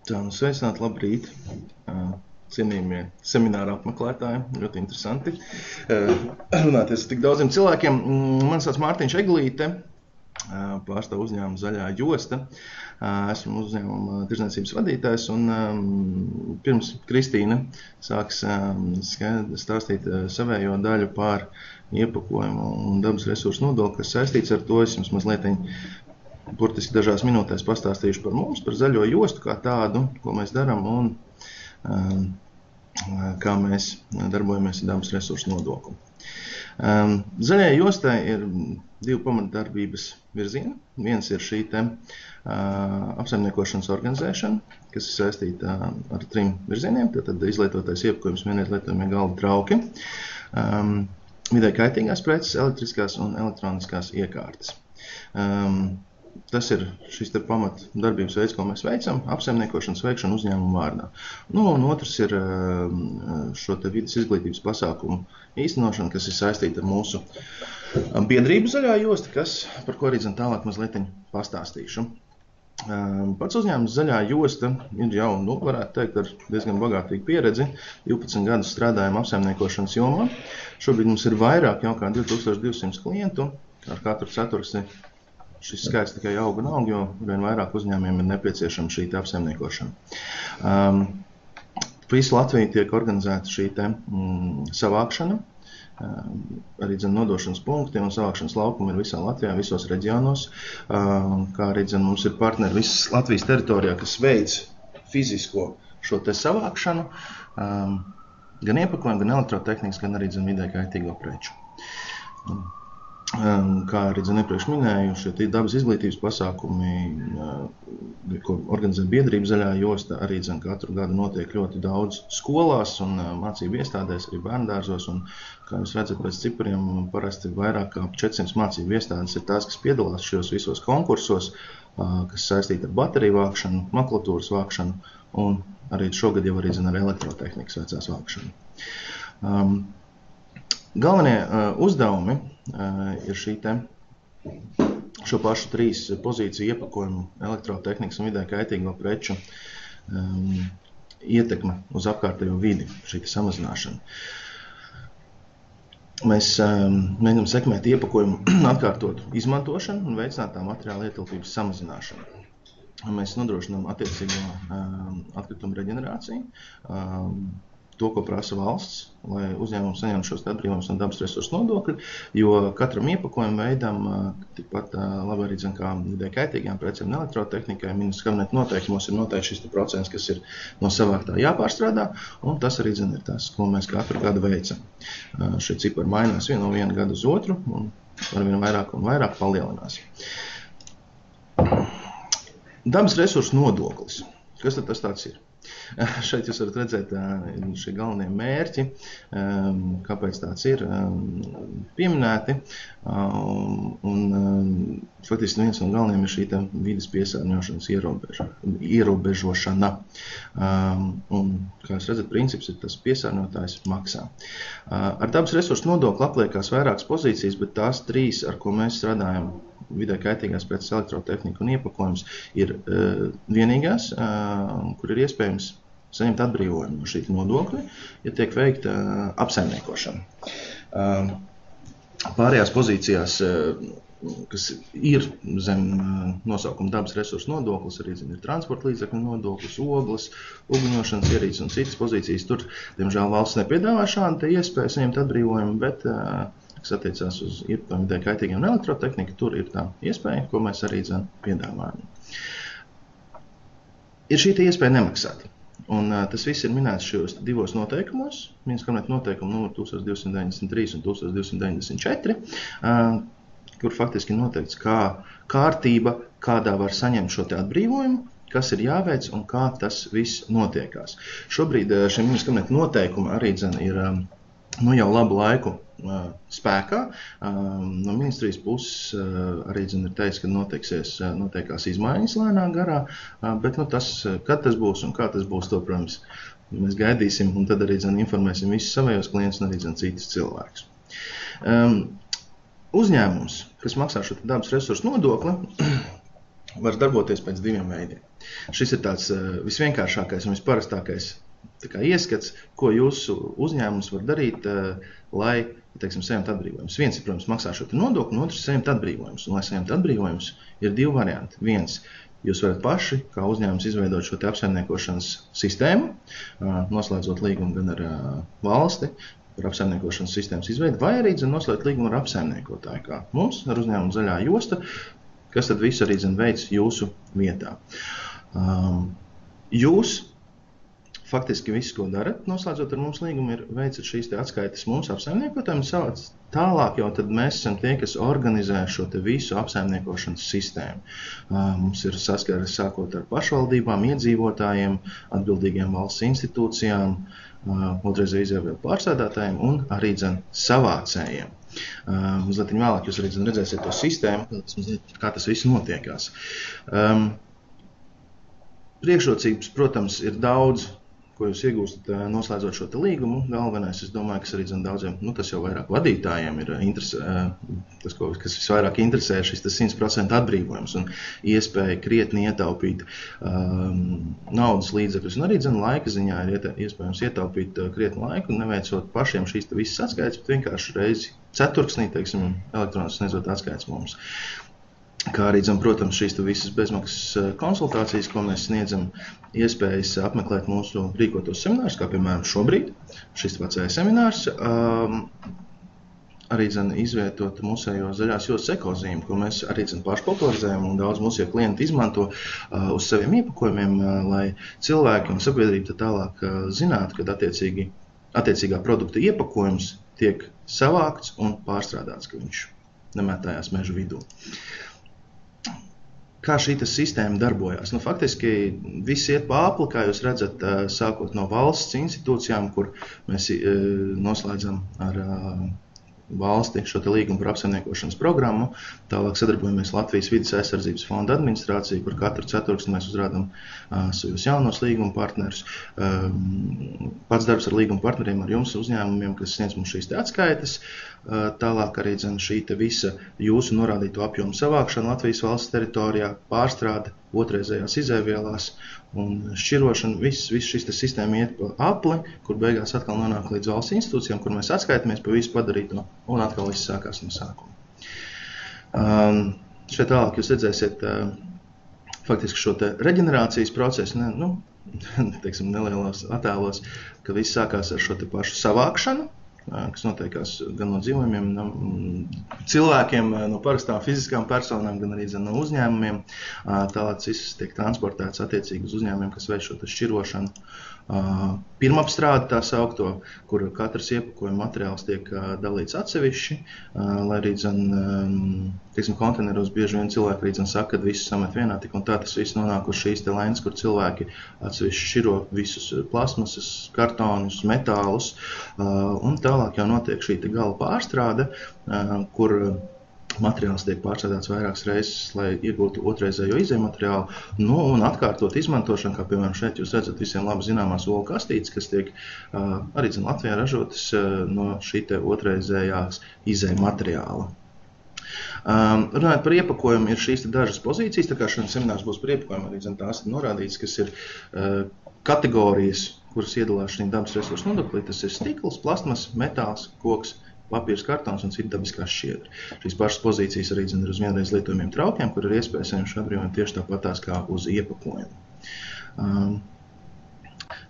Tā, nu sveicināti, labrīt. Cienījamie semināra apmeklētāji, ļoti interesanti runāties ar tik daudziem cilvēkiem. Mani sauc Mārtiņš Eglīte, pārstāvu uzņēmumu Zaļā josta. Esmu uzņēmuma tirdzniecības vadītājs un pirms Kristīna sāks stāstīt savējo daļu par iepakojumu un dabas resursu nodokli, kas saistīts ar to. Es jums mazliet burtiski dažās minūtēs pastāstīšu par mums, par Zaļo jostu kā tādu, ko mēs darām un kā mēs darbojamies ar dabas resursu nodokli. Zaļajai jostai ir divi pamatdarbības virzieni. Viens ir šī apsaimniekošanas organizēšana, kas ir saistīta ar 3 virzieniem. Tad izlietotais iepakojums, vienreizlietojamie galda trauki, vidē kaitīgās preces, elektriskās un elektroniskās iekārtas. Tas ir šis pamat darbības veids, ko mēs veicam, apsaimniekošanas veikšana uzņēmuma vārdā. Un otrs ir šo vides izglītības pasākumu īstenošana, kas ir saistīta ar mūsu biedrību Zaļā josta, par ko arī tālāk mazliet pastāstīšu. Pats uzņēmums Zaļā josta ir jau, varētu teikt, ar diezgan bagātīgu pieredzi. 12 gadus strādājam apsaimniekošanas jomā. Šobrīd mums ir vairāk jau kā 2200 klientu. Ar katru ceturksni šis skaits tikai aug un aug, jo vien vairāk uzņēmumiem ir nepieciešama šī apsaimniekošana. Visu Latviju tiek organizēta šī savākšana, arī nodošanas punkti un savākšanas laukumi ir visā Latvijā, visos reģionos, kā arī mums ir partneri visas Latvijas teritorijā, kas veic fizisko šo savākšanu, gan iepakojumu, gan elektrotehnikas, gan arī vidē kaitīgo preču. Kā arī iepriekš minēju, šie dabas izglītības pasākumi, ko organizē biedrība Zaļā josta, arī katru gadu notiek ļoti daudz skolās un mācību iestādēs, arī bērndārzos. Un, kā jūs redzat, pēc cipariem parasti vairāk kā 400 mācību iestādes ir tās, kas piedalās šajos visos konkursos, kas saistīti ar bateriju vākšanu, makulatūras vākšanu un arī šogad jau arī ar elektrotehnikas vecās vākšanu. Galvenie uzdevumi ir šo pašu 3 pozīciju iepakojumu, elektrotehnikas un vidē kaitīgo preču ietekme uz apkārtējo vidi, šī samazināšana. Mēs mēģinām sekmēt iepakojumu atkārtotu izmantošanu un veicināt tā materiāla ietilpības samazināšanu. Mēs nodrošinām attiecīgo atkritumu reģenerāciju, to, ko prasa valsts, lai uzņēmums saņemtu šos atbrīvojumus no dabas resursu nodokļa, jo katram iepakojumu veidam, tikpat labi arī kā vidē kaitīgām precēm un elektrotehnikai, ministrs kabineta noteikumos ir noteikti šis procents, kas ir no savāktā jāpārstrādā, un tas arī ir tas, ko mēs katru gadu veicam. Šie cipari mainās no viena gada uz otru, un arvien vairāk un vairāk palielinās. Dabas resursu nodoklis. Kas tad tas tāds ir? Šeit jūs varat redzēt šie galvenie mērķi, kāpēc tāds ir pieminēti. Faktiski viens no galvenajiem ir šī vides piesārņošanas ierobežošana. Un, kā jūs redzat, princips ir tas piesārņotājs maksā. Ar dabas resursu nodokli apliekās vairākas pozīcijas, bet tās 3, ar ko mēs strādājam, vidē kaitīgās preces, elektrotehnika un iepakojums, ir vienīgās, kur ir iespējams saņemt atbrīvojumu no šī nodokļa, ja tiek veikta apsaimniekošana. Pārējās pozīcijās, kas ir zem nosaukuma dabas resursu nodoklis, arī ir transporta līdzekļu nodoklis, ogles, uguņošanas ierīces un citas pozīcijas. Tur, diemžēl, valsts nepiedāvā šādu iespēju saņemt atbrīvojumu, bet kas attiecās uz iepakojumu vidē kaitīgiem un elektrotehniku, tur ir tā iespēja, ko mēs arī piedāvājam. Ir šī iespēja nemaksāt. Un tas viss ir minēts šajos 2 noteikumos, ministrs kabineta noteikumu numur 1293 un 1294, kur faktiski noteikts kārtība, kādā var saņemt šo atbrīvojumu, kas ir jāveic un kā tas viss notiekās. Šobrīd šie ministrs kabineta noteikumi arī ir jau labu laiku spēkā. No ministrijas puses arī ir teicis, ka notiekās izmaiņas lēnā garā, bet kad tas būs un kā tas būs, to, protams, mēs gaidīsim un tad arī informēsim visus savējos klientus un arī citus cilvēkus. Uzņēmums, kas maksā šo dabas resursu nodokli, var darboties pēc diviem veidiem. Šis ir tāds visvienkāršākais un visparastākais ieskats, ko jūsu uzņēmums var darīt, lai, teiksim, saņemtu atbrīvojumus. Viens ir, protams, maksā šo nodokli, un otrs saņemt atbrīvojumus. Un, lai saņemtu atbrīvojumus, ir divi varianti. Viens, jūs varat paši, kā uzņēmums, izveidot šo apsaimniekošanas sistēmu, noslēdzot līgumu gan ar valsti par apsaimniekošanas sistēmas izveidu, vai arī noslēgt līgumu ar apsaimniekotāju, kā mums ar uzņēmumu Zaļā josta, kas tad visu arī veids jūsu vietā. Jūs faktiski viss, ko darat, noslēdzot ar mums līgumu, ir veicat šīs atskaites mums apsaimniekotājiem. Tālāk jau tad mēs esam tie, kas organizē šo visu apsaimniekošanas sistēmu. Mums ir saskares sākot ar pašvaldībām, iedzīvotājiem, atbildīgiem valsts institūcijām, otrreizēju izvēlu pārsēdētājiem un arī savācējiem. Mazliet vēlāk jūs arī redzēsiet to sistēmu, kā tas viss notiekās. Priekšrocības, protams, ir daudz, ko jūs iegūstat noslēdzot šo līgumu. Galvenais, es domāju, kas arī daudziem, tas jau vairāk vadītājiem ir tas, kas visvairāk interesē, šis 100% atbrīvojums un iespēja krietni ietaupīt naudas līdzekļus. Un arī laika ziņā ir iespējams ietaupīt krietni laiku un neveicot pašiem šīs visas atskaites, bet vienkārši reizi ceturksnī, teiksim, elektroniski sniedzot atskaites mums. Kā arī, protams, šīs visas bezmaksas konsultācijas, ko mēs sniedzam, iespējas apmeklēt mūsu rīkotos seminārus, kā piemēram šobrīd, šis pats seminārs, arī izvietot mūsējo zaļās jostas ekozīmi, ko mēs arī pašpopularizējam un daudz mūsu klienti izmanto uz saviem iepakojumiem, lai cilvēki un sabiedrība tālāk zinātu, kad attiecīgā produkta iepakojums tiek savākts un pārstrādāts, ka viņš nemētājās mežu vidū. Kā šī sistēma darbojās? Faktiski viss iet pa apli, kā jūs redzat, sākot no valsts institūcijām, kur mēs noslēdzam ar valsti šo līgumu par apsaimniekošanas programmu. Tālāk sadarbojamies Latvijas vides aizsardzības fonda administrāciju, kur katru ceturksni mēs uzrādām savus jaunos līguma partnerus. Pats darbs ar līguma partneriem, ar jums uzņēmumiem, kas sniedz mums šīs atskaites. Tālāk arī šī visa jūsu norādīto apjomu savākšana Latvijas valsts teritorijā, pārstrāde otrreizējās izēvielās un šķirošana. Viss šis sistēma iet pa apli, kur beigās atkal nonāk līdz valsts institūcijām, kur mēs atskaitamies par visu padarīto un atkal viss sākās no sākuma. Šeit tālāk jūs redzēsiet faktiski šo reģenerācijas procesu, teiksim, nelielos attēlos, ka viss sākās ar šo pašu savākšanu, kas notiekās gan no dzīvojumiem, no cilvēkiem, no parastām fiziskām personām, gan arī no uzņēmumiem. Tālāk viss tiek transportēts attiecīgi uz uzņēmumiem, kas veic šo šķirošanu. Pirmapstrādi tā saukto, kur katrs iepakojuma materiāls tiek dalīts atsevišķi, lai arī, teiksim, konteineros bieži vien cilvēki arī saka, ka visu samet vienā, tik un tā tas viss nonāk uz šīs lēnas, kur cilvēki atsevišķi šķiro visus plasmasas, kartonus, metālus, un tālāk jau notiek šī gala pārstrāde, kur materiāls tiek pārstrādāts vairākas reizes, lai iegūtu otrreizējo izejmateriālu, un atkārtot izmantošanu, kā piemēram šeit jūs redzat visiem labi zināmās olu kastītes, kas tiek arī Latvijā ražotas no šī otrreizējās izejmateriāla. Runājot par iepakojumu, ir šīs dažas pozīcijas, tā kā šodien seminārs būs par iepakojumu, arī tās ir norādītas, kas ir kategorijas, kuras iedalās šīm dabas resursu nodaklī. Tas ir stikls, plastmas, metāls, koks, papīrs, kartons un citi dabiskās šķiedri. Šīs pašas pozīcijas arī ir uz vienreiz lietojumiem traukiem, kur ir iespēja saņemt šo atbrīvojumu tieši tāpatās kā uz iepakojumu.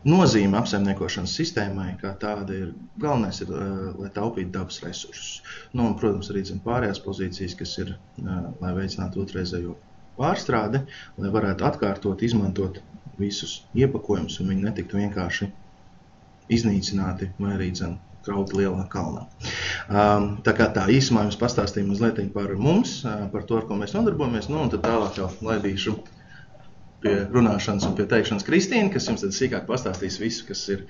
Nozīme apsaimniekošanas sistēmai kā tāda ir galvenais, lai taupītu dabas resursus. Un, protams, arī pārējās pozīcijas, kas ir, lai veicinātu otrreizējo pārstrādi, lai varētu atkārtot, izmantot visus iepakojumus un viņi netiktu vienkārši iznīcināti vai arī krauti lielā kalnā. Tā kā tā īsumā jums pastāstīju mazliet par mums, par to, ar ko mēs nodarbojamies, un tad tālāk jau laidīšu pie runāšanas un pie teikšanas Kristīna, kas jums tad sīkāk pastāstīs visu, kas ir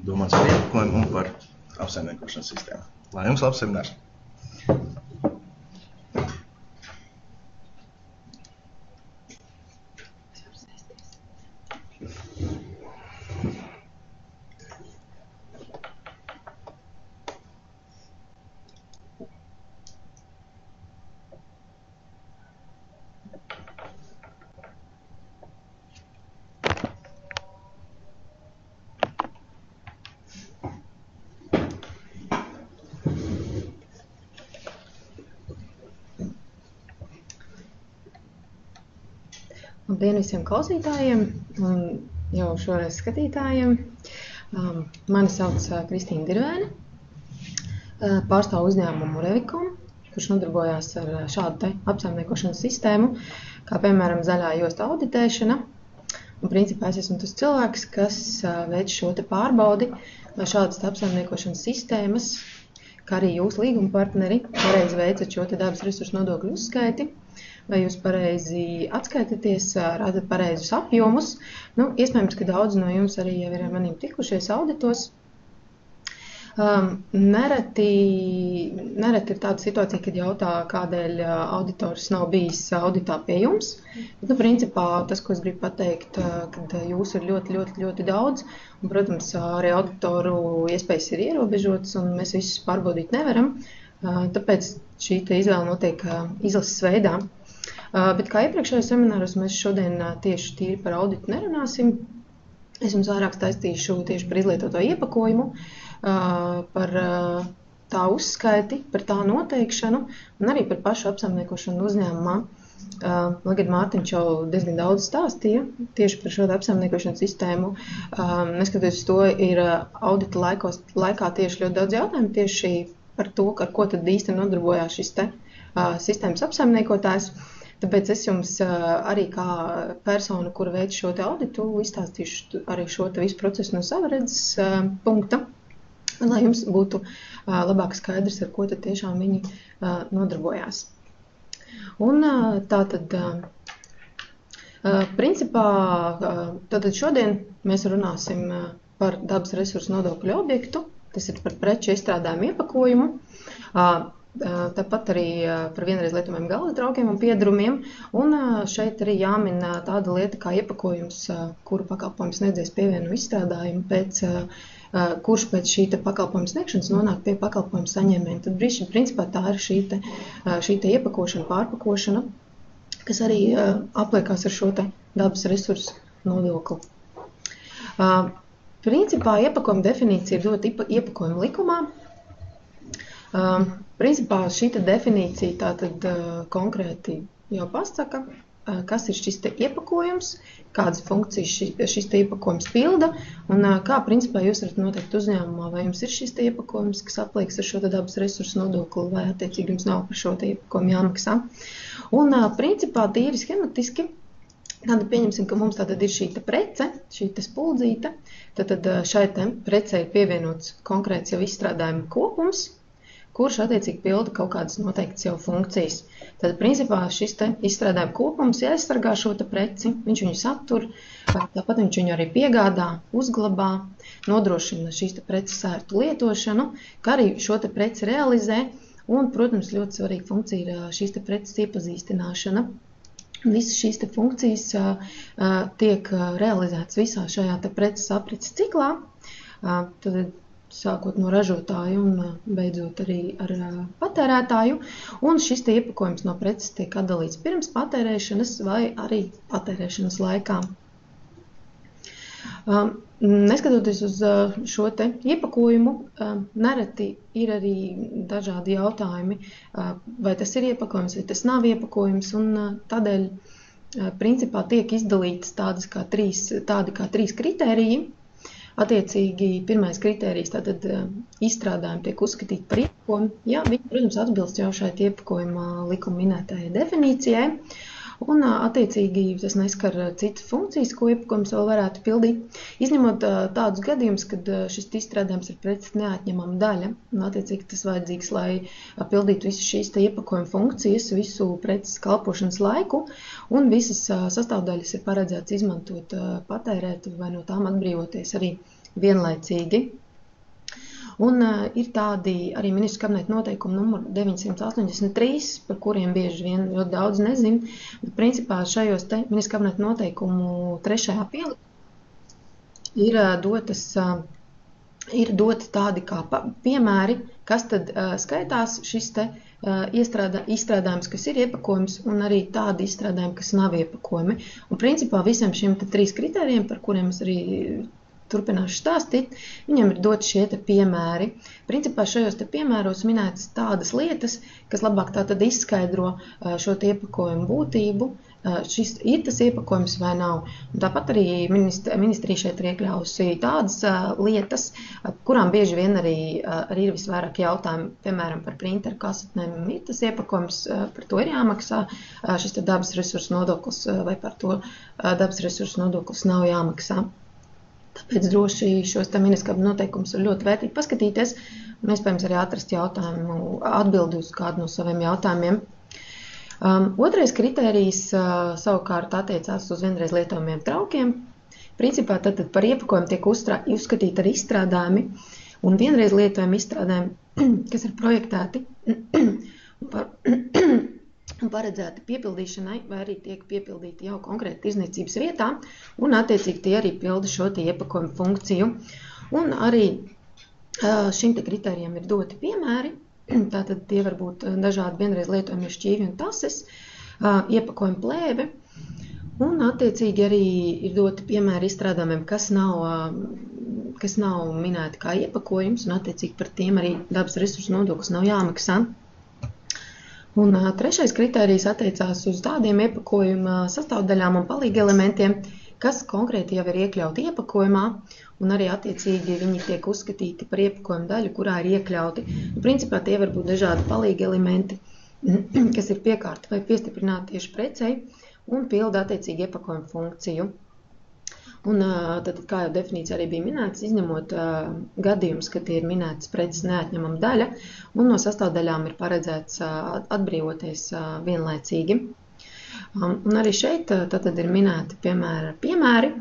domāts par iepakojumu un par apsaimniekošanas sistēmu. Lai jums labs seminārs! Labdien visiem klausītājiem un jau šoreiz skatītājiem. Mani sauc Kristīna Dirvēne, pārstāvu uzņēmumu Revikom, kurš nodarbojās ar šādu te apsaimniekošanas sistēmu, kā piemēram zaļā josta auditēšana. Un principā es esmu tas cilvēks, kas veic šo te pārbaudi, lai šādas apsaimniekošanas sistēmas, kā arī jūs līguma partneri, pareizi veicat šo te dabas resursu nodokļu uzskaiti, vai jūs pareizi atskaitaties, rādat pareizus apjomus. Iespējams, ka daudz no jums arī jau ir ar maniem tikušies auditos. Nereti ir tāda situācija, kad jautā, kādēļ auditors nav bijis auditā pie jums. Bet, principā, tas, ko es gribu pateikt, kad jūs ir ļoti daudz, un, protams, arī auditoru iespējas ir ierobežotas, un mēs visus pārbaudīt nevaram. Tāpēc šī izvēle notiek izlases veidā. Bet kā iepriekšējos semināros mēs šodien tieši tīri par auditu nerunāsim. Es jums vairāk stāstīšu tieši par izlietoto iepakojumu, par tā uzskaiti, par tā noteikšanu un arī par pašu apsaimniekošanu uzņēmumā. Lai gan Mārtiņš jau diezgan daudz stāstīja tieši par šo apsaimniekošanas sistēmu, neskatoties to, ir audita laikā tieši ļoti daudz jautājumu tieši par to, ar ko tad īsti nodarbojās šis te sistēmas apsaimniekotājs. Tāpēc es jums arī kā persona, kura veic šo te auditu, izstāstīšu arī šo te visu procesu no sava redzes punkta, lai jums būtu labāk skaidrs, ar ko tad tiešām viņi nodarbojās. Un tātad, principā, tātad šodien mēs runāsim par dabas resursu nodokļu objektu, tas ir par preču izstrādājumu iepakojumu, tāpat arī par vienreiz lietojamiem galda traukiem un piedrumiem, un šeit arī jāmin tāda lieta kā iepakojums, kuru pakalpojums sniedzējs pievieno izstrādājumu, kurš pēc šī pakalpojuma sniegšanas nonāk pie pakalpojuma saņēmējiem. Tad principā tā ir šī iepakošana, pārpakošana, kas arī apliekās ar šo dabas resursu nodokli. Principā iepakojuma definīcija ir dota iepakojuma likumā. Principā šī definīcija tātad konkrēti jau pasaka, kas ir šis iepakojums, kādas funkcijas šis iepakojums pilda un kā principā jūs varat noteikt uzņēmumā, vai jums ir šis iepakojums, kas apliekas ar šo dabas resursu nodokli, vai attiecīgi jums nav par šo iepakojumu jāmaksā. Un principā tīri schematiski, tad pieņemsim, ka mums tātad ir šī prece, šī spuldzīte, tad šai precei ir pievienots konkrēts jau izstrādājuma kopums, kurš attiecīgi pilda kaut kādas noteiktas jau funkcijas. Tad, principā, šis izstrādājuma kopums jāaizsargā šo preci, viņš viņu satur, tāpat viņš viņu arī piegādā, uzglabā, nodrošina šīs preces ērtu lietošanu, kā arī šo preci realizē, un, protams, ļoti svarīga funkcija ir šīs preces iepazīstināšana. Visas šīs funkcijas tiek realizētas visā šajā preces aprits ciklā, tad sākot no ražotāju un beidzot arī ar patērētāju. Un šis iepakojums no preces tiek atdalīts pirms patērēšanas vai arī patērēšanas laikā. Neskatoties uz šo iepakojumu, nereti ir arī dažādi jautājumi, vai tas ir iepakojums, vai tas nav iepakojums, un tādēļ principā tiek izdalītas tādi kā trīs kritēriji. Attiecīgi, pirmais kritērijs, tātad izstrādājumi tiek uzskatīti par iepakojumu, ja viņi, protams, atbilst jau šai iepakojuma likuma minētajai definīcijai, un attiecīgi tas neskar citas funkcijas, ko iepakojums vēl varētu pildīt, izņemot tādus gadījumus, kad šis izstrādājums ir preces neatņemama daļa, un attiecīgi tas vajadzīgs, lai pildītu visas šīs iepakojuma funkcijas, visu preces kalpošanas laiku, un visas sastāvdaļas ir paredzēts izmantot, patērēt vai no tām atbrīvoties arī vienlaicīgi. Un ir tādi arī ministru kabineta noteikumi numur 983, par kuriem bieži vien ļoti daudz nezin, bet principā šajos ministru kabineta noteikumu 3. pielikumā ir doti tādi kā piemēri, kas tad skaitās šis izstrādājums, kas ir iepakojums, un arī tādi izstrādājumi, kas nav iepakojumi. Un principā visiem šiem 3 kritērijiem, par kuriem es arī turpināšu stāstīt, viņam ir doti šie piemēri. Principā šajos piemēros minētas tādas lietas, kas labāk tātad izskaidro šo iepakojumu būtību, šis ir tas iepakojums vai nav. Un tāpat arī ministrija šeit ir iekļausi tādas lietas, kurām bieži vien arī ir visvairāk jautājumu, piemēram, par printeru kasetnēm ir tas iepakojums, par to ir jāmaksā šis dabas resursu nodoklis vai par to dabas resursu nodoklis nav jāmaksā. Tāpēc droši šos ministrijas noteikumus ir ļoti vērtīgi paskatīties un iespējams arī atrast atbildi uz kādu no saviem jautājumiem. Otrais kritērijs savukārt attiecās uz vienreiz lietojamiem traukiem. Principā tad par iepakojumu tiek uzskatīti arī izstrādājumi un vienreiz lietojami izstrādājumi, kas ir projektēti un paredzēti piepildīšanai, vai arī tiek piepildīti jau konkrēti tirdzniecības vietā, un attiecīgi tie arī pilda šo iepakojumu funkciju. Un arī šim te kritērijam ir doti piemēri, tātad tie var būt dažādi vienreiz lietojamie šķīvi un tases, iepakojuma plēve, un attiecīgi arī ir doti piemēri izstrādājumiem, kas nav minēti kā iepakojums, un attiecīgi par tiem arī dabas resursu nodoklis nav jāmaksā. Un trešais kritērijs attiecās uz tādiem iepakojuma sastāvdaļām un palīgelementiem, kas konkrēti jau ir iekļauti iepakojumā, un arī attiecīgi viņi tiek uzskatīti par iepakojuma daļu, kurā ir iekļauti. Principā tie var būt dažādi palīgelementi, kas ir piekārti vai piestiprināti tieši precei un pilda attiecīgi iepakojuma funkciju. Un tad, kā jau definīcija arī bija minēts, izņemot gadījumus, kad ir minētas preces neatņemama daļa, un no sastāvdaļām ir paredzēts atbrīvoties vienlaicīgi. Un arī šeit tad ir minēti piemēri.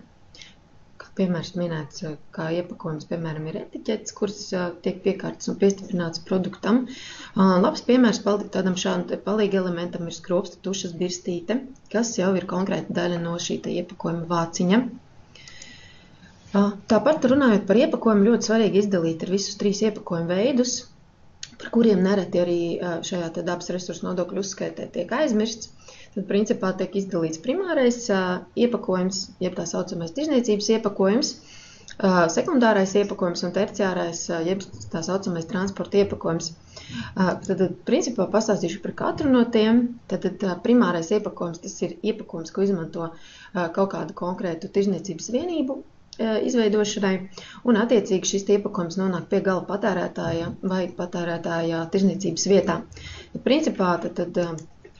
Kā piemērs minēts, kā iepakojums, piemēram, ir etiķetes, kuras tiek piekārtas un piestiprināts produktam. Labs piemērs tādam šādam palīga elementam ir skropsta tušas birstīte, kas jau ir konkrēta daļa no šī iepakojuma vāciņa. Tāpat runājot par iepakojumu, ļoti svarīgi izdalīt ir visus 3 iepakojumu veidus, par kuriem nereti arī šajā dabas resursu nodokļu uzskaitē tiek aizmirsts. Tad principā tiek izdalīts primārais iepakojums, jeb tā saucamais tirdzniecības iepakojums, sekundārais iepakojums un terciārais, jeb tā saucamais transporta iepakojums. Tad principā pastāstīšu par katru no tiem. Tad primārais iepakojums, tas ir iepakojums, ko izmanto kaut kādu konkrētu tirdzniecības vienību izveidošanai, un attiecīgi šis iepakojums nonāk pie gala patērētāja vai patērētāja tirdzniecības vietā. Principā,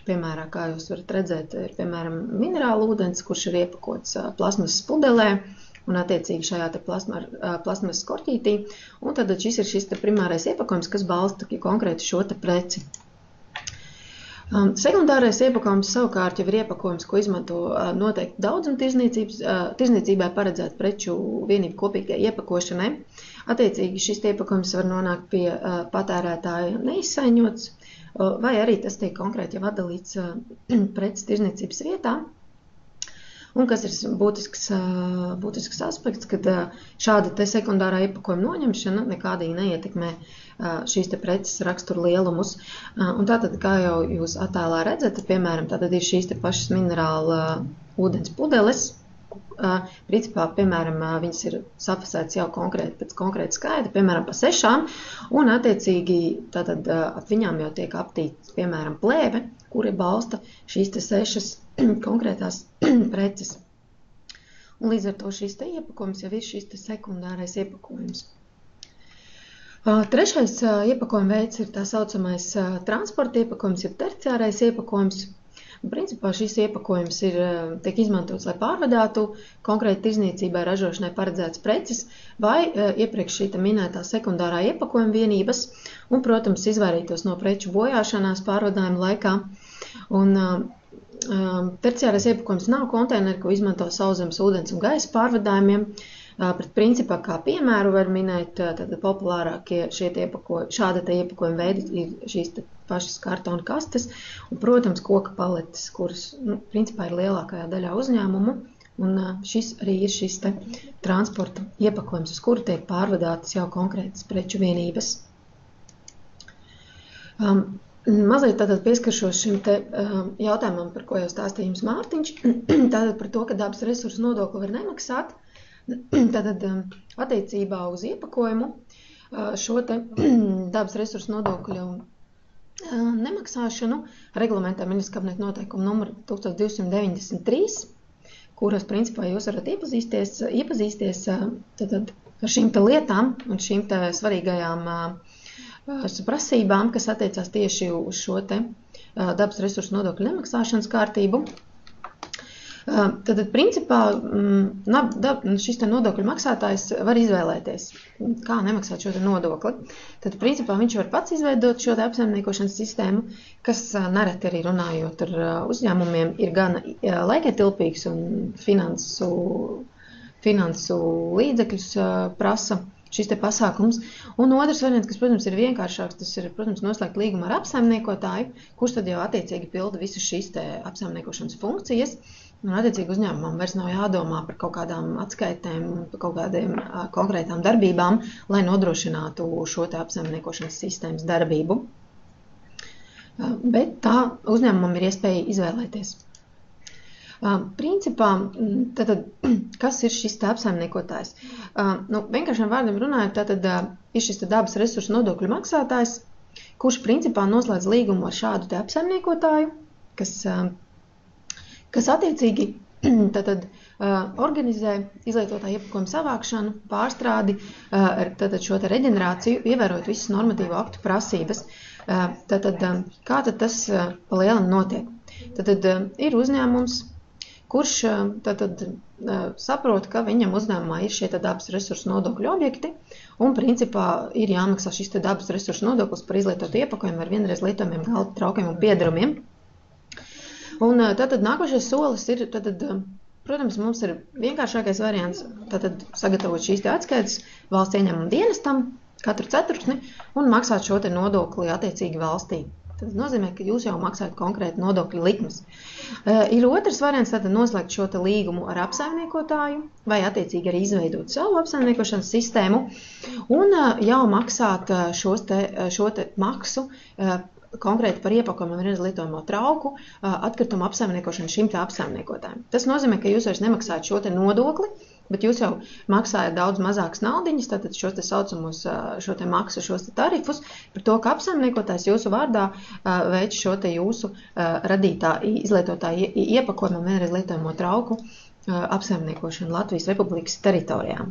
piemēram, kā jūs varat redzēt, ir piemēram minerāla ūdens, kurš ir iepakots plasmasas pudelē, un attiecīgi šajā plasmasas korķītī, un tad šis ir primārais iepakojums, kas balsta konkrēti šo preci. Sekundārais iepakojums savukārt jau ir iepakojums, ko izmanto noteikti daudzuma tirdzniecībai paredzēt preču vienību kopīgai iepakošanai. Attiecīgi šis iepakojums var nonākt pie patērētāja neizsaiņots, vai arī tas tiek konkrēti jau atdalīts preces tirdzniecības vietā. Un kas ir būtisks aspekts, kad šāda sekundārā iepakojuma noņemšana nekādīgi neietekmē šīs preces rakstura lielumus. Un tātad, kā jau jūs attēlā redzat, piemēram, tātad ir šīs pašas minerāla ūdens pudeles. Principā, piemēram, viņas ir safasētas jau pēc konkrēta skaita, piemēram, pa 6, un attiecīgi tātad ap viņām jau tiek aptīts, piemēram, plēve, kuri balsta šīs 6 konkrētās preces. Un līdz ar to šīs iepakojums jau ir šīs sekundārais iepakojums. Trešais iepakojuma veids ir tā saucamais transporta iepakojums, jeb terciārais iepakojums. Principā šis iepakojums tiek izmantots, lai pārvadātu konkrēti tirdzniecībai ražošanai paredzētas preces vai iepriekš šī minētā sekundārā iepakojuma vienības un, protams, izvairītos no preču bojāšanās pārvadājuma laikā. Un terciārais iepakojums nav konteineri, ko izmanto sauszemes ūdens un gaisa pārvadājumiem. Pret principā kā piemēru var minēt populārākie šāda iepakojuma veidi ir šīs pašas kartona kastes un, protams, koka paletes, kuras principā ir lielākajā daļā uzņēmumu. Un šis arī ir šis transporta iepakojums, uz kuru tiek pārvadātas jau konkrētas preču vienības. Mazliet tātad pieskaršos šim jautājumam, par ko jau stāstīja jums Mārtiņš, tātad par to, ka dabas resursu nodokli var nemaksāt. Tātad attiecībā uz iepakojumu šo dabas resursu nodokļu nemaksāšanu reglamentē Ministra kabineta noteikumu numuru 1293, kuros principā jūs varat iepazīsties tad ar šīm te lietām un šīm te svarīgajām prasībām, kas attiecās tieši uz šo te dabas resursu nodokļu nemaksāšanas kārtību. Tad, principā, šis te nodokļu maksātājs var izvēlēties, kā nemaksāt šo te nodokli. Tad, principā, viņš var pats izveidot šo te apsaimniekošanas sistēmu, kas nereti arī runājot ar uzņēmumiem ir gan laikietilpīgs un finansu līdzekļus prasa šis te pasākums. Un otrs variants, kas, protams, ir vienkāršāks, tas ir, protams, noslēgt līgumu ar apsaimniekotāju, kurš tad jau attiecīgi pilda visas šīs te apsaimniekošanas funkcijas. Un attiecīgi uzņēmumam vairs nav jādomā par kaut kādām atskaitēm, par kaut kādiem konkrētām darbībām, lai nodrošinātu šo te apsaimniekošanas sistēmas darbību. Bet tā uzņēmumam ir iespēja izvēlēties. Principā, tad, kas ir šis te apsaimniekotājs? Vienkāršiem vārdiem runājot, tātad ir šis te dabas resursu nodokļu maksātājs, kurš principā noslēdz līgumu ar šādu te apsaimniekotāju, kas attiecīgi tātad organizē izlietotāju iepakojuma savākšanu, pārstrādi, tātad šo te reģenerāciju, ievērot visas normatīvo aktu prasības. Tātad, kā tad tas pa lielam notiek? Tātad ir uzņēmums, kurš tātad saprot, ka viņam uzņēmumā ir šie dabas resursu nodokļu objekti, un principā ir jāmaksā šis dabas resursu nodoklis par izlietotu iepakojumu ar vienreiz lietojamiem galda traukiem un piedarumiem. Un tātad nākošais solis ir, protams, mums ir vienkāršākais variants, tātad sagatavot šīs te atskaites valsts ieņēmuma dienestam katru ceturksni un maksāt šo te nodokli attiecīgi valstī. Tas nozīmē, ka jūs jau maksājat konkrēti nodokļu likmes. Ir otrs variants, tātad noslēgt šo te līgumu ar apsaimniekotāju vai attiecīgi arī izveidot savu apsaimniekošanas sistēmu un jau maksāt šo te maksu konkrēti par iepakojumu un lietojamo trauku atkritumu apsaimniekošanu šim te apsaimniekotājiem. Tas nozīmē, ka jūs vairs nemaksājat šo te nodokli, bet jūs jau maksājat daudz mazākas naudiņas, tātad šos te saucamos, šo te maksu, šos te tarifus, par to, ka apsaimniekotājs jūsu vārdā veic šo te jūsu radītā izlietotā iepakojumu un vienreiz lietojamo trauku apsaimniekošanu Latvijas Republikas teritorijā.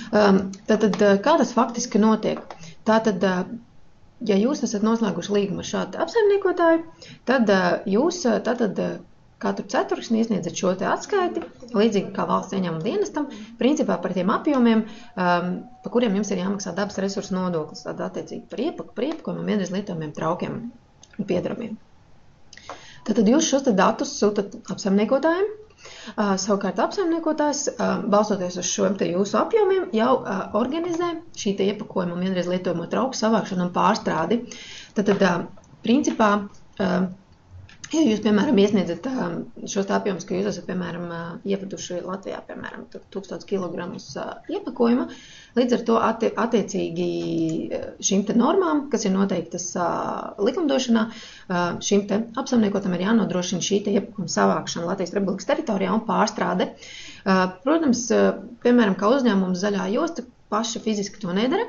Tātad, kā tas faktiski notiek? Tātad, ja jūs esat noslēguši līgumu ar šādu apsaimniekotāju, tad jūs katru ceturksni iesniedzat šo te atskaiti, līdzīgi kā valsts ieņēmuma dienestam, principā par tiem apjomiem, pa kuriem jums ir jāmaksā dabas resursu nodoklis, tad attiecīgi par iepakojumu un vienreiz lietojamiem traukiem un piedarumiem. Tad jūs šos te datus sūtat apsaimniekotājiem. Savukārt apsaimniekotājs, balstoties uz šiem te jūsu apjomiem, jau organizē šī te iepakojuma un vienreiz lietojamo trauku savākšanu un pārstrādi. Tad, principā, ja jūs, piemēram, iesniedzat šos tā apjomus, ka jūs esat, piemēram, iepaduši Latvijā, piemēram, 1000 kg iepakojuma, līdz ar to attiecīgi šīm te normām, kas ir noteiktas likumdošanā, šīm te apsaimniekotam ir jānodrošina šī te iepakojuma savākšana Latvijas Republikas teritorijā un pārstrāde. Protams, piemēram, kā uzņēmums Zaļā josta paši fiziski to nedara,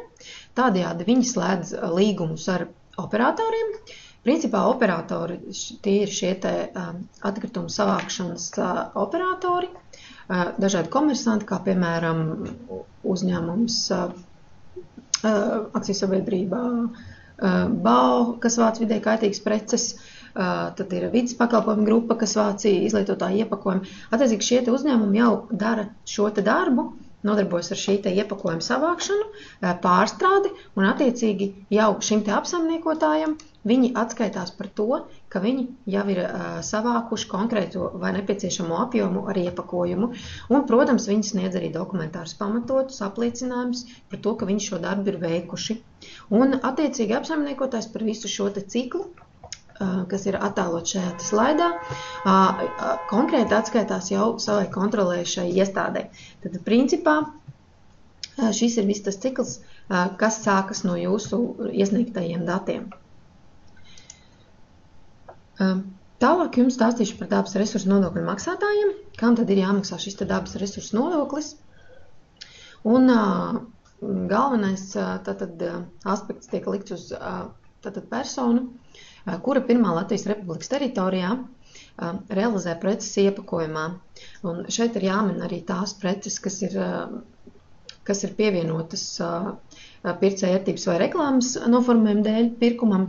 tādējādi viņi slēdz līgumus ar operatoriem. Principā operatori tie ir šie te atkritumu savākšanas operatori, dažādi komersanti, kā piemēram uzņēmums akciju sabiedrībā BAO, kas vāc vidē kaitīgas preces, tad ir vides pakalpojumu grupa, kas vāc izlietotā iepakojumu. Attiecīgi šie te uzņēmumi jau dara šo te darbu, nodarbojas ar šī te iepakojuma savākšanu, pārstrādi un attiecīgi jau šim te apsaimniekotājam viņi atskaitās par to, ka viņi jau ir savākuši konkrēto vai nepieciešamo apjomu ar iepakojumu. Un, protams, viņi sniedz arī dokumentārus pamatotus apliecinājumus par to, ka viņi šo darbu ir veikuši. Un attiecīgi apsaimniekotājs par visu šo te ciklu, kas ir attēlot šajā slaidā, konkrēti atskaitās jau savai kontrolējušai iestādei. Tad, principā, šis ir viss tas cikls, kas sākas no jūsu iesniegtajiem datiem. Tālāk jums stāstīšu par dabas resursu nodokļu maksātājiem, kam tad ir jāmaksā šis te dabas resursu nodoklis. Un galvenais tātad aspekts tiek likts uz tātad persona, kura pirmā Latvijas Republikas teritorijā realizē preces iepakojumā. Un šeit ir jāmin arī tās preces, kas ir pievienotas pircēja ērtības vai reklāmas noformējuma dēļ pirkumam.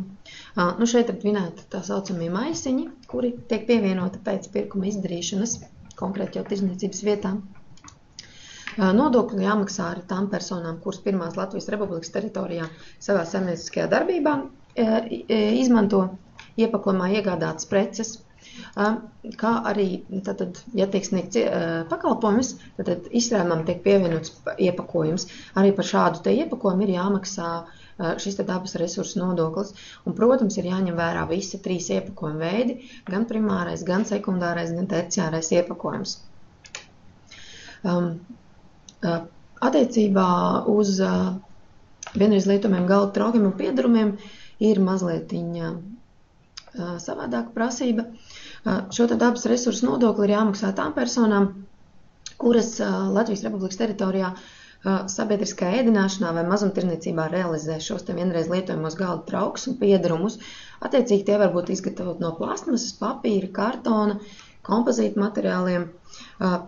Šeit ir minēti tā saucamie maisiņi, kuri tiek pievienoti pēc pirkuma izdarīšanas, konkrēti jau tirdzniecības vietām. Nodokļu jāmaksā arī tām personām, kuras pirmās Latvijas Republikas teritorijā savā saimnieciskajā darbībā izmanto iepakojumā iegādātas preces, kā arī, tātad, ja tiek sniegts pakalpojums, tad izstrādājumam tiek pievienots iepakojums. Arī par šādu te iepakojumu ir jāmaksā šis te dabas resursu nodoklis. Un, protams, ir jāņem vērā visi 3 iepakojuma veidi, gan primārais, gan sekundārais, gan terciārais iepakojums. Attiecībā uz vienreiz lietojamiem galda traukiem un piedarumiem ir mazliet savādāka prasība. Šo te dabas resursu nodokli ir jāmaksā tām personām, kuras Latvijas Republikas teritorijā sabiedriskā ēdināšanā vai mazumtirdzniecībā realizē šos te vienreiz lietojamos galda traukus un piedarumus. Attiecīgi tie var būt izgatavot no plastmasas, papīra, kartona, kompozītu materiāliem,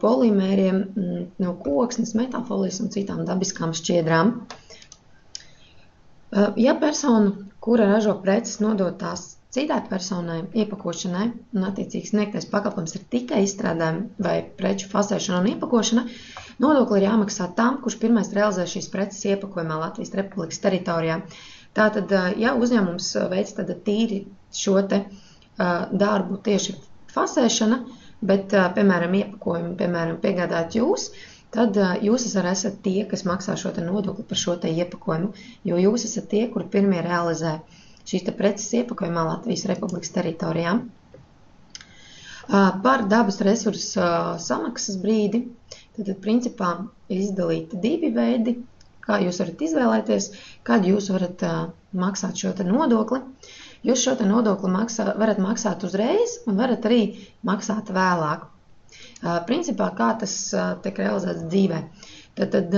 polimēriem, no koksnes, metālfolijas un citām dabiskām šķiedrām. Ja persona, kura ražo preces, nodod tās citai personai iepakošanai, un attiecīgi sniegtais pakalpojums ir tikai izstrādājumi vai preču fasēšana un iepakošana, nodokli ir jāmaksā tam, kurš pirmais realizē šīs preces iepakojumā Latvijas Republikas teritorijā. Tātad, ja uzņēmums veic tīri šo te darbu tieši fasēšana, bet, piemēram, iepakojumu, piegādājat jūs, tad jūs esat tie, kas maksā šo te nodokli par šo te iepakojumu, jo jūs esat tie, kuri pirmie realizē šīs te preces iepakojumā Latvijas Republikas teritorijā. Par dabas resursu samaksas brīdi, tad principā ir izdalīti 2 veidi, kā jūs varat izvēlēties, kad jūs varat maksāt šo te nodokli. Jūs šo te nodokli varat maksāt uzreiz un varat arī maksāt vēlāk. Principā, kā tas tiek realizēts dzīvē. Tad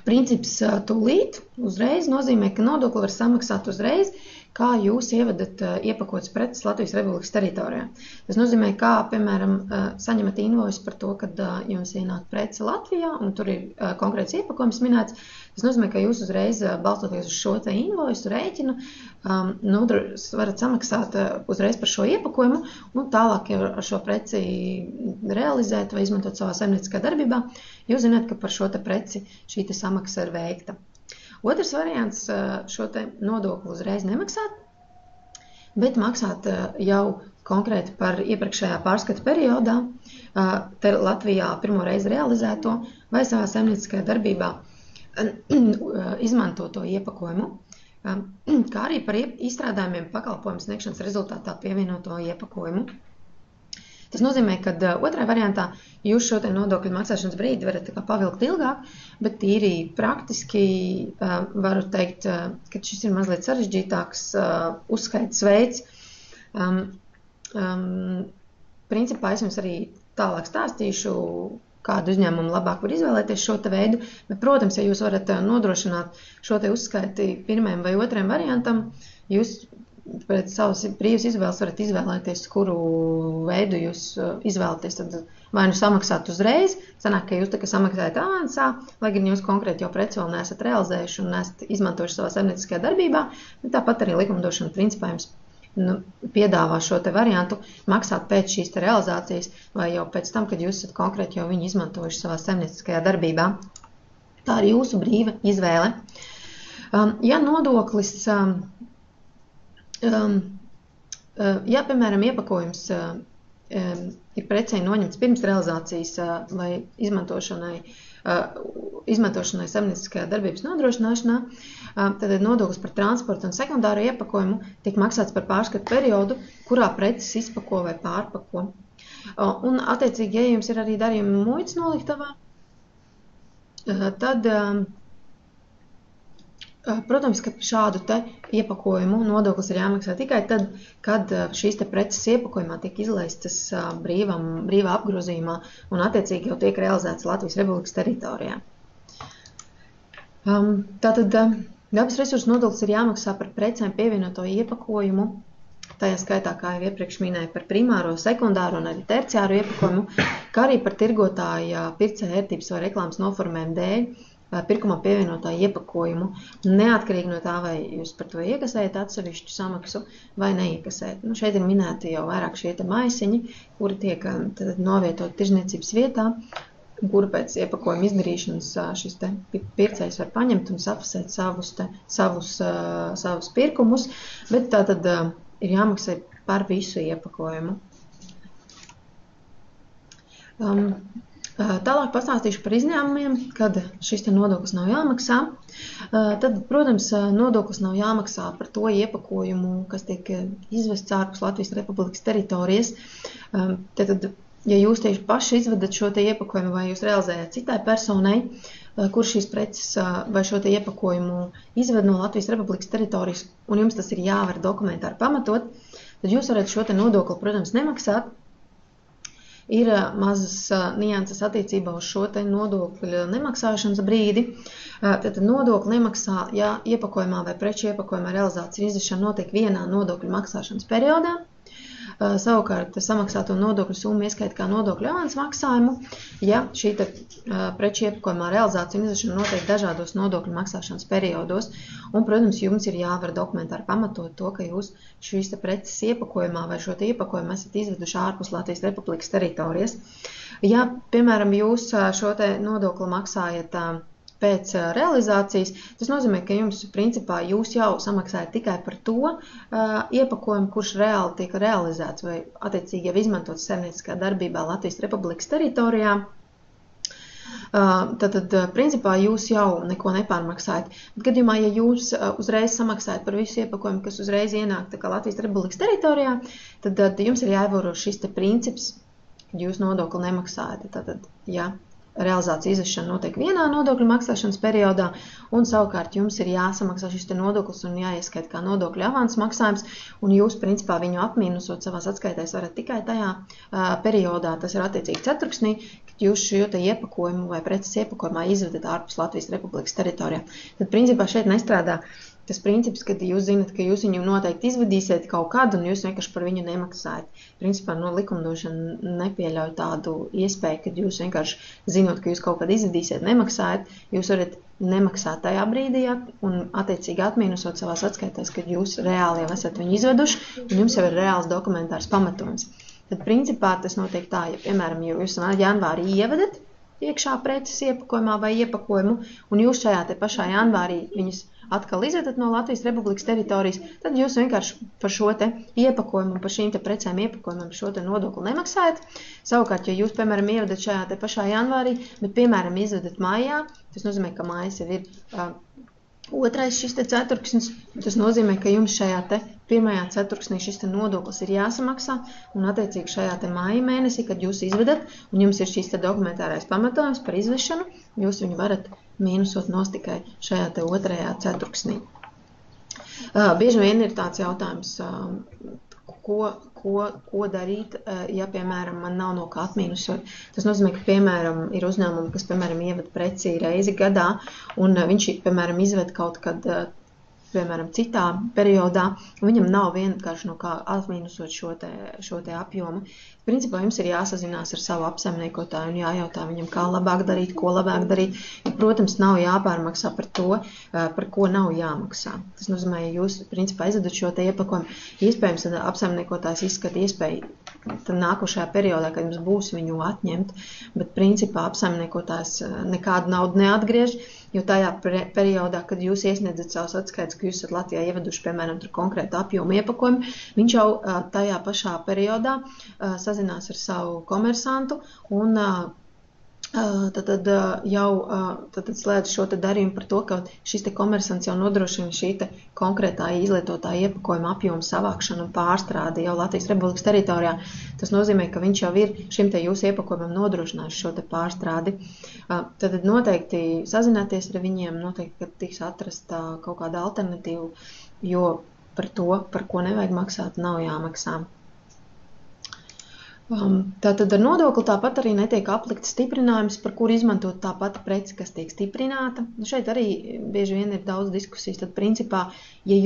princips tūlīt, uzreiz nozīmē, ka nodokli var samaksāt uzreiz, kā jūs ievadat iepakotas preces Latvijas Republikas teritorijā. Tas nozīmē, kā, piemēram, saņemat invoisu par to, kad jums ienāk prece Latvijā, un tur ir konkrēts iepakojums minēts. Tas nozīmē, ka jūs uzreiz, balstoties uz šo te invoisu rēķinu, varat samaksāt uzreiz par šo iepakojumu, un tālāk, ja ar šo preci realizēt vai izmantot savā saimnieciskā darbībā, jūs zināt, ka par šo te preci šī te samaksa ir veikta. Otrs variants šo te nodokli uzreiz nemaksāt, bet maksāt jau konkrēti par iepriekšējā pārskata periodā, Latvijā pirmo reizi realizēto vai savā saimnieciskajā darbībā izmantoto iepakojumu, kā arī par izstrādājumiem pakalpojumu sniegšanas rezultātā pievienoto iepakojumu. Tas nozīmē, ka otrajā variantā jūs šo te nodokļu maksāšanas brīdi varat pavilkt ilgāk, bet tīri praktiski varu teikt, ka šis ir mazliet sarežģītāks uzskaitas veids. Principā es jums arī tālāk stāstīšu, kādu uzņēmumu labāk var izvēlēties šo te veidu, bet, protams, ja jūs varat nodrošināt šo te uzskaiti pirmajam vai otrajam variantam, jūs pēc savas brīvas izvēles varat izvēlēties, kuru veidu jūs izvēlaties. Tad vai nu samaksāt uzreiz, sanāk, ka jūs samaksājat avansā, lai gan jūs konkrēti jau preci vēl neesat realizējuši un neesat izmantojuši savā saimnieciskajā darbībā, bet tāpat arī likumdošana principā jums piedāvā šo te variantu maksāt pēc šīs te realizācijas vai jau pēc tam, kad jūs esat konkrēti jau viņu izmantojuši savā saimnieciskajā darbībā. Tā ir jūsu brīva izvēle. Ja nodoklis ja, piemēram, iepakojums ir precei noņemts pirms realizācijas vai izmantošanai saimnieciskajā darbības nodrošināšanā, tad nodoklis par transportu un sekundāro iepakojumu tiek maksāts par pārskatu periodu, kurā preces izpako vai pārpako. Un, attiecīgi, ja jums ir arī darījumi muitas noliktavā, tad protams, ka šādu te iepakojumu nodoklis ir jāmaksā tikai tad, kad šīs te preces iepakojumā tiek izlaistas brīvā apgrozījumā un attiecīgi jau tiek realizētas Latvijas Republikas teritorijā. Tātad Dabas resursu nodoklis ir jāmaksā par precēm pievienoto iepakojumu, tajā skaitā, kā jau iepriekš minēju, par primāro, sekundāro un arī terciāru iepakojumu, kā arī par tirgotāja pircēja ērtības vai reklāmas noformējumu dēļ pirkumam pievienotā iepakojumu, neatkarīgi no tā, vai jūs par to iekasējat atsevišķu samaksu vai neiekasējat. Šeit ir minēti jau vairāk šie maisiņi, kuri tiek novietot tirzniecības vietā, kuru pēc iepakojuma izdarīšanas šis pircējs var paņemt un safasēt savus pirkumus, bet tātad ir jāmaksā par visu iepakojumu. Tālāk pastāstīšu par izņēmumiem, kad šis nodoklis nav jāmaksā. Tad, protams, nodoklis nav jāmaksā par to iepakojumu, kas tiek izvests ārpus Latvijas Republikas teritorijas. Tad, ja jūs tieši paši izvedat šo iepakojumu vai jūs realizējat citai personai, kur šīs preces vai šo iepakojumu izved no Latvijas Republikas teritorijas, un jums tas ir jāvar dokumentāri pamatot, tad jūs varat šo nodokli, protams, nemaksāt. Ir mazas nianses attiecībā uz šo nodokļu nemaksāšanas brīdi. Tad nodokli nemaksā, ja iepakojumā vai preču iepakojumā realizācija izvešana notiek vienā nodokļu maksāšanas periodā. Savukārt samaksāto nodokļu summu ieskaita kā nodokļu avansa maksājumu, ja šī preču iepakojumā realizācija un izvešana notiek dažādos nodokļu maksāšanas periodos. Un, protams, jums ir jāvar dokumentāri pamatot to, ka jūs šīs preces iepakojumā vai šo iepakojumu esat izveduši ārpus Latvijas Republikas teritorijas. Ja, piemēram, jūs šo nodokli maksājat pēc realizācijas, tas nozīmē, ka jums, principā, jūs jau samaksājat tikai par to iepakojumu, kurš reāli tiek realizēts vai attiecīgi jau izmantots saimnieciskā darbībā Latvijas Republikas teritorijā. Tad, principā, jūs jau neko nepārmaksājat. Bet gadījumā, ja jūs uzreiz samaksājat par visu iepakojumu, kas uzreiz ienāk Latvijas Republikas teritorijā, tad jums ir jāievēro šis princips, kad jūs nodokli nemaksājat. Tad, ja realizācija izvešana notiek vienā nodokļu maksāšanas periodā, un savukārt jums ir jāsamaksā šis nodoklis un jāieskaita kā nodokļu avansa maksājums, un jūs, principā, viņu atmīnusot savās atskaitēs varat tikai tajā periodā, tas ir attiecīgi ceturksnī, kad jūs šo iepakojumu vai preces iepakojumā izvedat ārpus Latvijas Republikas teritorijā. Tad, principā, šeit nestrādā tas princips, kad jūs zinat, ka jūs viņu noteikti izvadīsiet kaut kādu, un jūs vienkārši par viņu nemaksājat. Principā, likumdošana nepieļauj tādu iespēju, kad jūs vienkārši zinot, ka jūs kaut kad izvadīsiet, nemaksājat, jūs varat nemaksāt tajā brīdī un attiecīgi atmīnusot savās atskaitēs, kad jūs reāli jau esat viņu izveduši, un jums jau ir reāls dokumentārs pamatojums. Tad, principā, tas notiek tā, ja, piemēram, jūs janvārī ievedat iekšā preces iepakojumā vai iepakojumu, un jūs šajā pašā janvārī viņus atkal izvedat no Latvijas Republikas teritorijas, tad jūs vienkārši par šo iepakojumu un par šīm precēm iepakojumam šo nodokli nemaksājat. Savukārt, ja jūs, piemēram, ievedat šajā pašā janvārī, bet, piemēram, izvedat maijā, tas nozīmē, ka mājas jau ir otrais šis ceturksnis, tas nozīmē, ka jums šajā pirmajā ceturksnī šis nodoklis ir jāsamaksā, un attiecīgi šajā māja mēnesī, kad jūs izvedat, un jums ir šis dokumentārais pamatojums par izvešanu, jūs viņu varat mīnusot nost tikai šajā otrajā ceturksnī. Bieži vien ir tāds jautājums, ko darīt, ja, piemēram, man nav no kā atmīnusot. Tas nozīmē, ka, piemēram, ir uzņēmumi, kas, piemēram, ieved preci reizi gadā, un viņš, piemēram, izved kaut kad, piemēram, citā periodā, un viņam nav vienkārši no kā atmīnusot šo apjomu. Principā jums ir jāsazinās ar savu apsaimniekotāju un jājautā viņam, kā labāk darīt, ko labāk darīt. Ja, protams, nav jāpārmaksā par to, par ko nav jāmaksā. Tas nozīmē, ja jūs, principā, izvedat šo iepakojumu, iespējams, apsaimniekotājs izskata iespēju nākošajā periodā, kad jums būs viņu atņemt, bet, principā, apsaimniekotājs nekādu naudu neatgriež, jo tajā periodā, kad jūs iesniedzat savus atskaites, ka jūs esat Latvijā ieveduši, piemēram, konkrētu apjomu iepakojumu, viņš jau tajā pašā periodā sazinās ar savu komersantu un tad slēdz šo darījumu par to, ka šis komersants jau nodrošina šī konkrētā izlietotā iepakojuma apjoma savākšanu un pārstrādi jau Latvijas Republikas teritorijā. Tas nozīmē, ka viņš jau ir šim jūsu iepakojumam nodrošinājis šo pārstrādi. Tad noteikti sazināties ar viņiem, noteikti, ka tiks atrasta kaut kāda alternatīva, jo par to, par ko nevajag maksāt, nav jāmaksā. Tātad ar nodokli tāpat arī netiek aplikts stiprinājums, par kuru izmantot tā pati prece, kas tiek stiprināta. Šeit arī bieži vien ir daudz diskusijas. Tad, principā, ja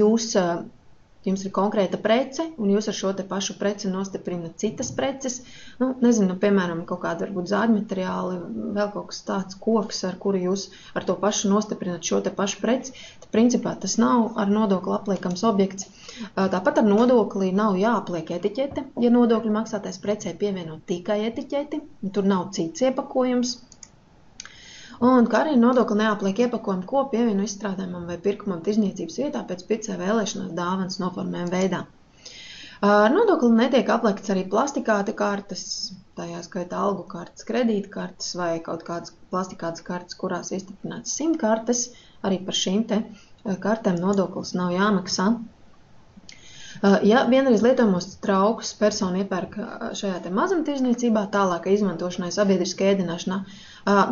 jums ir konkrēta prece, un jūs ar šo te pašu preci nostiprinat citas preces, nezinu, piemēram, kaut kāda varbūt zāģmateriāli, vēl kaut kas tāds koks, ar kuru jūs ar to pašu nostiprinat šo te pašu preci, tad, principā, tas nav ar nodokli apliekams objekts. Tāpat ar nodokli nav jāapliek etiķete, ja nodokļu maksātais precē pievienot tikai etiķeti, un tur nav cits iepakojums. Un kā arī nodokli neapliek iepakojumu, ko pievieno izstrādājumam vai pirkumam tirdzniecības vietā pēc pircēja vēlēšanās dāvanas noformējuma veidā. Ar nodokli netiek aplikts arī plastikāta kartes, tajā skaitā algu kartes, kredītkartes vai kaut kādas plastikātas kartes, kurās iestiprināts simkartes. Arī par šīm te kartēm nodoklis nav jāmaksā. Ja vienreiz lietojamos traukus persona iepērk šajā te mazumtirdzniecībā, tālākai izmantošanai sabiedriskajā ēdināšanā,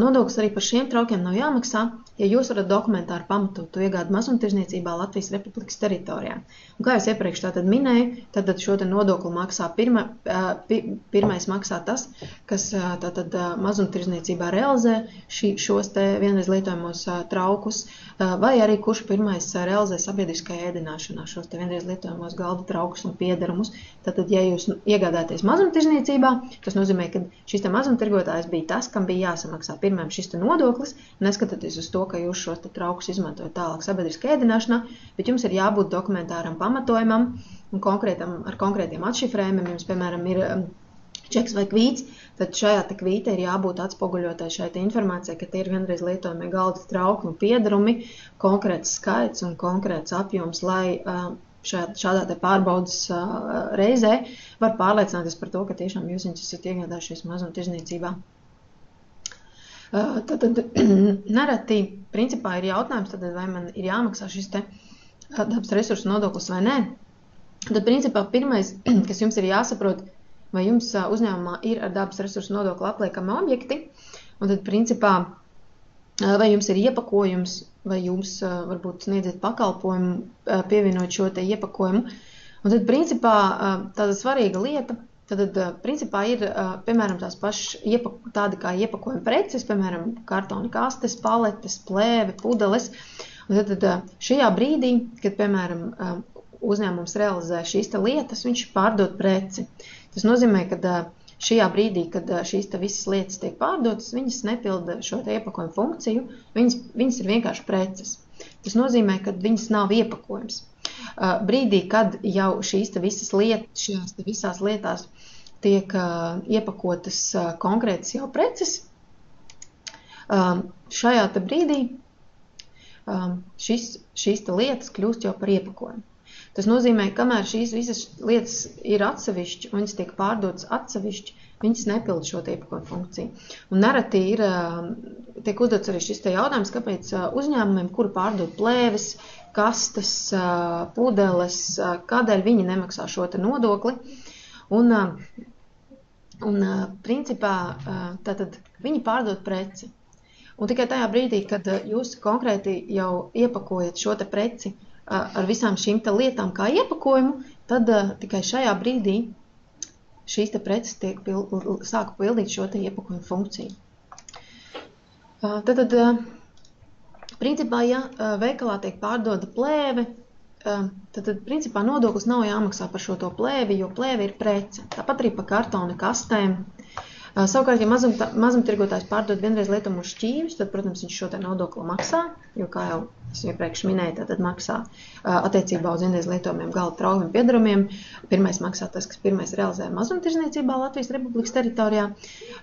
nodoklis arī par šiem traukiem nav jāmaksā, ja jūs varat dokumentāri pamatot to iegādi mazumtirdzniecībā Latvijas Republikas teritorijā. Un kā es iepriekš tātad minēju, tad šo te nodokli maksā pirmais maksā tas, kas tātad mazumtirdzniecībā realizē šos te vienreiz lietojamos traukus, vai arī kurš pirmais realizē sabiedriskajā ēdināšanā šos te vienreiz lietojamos galda traukus un piederumus. Tātad, ja jūs iegādāties mazumtirdzniecībā, tas nozīmē, ka šis te mazumtirgotājs bija tas, kam bija jāsamaksā pirmajam šis te nodoklis, neskatoties uz to, ka jūs šos te traukus izmantojat tālāk sabiedriskajā ēdināšanā, bet jums ir jābūt dokumentāram pamatojumam un ar konkrētiem atšifrējumiem. Jums, piemēram, ir čeks vai kvīts, tad šajā te kvītē ir jābūt atspoguļotai šai te informācijai, ka tie ir vienreiz lietojami galda trauki un piederumi, konkrēts skaits un konkrēts apjoms, lai šādā te pārbaudas reizē var pārliecināties par to, ka tiešām jūs viņus esat iegādājušies mazumtirdzniecībā. Tad nereti, principā, ir jautājums, tad, vai man ir jāmaksā šis te dabas resursu nodoklis vai nē. Tad, principā, pirmais, kas jums ir jāsaprot, vai jums uzņēmumā ir ar dabas resursu nodokli apliekami objekti, un tad, principā, vai jums ir iepakojums, vai jums varbūt sniedziet pakalpojumu pievienot šo te iepakojumu. Un tad, principā, tāda svarīga lieta, tad, principā, ir, piemēram, tās pašas tādi kā iepakojuma preces, piemēram, kartona kastes, paletes, plēve, pudeles. Un tad šajā brīdī, kad, piemēram, uzņēmums realizē šīs te lietas, viņš pārdod preci. Tas nozīmē, ka šajā brīdī, kad šīs te visas lietas tiek pārdotas, viņas nepilda šo te iepakojumu funkciju, viņas ir vienkārši preces. Tas nozīmē, ka viņas nav iepakojums. Brīdī, kad jau šīs te visas lietas, šajās te visās lietās tiek iepakotas konkrētas jau preces, šajā te brīdī šīs te lietas kļūst jau par iepakojumu. Tas nozīmē, kamēr šīs visas lietas ir atsevišķi un viņas tiek pārdotas atsevišķi, viņas nepilda šo iepakojumu funkciju. Un nereti tiek uzdots arī šis te jautājums, kāpēc uzņēmumiem, kuri pārdod plēves, kastes, pudeles, kādēļ viņi nemaksā šo te nodokli. Un principā, tātad viņi pārdod preci. Un tikai tajā brīdī, kad jūs konkrēti jau iepakojat šo te preci ar visām šīm te lietām kā iepakojumu, tad tikai šajā brīdī šīs te preces sāk pildīt šo te iepakojumu funkciju. Tad, principā, ja veikalā tiek pārdoda plēve, tad, principā, nodoklis nav jāmaksā par šo to plēvi, jo plēve ir prece. Tāpat arī par kartona kastēm. Savukārt, ja mazumtirgotājs pārdod vienreiz lietojamos šķīvus, tad, protams, viņš šo te nodokli maksā, jo, kā jau es iepriekš minēju, tad maksā attiecībā uz vienreiz lietojamiem galda traukiem piedarumiem. Pirmais maksā tas, kas pirmais realizē mazumtirdzniecībā Latvijas Republikas teritorijā.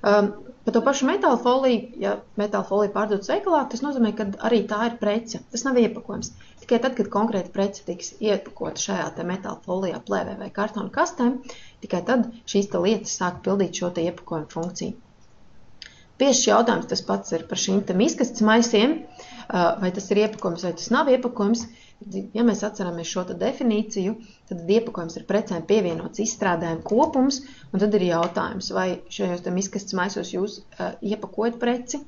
Par to pašu metāla foliju, ja metāla folija pārdodas veikalā, tas nozīmē, ka arī tā ir prece. Tas nav iepakojums. Tikai tad, kad konkrēta prece tiks iepakota šajā te metāla folijā, plēvē vai kartona kastēm, tikai tad šīs te lietas sāk pildīt šo te iepakojumu funkciju. Tieši jautājums tas pats ir par šīm te miskastes maisiem, vai tas ir iepakojums vai tas nav iepakojums. Ja mēs atceramies šo te definīciju, tad iepakojums ir precēm pievienots izstrādājumu kopums, un tad ir jautājums, vai šajos te miskastes maisos jūs iepakojat preci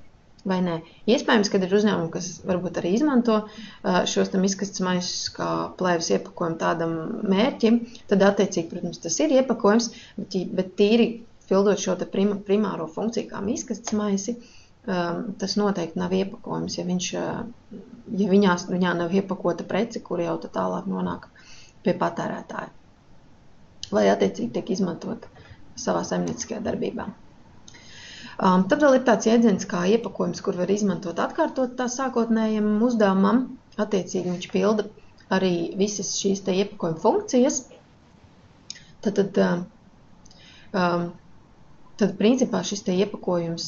vai nē. Iespējams, kad ir uzņēmumi, kas varbūt arī izmanto šos te miskastes maisus kā plēves iepakojumu tādam mērķim, tad attiecīgi, protams, tas ir iepakojums, bet tīri pildot šo te primāro funkciju kā miskastes maisi, tas noteikti nav iepakojums, ja viņā nav iepakota prece, kur jau tālāk nonāk pie patērētāja. Vai attiecīgi tiek izmantot savā saimnieciskajā darbībā. Tad vēl ir tāds jēdziens kā iepakojums, kur var izmantot atkārtot tā sākotnējam uzdevumam. Attiecīgi viņš pilda arī visas šīs te iepakojuma funkcijas. Tad principā šis te iepakojums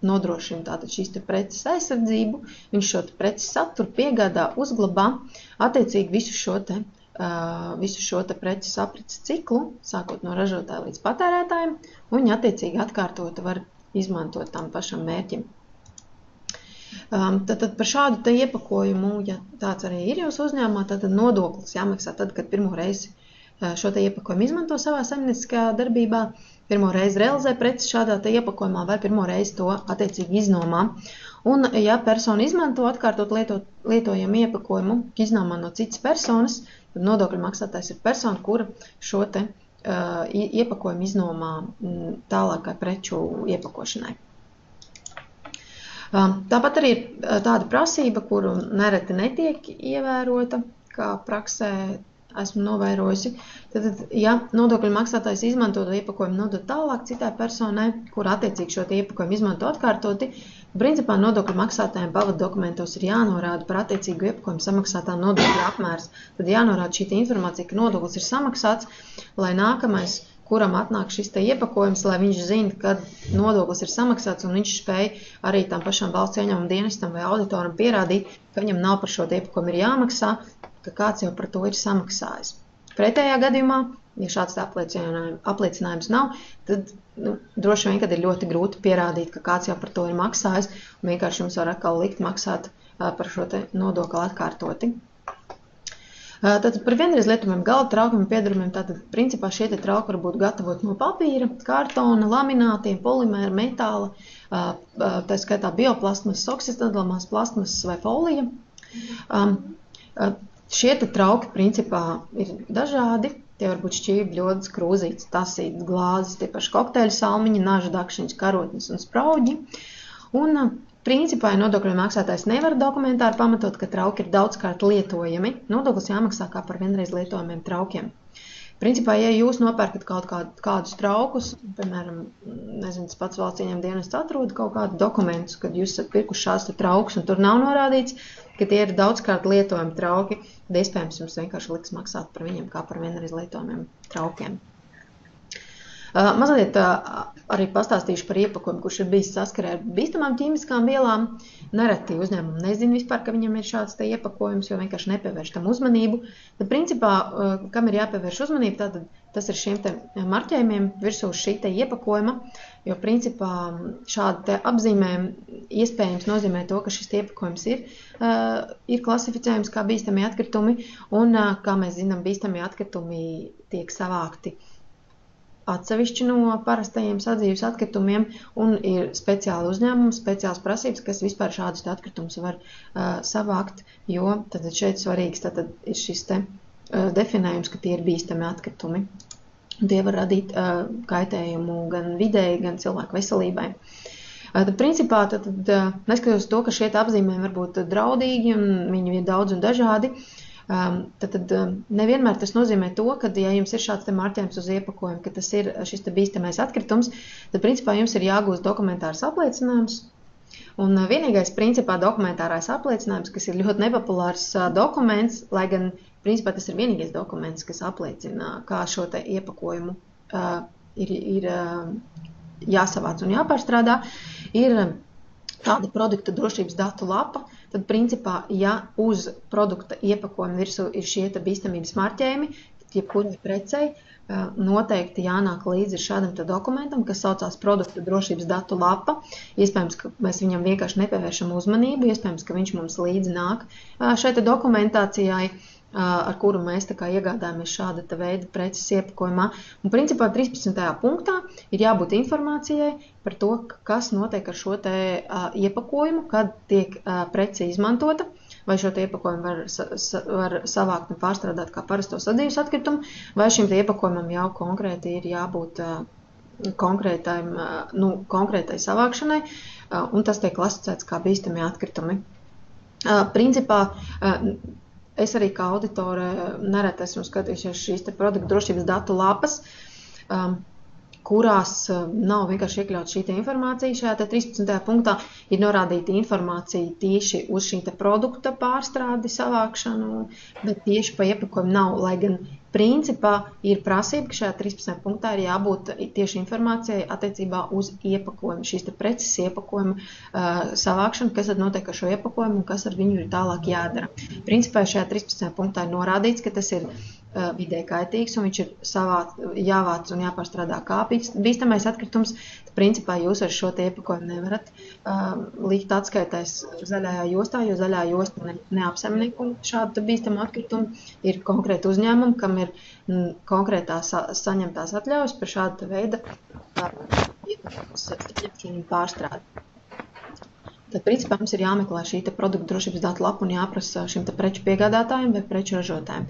nodrošina tātad šīs te preces aizsardzību, viņš šo te preces saturu piegādā, uzglabā, attiecīgi visu šo te preces aprits ciklu, sākot no ražotāja līdz patērētājiem, un viņi attiecīgi atkārtot var izmantot tam pašam mērķim. Tad par šādu te iepakojumu, ja tāds arī ir jūsu uzņēmumā, tad nodoklis jāmaksā tad, kad pirmo reizi šo te iepakojumu izmanto savā saimnieciskajā darbībā, pirmo reizi realizē preci šādā te iepakojumā vai pirmo reizi to attiecīgi iznomā. Un, ja persona izmanto atkārtot lietojamu iepakojumu iznomā no citas personas, tad nodokļu maksātājs ir persona, kura šo te iepakojumu iznomā tālākai preču iepakošanai. Tāpat arī ir tāda prasība, kuru nereti netiek ievērota, kā praksē esmu novērojusi. Tad, ja nodokļu maksātājs izmanto to iepakojumu nodot tālāk citai personai, kur attiecīgi šo iepakojumu izmanto atkārtoti, principā nodokļu maksātājiem pavadu dokumentos ir jānorāda par attiecīgu iepakojumu samaksātā nodokļa apmērs. Tad jānorāda šī informācija, ka nodoklis ir samaksāts, lai nākamais, kuram atnāk šis te iepakojums, lai viņš zina, kad nodoklis ir samaksāts, un viņš spēj arī tam pašam valsts ieņēmuma dienestam vai auditoram pierādīt, ka viņam nav par šo iepakojumu ir jāmaksā, ka kāds jau par to ir samaksājis. Pretējā gadījumā, ja šāds apliecinājums nav, tad droši vien, kad ir ļoti grūti pierādīt, ka kāds jau par to ir maksājis, un vienkārši jums var atkal likt maksāt par šo te nodokli atkārtoti. Tātad par vienreiz lietojamiem galda traukiem un piedarumiem, tātad principā šie te trauki var būt gatavot no papīra, kartona, laminātiem, polimēra, metāla, tā skaitā bioplastmasas, oksidēdamās plastmasas vai folija. Šie te trauki principā ir dažādi. Tie var būt šķībļi, ļodas, krūzītes, tasītes, glāzes, tie paši kokteļu salmiņi, naža dakšiņas, karotnes un sprauģi. Un principā, ja nodokļu maksātājs nevar dokumentāri pamatot, ka trauki ir daudzkārt lietojami, nodoklis jāmaksā kā par vienreiz lietojamiem traukiem. Principā, ja jūs nopērkat kādus traukus, piemēram, nezinu, tas pats valsts ieņēmuma dienests atrod kaut kādu dokumentus, kad jūs esat pirkuši šās te traukus un tur nav norādīts, ka tie ir daudzkārt lietojami trauki, tad iespējams jums vienkārši liks maksāt par viņiem kā par vienreiz lietojamiem traukiem. Mazliet arī pastāstīšu par iepakojumu, kurš ir bijis saskarē ar bīstamām ķīmiskām vielām. Nereti uzņēmumi nezina vispār, ka viņam ir šāds te iepakojums, jo vienkārši nepievērš tam uzmanību. Tad principā, kam ir jāpievērš uzmanību, tātad tas ir šiem te marķējumiem virsū šī te iepakojuma, jo principā šādi te apzīmējumi iespējams nozīmē to, ka šis iepakojums ir klasificējums kā bīstamie atkritumi, un, kā mēs zinām, bīstamie atkritumi tiek savākti atsevišķi no parastajiem sadzīves atkritumiem, un ir speciāli uzņēmumi, speciāls prasības, kas vispār šādus atkritumus var savākt, jo tad šeit svarīgs tad ir šis te definējums, ka tie ir bīstami atkritumi. Un tie var radīt kaitējumu gan videi, gan cilvēku veselībai. Tad principā, neskatoties to, ka šie apzīmējumi var būt draudīgi, un viņi ir daudz un dažādi, tad nevienmēr tas nozīmē to, ka, ja jums ir šāds te marķējums uz iepakojumu, ka tas ir šis te bīstamais atkritums, tad principā jums ir jāgūst dokumentārs apliecinājums. Un vienīgais principā dokumentārais apliecinājums, kas ir ļoti nepopulārs dokuments, lai gan principā tas ir vienīgais dokuments, kas apliecina, kā šo te iepakojumu ir jāsavāc un jāpārstrādā, ir tāda produkta drošības datu lapa. Tad principā, ja uz produkta iepakojuma virsū ir šie te bīstamības marķējumi, tad jebkurai precei noteikti jānāk līdzi šādam te dokumentam, kas saucās produkta drošības datu lapa. Iespējams, ka mēs viņam vienkārši nepievēršam uzmanību, iespējams, ka viņš mums līdzi nāk šai te dokumentācijai, ar kuru mēs tā kā iegādājamies šāda te veida preces iepakojumā. Un principā 13. punktā ir jābūt informācijai par to, kas notiek ar šo te iepakojumu, kad tiek prece izmantota, vai šo te iepakojumu var savākt un pārstrādāt kā parasto sadzīves atkritumu, vai šim te iepakojumam jau konkrēti ir jābūt konkrētai savākšanai, un tas tiek klasificēts kā bīstami atkritumi. Principā, es arī kā auditore nereti esmu skatījušies šīs produktu drošības datu lapas, kurās nav vienkārši iekļauta šī informācija. Šajā 13. punktā ir norādīta informācija tieši uz šī produkta pārstrādi, savākšanu, bet tieši pa iepakojumu nav, lai gan principā ir prasība, ka šajā 13. punktā ir jābūt tieši informācijai attiecībā uz iepakojumu, šīs preces iepakojumu savākšanu, kas tad notiek ar šo iepakojumu un kas ar viņu ir tālāk jādara. Principā šajā 13. punktā ir norādīts, ka tas ir vidē kaitīgs un viņš ir jāvāc un jāpārstrādā kā bīstamais atkritums. Tad, principā, jūs ar šo iepakojumu nevarat likt atskaitēs zaļajā jostā, jo zaļā josta neapsaimnieko šādu bīstamu atkritumu. Ir konkrēti uzņēmumi, kam ir konkrētās saņemtās atļaujas par šādu veida pārstrādi. Tad, principā, mums ir jāmeklē šī produktu drošības datu lapa un jāprasa šim preču piegādātājiem vai preču ražotājiem.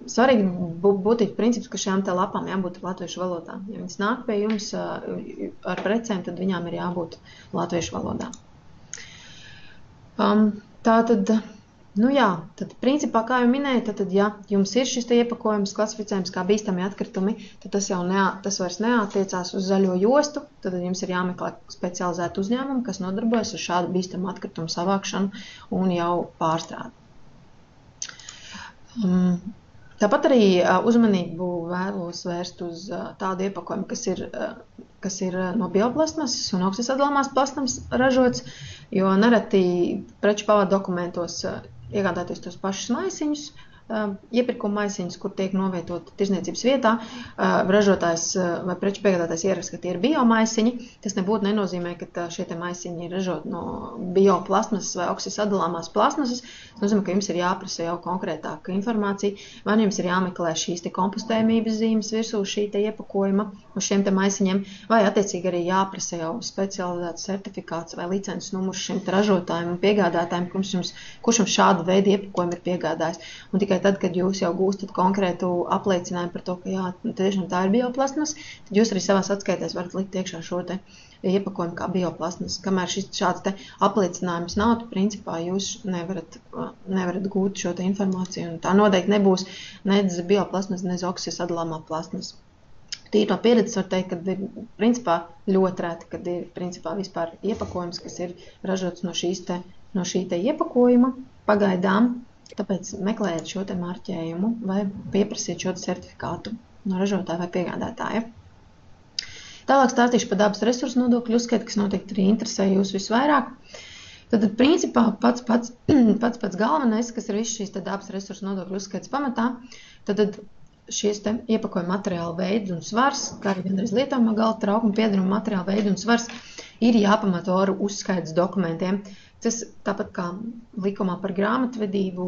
Svarīgi būtu princips, ka šām lapām jābūt latviešu valodā. Ja viņas nāk pie jums ar precēm, tad viņām ir jābūt latviešu valodā. Tātad, tad principā, kā jau minēju, tad, ja jums ir šis iepakojums klasificējums kā bīstami atkritumi, tad tas vairs neatiecās uz zaļo jostu, tad jums ir jāmeklē specializēti uzņēmumi, kas nodarbojas ar šādu bīstamu atkritumu savākšanu un jau pārstrādi. Tāpat arī uzmanību vēlos vērst uz tādu iepakojumu, kas ir no bioplasmasas un augstsadalāmās plasmasas ražots, jo nereti preču pavadu dokumentos iegādāties tos pašus maisiņus, iepirkuma maisiņus, kur tiek novietoti tirzniecības vietā, ražotājs vai preču piegādātājs ieraksta, ka tie ir biomaisiņi. Tas nebūtu nenozīmē, ka šie maisiņi ir ražoti no bioplasmasas vai oksisadalāmās plasmasas. Tas nozīmē, ka jums ir jāprasa jau konkrētāka informācija, vai jums ir jāmeklē šīs kompostējumības zīmes virsū šī iepakojuma uz šiem maisiņiem, vai attiecīgi arī jāprasa jau specializēts certifikāts vai licences numurs šim ražotājiem un piegādātājiem, kurš jums šādu veidu iepakojumu ir piegādājis. Un tikai tad, kad jūs jau gūstat konkrētu apliecinājumu par to, ka jā, tiešām tā ir bioplasmas, tad jūs arī savās atskaitēs varat likt iekšā šo iepakojumu kā bioplasmas. Kamēr šāds apliecinājums nav, tad principā jūs nevarat gūt šo informāciju. Un tā noteikti nebūs nedz bioplasmas, nedz oksisadalāmā plasmas. Tīri no pieredzes var teikt, ka ir principā ļoti reti, kad ir principā vispār iepakojums, kas ir ražots no šī iepakojuma pagaidām. Tāpēc meklējiet šo marķējumu vai pieprasiet šo certifikātu no ražotāja vai piegādātāja. Tālāk stāstīšu par dabas resursu nodokļu uzskaitu, kas noteikti arī interesē jūs visvairāk. Tad, principā, pats galvenais, kas ir viss šīs dabas resursu nodokļu uzskaitas pamatā, tad šies iepakojuma materiāla veids un svars, kā arī vienreiz lietojamā galda traukuma piedaruma materiāla veids un svars, ir jāpamato ar uzskaitas dokumentiem. Tas tāpat kā likumā par grāmatvedību,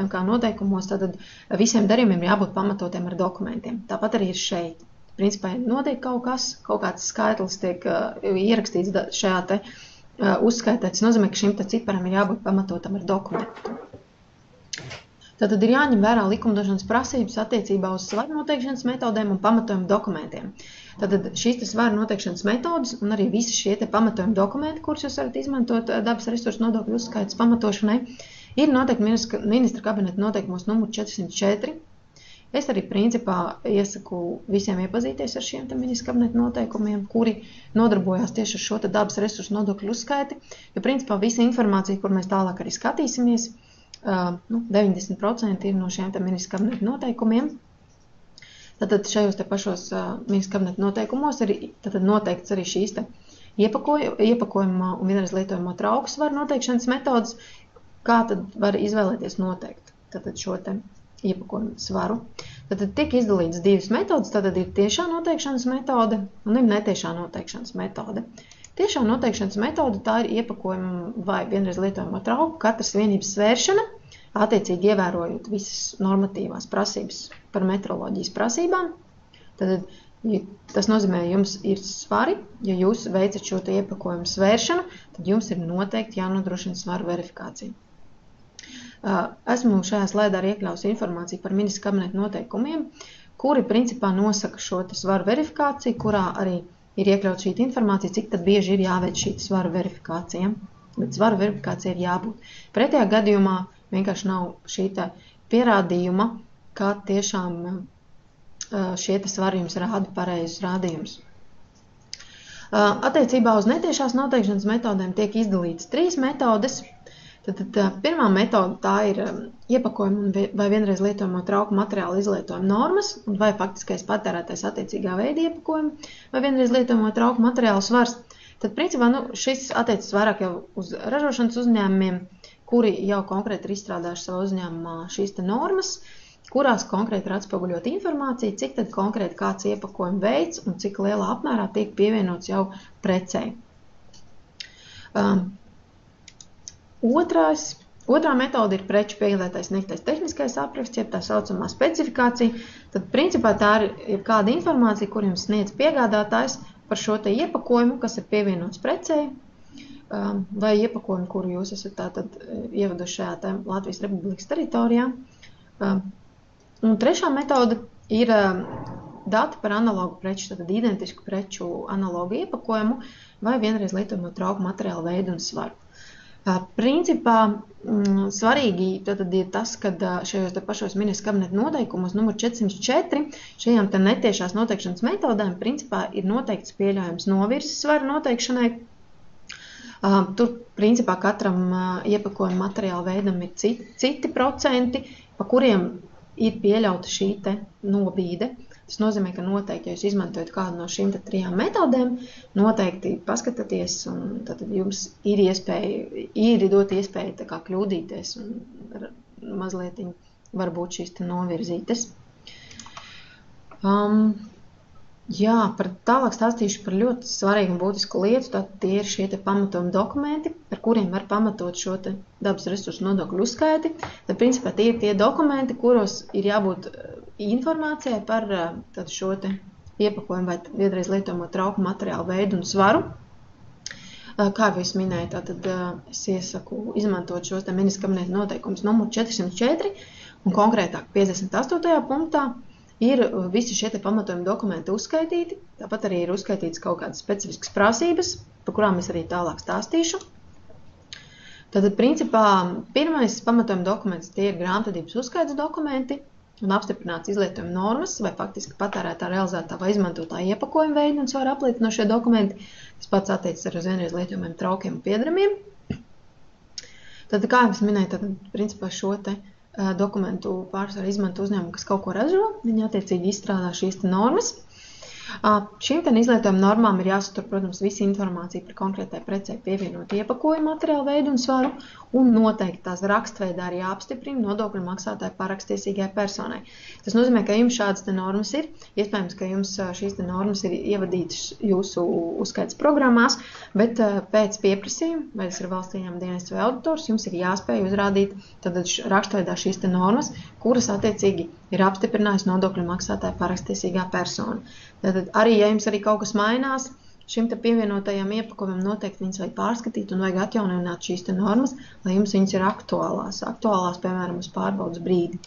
MK noteikumos, tad visiem darījumiem ir jābūt pamatotiem ar dokumentiem. Tāpat arī ir šeit. Principā notiek kaut kāds skaitlis tiek ierakstīts šajā uzskaitē. Tas nozīmē, ka šim ciparam ir jābūt pamatotam ar dokumentu. Tātad ir jāņem vērā likumdošanas prasības attiecībā uz svaru noteikšanas metodēm un pamatojumu dokumentiem. Tātad šīs svaru noteikšanas metodas un arī visi šie pamatojuma dokumenti, kurus jūs varat izmantot dabas resursu nodokļu uzskaitas pamatošanai, ir noteikti ministra kabineta noteikumos numur 404. Es arī principā iesaku visiem iepazīties ar šiem ministra kabineta noteikumiem, kuri nodarbojās tieši ar šo dabas resursu nodokļu uzskaiti, jo principā visa informācija, kur mēs tālāk arī skatīsimies, 90% ir no šiem ministra kabineta noteikumiem. Tātad šajos pašos ministra kabineta noteikumos ir noteikts arī šīs iepakojuma un vienreiz lietojamo trauku svaru noteikšanas metodas, kā tad var izvēlēties noteikt šo iepakojumu svaru. Tātad tiek izdalītas divas metodas, tātad ir tiešā noteikšanas metode un ir netiešā noteikšanas metode. Tiešā noteikšanas metode tā ir iepakojuma vai vienreiz lietojamo trauku katras vienības svēršana, attiecīgi ievērojot visas normatīvās prasības par metroloģijas prasībām. Tad tas nozīmē, ka jums ir svari, ja jūs veicat šo iepakojumu svēršanu, tad jums ir noteikti jānodrošina svaru verifikācija. Esmu šajā slaidā arī iekļausi informāciju par ministra kabineta noteikumiem, kuri principā nosaka šo svaru verifikāciju, kurā arī ir iekļaut šī informācija, cik tad bieži ir jāveic šī svaru verifikācija. Bet svaru verifikācija ir jābūt. Pretējā gadījumā vienkārši nav šī pierādījuma, ka tiešām šie svari jums rāda pareizus rādījumus. Attiecībā uz netiešās noteikšanas metodēm tiek izdalītas 3 metodes. Tad pirmā metode tā ir iepakojuma vai vienreiz lietojamo trauku materiālu izlietojuma normas vai faktiskais patērētais attiecīgā veida iepakojuma vai vienreiz lietojamo trauku materiālu svars. Tad principā šis attiecas vairāk jau uz ražošanas uzņēmumiem, kuri jau konkrēti ir izstrādājuši savā uzņēmumā šīs normas, kurās konkrēti ir atspoguļot informāciju, cik tad konkrēti kāds iepakojuma veids un cik lielā apmērā tiek pievienots jau precei. Otrā metode ir preču piegādātājs sniegtais tehniskais apraksts, jeb tā saucamā specifikācija. Tad principā tā ir kāda informācija, kur jums sniedz piegādātājs par šo iepakojumu, kas ir pievienots precei, vai iepakojumu, kuru jūs esat tātad ievaduši šajā Latvijas Republikas teritorijā. Un trešā metode ir dati par analogu preču, tātad identisku preču analogu iepakojumu vai vienreiz lietojamo trauku materiālu veidu un svaru. Principā svarīgi tad ir tas, ka šajos pašos ministra kabineta noteikumos numur 404 šajām netiešās noteikšanas metodēm principā ir noteikts pieļaujams novirzes svaru noteikšanai. Tur principā katram iepakojuma materiāla veidam ir citi procenti, pa kuriem ir pieļauta šī nobīde. Tas nozīmē, ka noteikti, ja jūs izmantojat kādu no šīm 3 metodēm, noteikti paskatieties, un tad jums ir dot iespēju kļūdīties un mazliet varbūt šīs novirzītes. Par tālāk stāstīšu par ļoti svarīgu un būtisku lietu, tad tie ir šie pamatojuma dokumenti, par kuriem var pamatot šo dabas resursu nodokļu uzskaiti. Tad principā tie ir tie dokumenti, kuros ir jābūt informācijai par šo iepakojumu vai vienreiz lietojamo trauku materiālu veidu un svaru. Kā jau es minēju, tad es iesaku izmantot šos ministra kabineta noteikumus numur 404 un konkrētāk 58. punktā. Ir visi šie pamatojuma dokumenti uzskaitīti, tāpat arī ir uzskaitīts kaut kādas specifiskas prasības, par kurām es arī tālāk stāstīšu. Tātad, principā, pirmais pamatojuma dokuments tie ir grāmatvedības uzskaites dokumenti un apstiprināts izlietojuma normas vai faktiski patērētā, realizētā vai izmantotā iepakojuma veidu un svaru apliecinošie dokumenti. Tas pats attiecas arī uz vienreiz lietojumiem traukiem un piedramiem. Tātad, kā jau es minēju, tad, principā, šo dokumentu pārsvarā izmanto uzņēmumu, kas kaut ko ražo, viņi attiecīgi izstrādā šīs normas. Šīm izlietojuma normām ir jāsatur, protams, visa informācija par konkrētai precei pievienot iepakojumu materiālu veidu un svaru, un noteikti tās rakstveidā arī jāapstiprina nodokļu maksātāju parakstiesīgai personai. Tas nozīmē, ka jums šādas normas ir, iespējams, ka jums šīs normas ir ievadītas jūsu uzskaites programmās, bet pēc pieprasījuma, vai tas ir valsts ieņēmuma dienests vai auditors, jums ir jāspēj uzrādīt rakstveidā šīs normas, kuras attiecīgi ir apstiprinājusi nodokļu maksātāju parakstiesīgā persona. Tātad arī, ja jums arī kaut kas mainās, šim pievienotajam iepakojumam noteikti viņas vajag pārskatīt un vajag atjaunināt šīs normas, lai jums viņas ir aktuālās, piemēram, uz pārbaudas brīdi.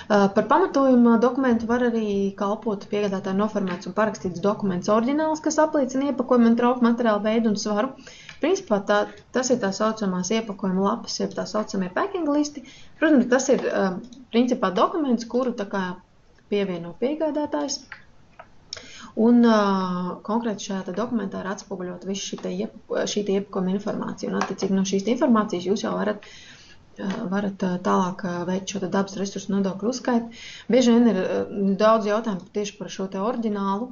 Par pamatojuma dokumentu var arī kalpot piegādātāju noformēts un parakstīts dokuments oriģināls, kas apliecina iepakojumu un trauku materiālu veidu un svaru. Principā tas ir tā saucamās iepakojuma lapas, jeb tā saucamie packing listi. Protams, tas ir principā dokuments, kuru pievieno piegādātājs. Un konkrēti šajā dokumentā ir atspoguļot visu šī iepakojuma informāciju. Un attiecīgi no šīs informācijas jūs jau varat tālāk veikt šo dabas resursu nodokļu uzskaiti. Bieži vien ir daudz jautājumu tieši par šo oriģinālu.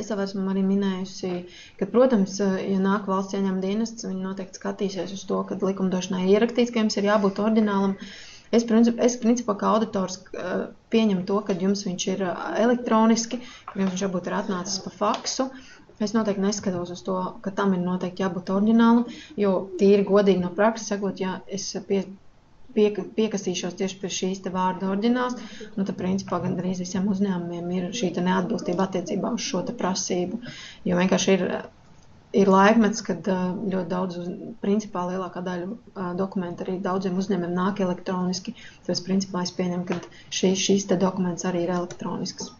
Es jau esmu arī minējusi, ka, protams, ja nāk valsts ieņēmuma dienests, viņi noteikti skatīsies uz to, ka likumdošanā ir ierakstīts, ka jums ir jābūt oriģinālam. Es principā kā auditors pieņemu to, ka jums viņš ir elektroniski, ka jums viņš varbūt ir atnācis pa faksu. Es noteikti neskatos uz to, ka tam ir noteikti jābūt oriģinālam, jo tīri godīgi no prakses sakot, ja es piekasīšos tieši pie šīs vārda oriģināls, tad principā gandrīz visiem uzņēmumiem ir šī neatbilstība attiecībā uz šo prasību, jo vienkārši ir ir laikmets, kad ļoti daudz, principā lielākā daļa dokumentu arī daudziem uzņēmumiem nāk elektroniski. Tāpēc, principā, es pieņemu, ka šīs te dokuments arī ir elektronisks.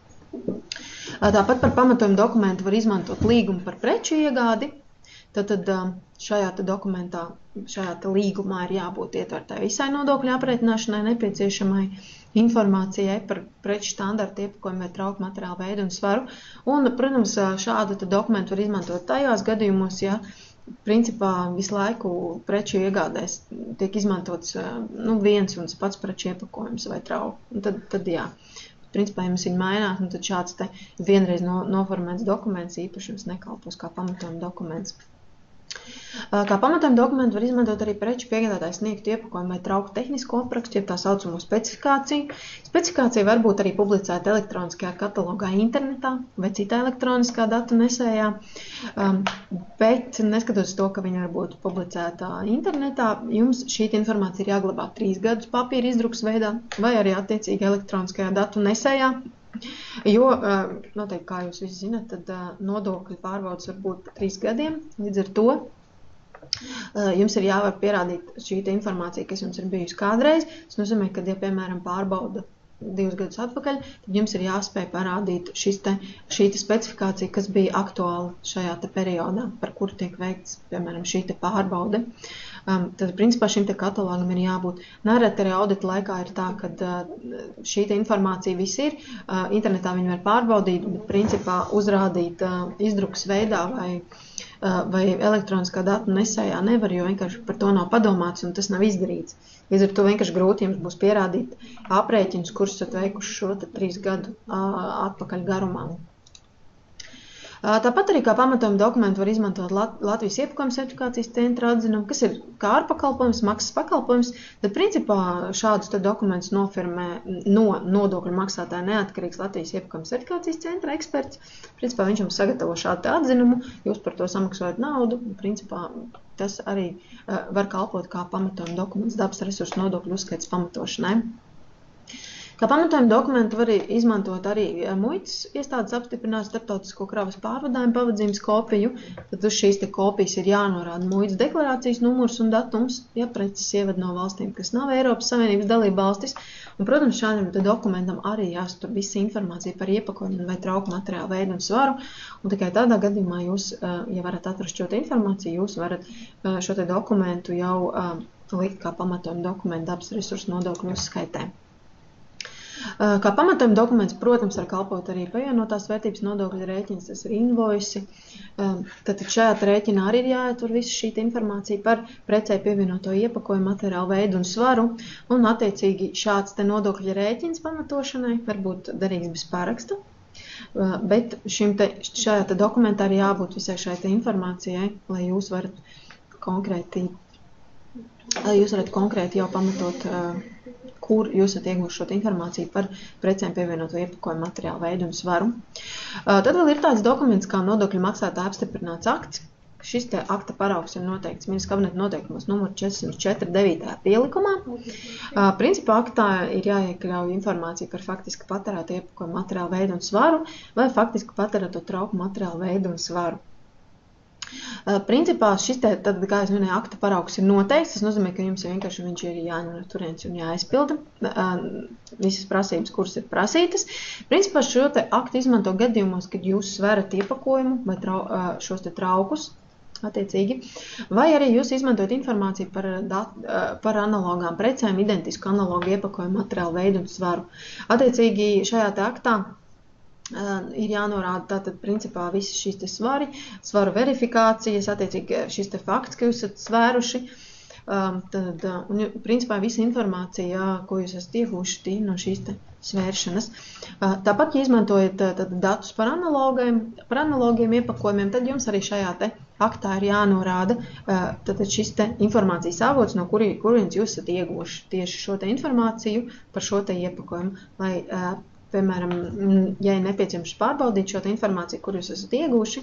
Tāpat par pamatojumu dokumentu var izmantot līgumu par preču iegādi. Tad šajā te dokumentā, šajā te līgumā ir jābūt ietvertai visai nodokļu aprēķināšanai nepieciešamai informācijai par preču standartu, iepakojumu vai trauku materiālu veidu un svaru. Un, protams, šādu te dokumentu var izmantot tajās gadījumos, ja principā visu laiku preču iegādēs tiek izmantots viens un tas pats preču iepakojums vai trauku. Un tad jā. Principā, ja mums ir mainās, tad šāds te vienreiz noformēts dokuments īpašums nekalpos kā pamatojuma dokuments. Kā pamatojuma dokumentu var izmantot arī preču piegādātājs sniegtu iepakojumu vai trauku tehnisko aprakstu, jeb tā saucamo specifikāciju. Specifikācija var būt arī publicēta elektroniskajā katalogā internetā vai citā elektroniskā datu nesējā, bet neskatoties to, ka viņa var būt publicēta internetā, jums šī informācija ir jāglabā 3 gadus papīra izdrukas veidā vai arī attiecīgi elektroniskajā datu nesējā. Jo, noteikti, kā jūs visi zināt, tad nodokļu pārbaudas var būt 3 gadiem, līdz ar to jums ir jāvar pierādīt šī informācija, kas jums ir bijusi kādreiz. Tas nozīmē, ka, ja, piemēram, pārbauda 2 gadus atpakaļ, tad jums ir jāspēj parādīt šī specifikācija, kas bija aktuāla šajā te periodā, par kuru tiek veikts, piemēram, šī te pārbaude. Tad, principā, šim te katalogam ir jābūt. Nereti arī audita laikā ir tā, ka šī te informācija viss ir. Internetā viņi var pārbaudīt, bet, principā, uzrādīt izdrukas veidā vai elektroniskā datu nesējā nevar, jo vienkārši par to nav padomāts un tas nav izdarīts. Līdz ar to vienkārši grūti jums būs pierādīt aprēķinus, kurus esat veikuši šo 3 gadu atpakaļ garumā. Tāpat arī kā pamatojuma dokumentu var izmantot Latvijas iepakojuma certifikācijas centra atzinumu, kas ir kā ārpakalpojums, maksas pakalpojums. Tad, principā, šādus dokumentus nofirmē no nodokļu maksātāja neatkarīgs Latvijas iepakojuma certifikācijas centra eksperts. Principā, viņš jums sagatavo šādu atzinumu, jūs par to samaksājat naudu. Principā, tas arī var kalpot kā pamatojuma dokuments dabas resursu nodokļu uzskaits pamatošanai. Kā pamatojuma dokumentu var izmantot arī muitas iestādes apstiprināt starptautisko kravas pārvadājumu pavadzības kopiju. Tad uz šīs te kopijas ir jānorāda muitas deklarācijas numurs un datums, ja preces ieved no valstīm, kas nav Eiropas Savienības dalība valstis. Un, protams, šādam dokumentam arī jāsatur visa informācija par iepakojumu vai trauku materiālu veidu un svaru. Un tikai tādā gadījumā jūs, ja varat atrast šo informāciju, jūs varat šo dokumentu jau likt kā pamatojuma dokumentu dabas resursu nodokļu uzskaitē. Kā pamatojuma dokuments, protams, var kalpot arī pievienotās vērtības nodokļa rēķins, tas ir invoisi. Tad šajā rēķinā arī ir jāietver visa šī informācija par precē pievienoto iepakojumu, materiālu veidu un svaru. Un, attiecīgi, šāds nodokļa rēķins pamatošanai var būt derīgs bez paraksta. Bet šajā dokumentā ir jābūt visai šai informācijai, lai jūs varat konkrēti jau pamatot, kur jūs esat ieguvuši šo informāciju par precēm pievienoto iepakojumu materiālu veidu un svaru. Tad vēl ir tāds dokuments kā nodokļu maksātāja apstiprināts akts. Šis te akta paraugs ir noteikts Ministru kabineta noteikumos numur 404.9. pielikumā. Principā aktā ir jāiekļauj informācija par faktiski patērēto iepakojumu materiālu veidu un svaru vai faktiski patērēto trauku materiālu veidu un svaru. Principā šis te, tad, kā es minēju, akta paraugs ir noteikts. Tas nozīmē, ka jums vienkārši viņš ir jāņem no turienes un jāizpilda visas prasības, kuras ir prasītas. Principā šo te aktu izmanto gadījumos, kad jūs sverat iepakojumu vai šos te traukus, attiecīgi, vai arī jūs izmantojat informāciju par analogām precēm, identisku analogu iepakojumu materiālu veidu un svaru. Attiecīgi šajā te aktā ir jānorāda tātad principā visi šīs te svari, svaru verifikācijas, attiecīgi šis te fakts, ka jūs esat svēruši, un principā visa informācija, ko jūs esat ieguvuši no šīs te svēršanas. Tāpat, ja izmantojat datus par analogiem iepakojumiem, tad jums arī šajā te aktā ir jānorāda šis te informācijas avots, no kurienes jūs esat ieguvuši tieši šo te informāciju par šo te iepakojumu, lai piemēram, ja ir nepieciešams pārbaudīt šo informāciju, kur jūs esat ieguvuši,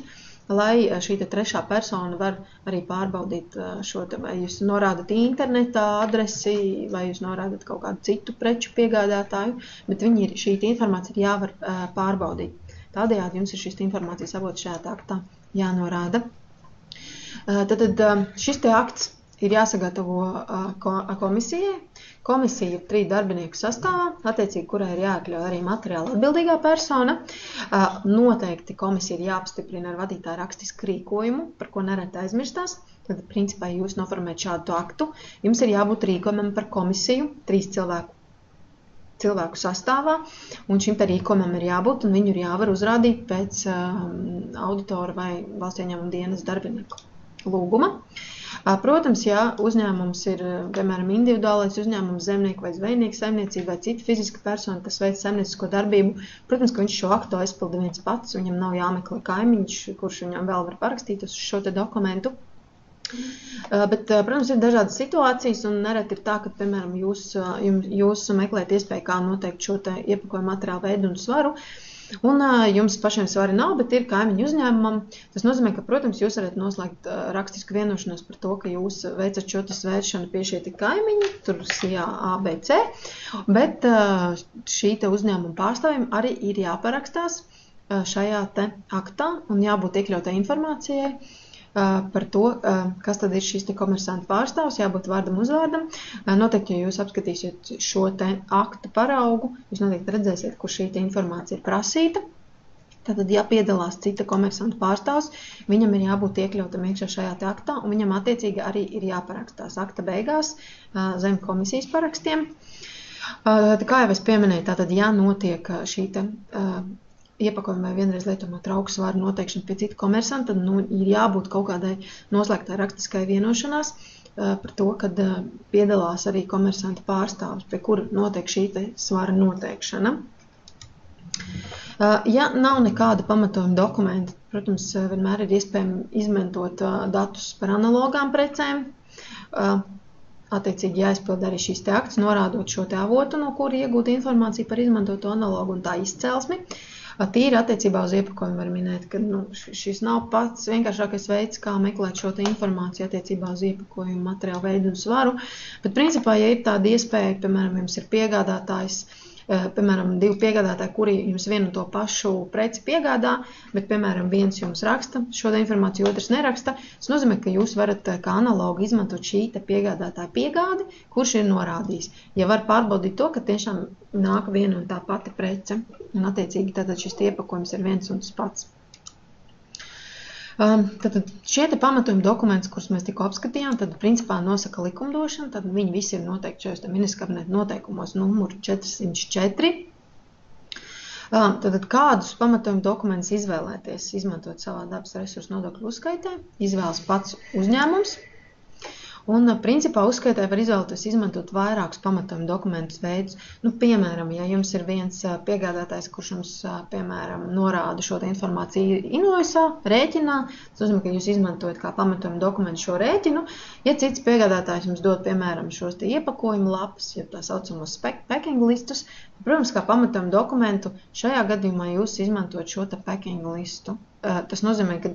lai šī trešā persona var arī pārbaudīt šo, vai jūs norādat internetā adresi, vai jūs norādat kaut kādu citu preču piegādātāju, bet šī informācija ir jāvar pārbaudīt. Tādējādi jums ir šis informācijas avots šajā aktā jānorāda. Tad šis te akts ir jāsagatavo komisijai. Komisija ir 3 darbinieku sastāvā, attiecīgi, kurai ir jāiekļauj arī materiāli atbildīgā persona. Noteikti komisija ir jāapstiprina ar vadītāju rakstisku rīkojumu, par ko nereti aizmirstās. Tad, principā, jūs noformēt šādu aktu. Jums ir jābūt rīkojumam par komisiju, 3 cilvēku sastāvā, un šim te rīkojumam ir jābūt, un viņu ir jāvar uzrādīt pēc auditora vai valsts ieņēmuma dienas darbinieku lūguma. Protams, ja uzņēmums ir, piemēram, individuālais uzņēmums, zemnieku vai zvejnieku saimniecība vai cita fiziska persona, kas veic saimniecisko darbību, protams, ka viņš šo aktu aizpilda viens pats, viņam nav jāmeklē kaimiņš, kurš viņam vēl var parakstīt uz šo te dokumentu. Bet, protams, ir dažādas situācijas, un nereti ir tā, ka, piemēram, jūs meklējat iespēju, kā noteikt šo te iepakojuma materiālu veidu un svaru, un jums pašiem svari nav, bet ir kaimiņu uzņēmumam. Tas nozīmē, ka, protams, jūs varat noslēgt rakstisku vienošanos par to, ka jūs veicat šo te svēršanu pie šie te kaimiņi, tur jā, A, B, C, bet šī te uzņēmuma pārstāvjiem arī ir jāparakstās šajā te aktā un jābūt iekļautai informācijai par to, kas tad ir šis te komersanta pārstāvs, jābūt vārdam uzvārdam. Noteikti, ja jūs apskatīsiet šo te aktu paraugu, jūs noteikti redzēsiet, kur šī te informācija ir prasīta. Tātad, ja piedalās cita komersanta pārstāvs, viņam ir jābūt iekļautam iekšā šajā te aktā, un viņam attiecīgi arī ir jāparakstās akta beigās zem komisijas parakstiem. Kā jau es pieminēju, tātad, ja notiek šī te iepakojuma vai vienreiz lietojamā trauku svaru noteikšana pie cita komersanta, tad ir jābūt kaut kādai noslēgtai rakstiskai vienošanās par to, kad piedalās arī komersanta pārstāvs, pie kura notiek šī te svara noteikšana. Ja nav nekāda pamatojuma dokumenta, protams, vienmēr ir iespējams izmantot datus par analogām precēm. Attiecīgi jāizpild arī šīs te akts, norādot šo te avotu, no kura iegūt informāciju par izmantoto analogu un tā izcelsmi. Tīri attiecībā uz iepakojumu var minēt, ka šis nav pats vienkāršākais veids, kā meklēt šo te informāciju attiecībā uz iepakojumu, materiālu veidu un svaru, bet principā, ja ir tāda iespēja, piemēram, jums ir piegādātājs, piemēram, 2 piegādātāji, kuri jums vienu to pašu preci piegādā, bet, piemēram, viens jums raksta šo informāciju, otrs neraksta, tas nozīmē, ka jūs varat kā analogu izmantot šī te piegādātāja piegādi, kurš ir norādījis. Ja var pārbaudīt to, ka tiešām nāk viena un tā pati prece, un attiecīgi tātad šis iepakojums ir viens un tas pats. Tātad šie te pamatojuma dokumenti, kurus mēs tikko apskatījām, tad principā nosaka likumdošana, tad viņi visi ir noteikti šajos ministra kabineta noteikumos numuru 404. Tātad kādus pamatojuma dokumentus izvēlēties, izmantot savā dabas resursu nodokļu uzskaitē, izvēlas pats uzņēmums. Un, principā, uzskaitē var izvēlēties izmantot vairākus pamatojuma dokumentus veidus. Piemēram, ja jums ir viens piegādātājs, kurš jums, piemēram, norāda šo informāciju invoisā, rēķinā, tas nozīmē, ka jūs izmantojat kā pamatojuma dokumentu šo rēķinu. Ja cits piegādātājs jums dod, piemēram, šos te iepakojumu lapas, ja tā saucamos packing listus, protams, kā pamatojuma dokumentu, šajā gadījumā jūs izmantojat šo te packing listu. Tas nozīmē, ka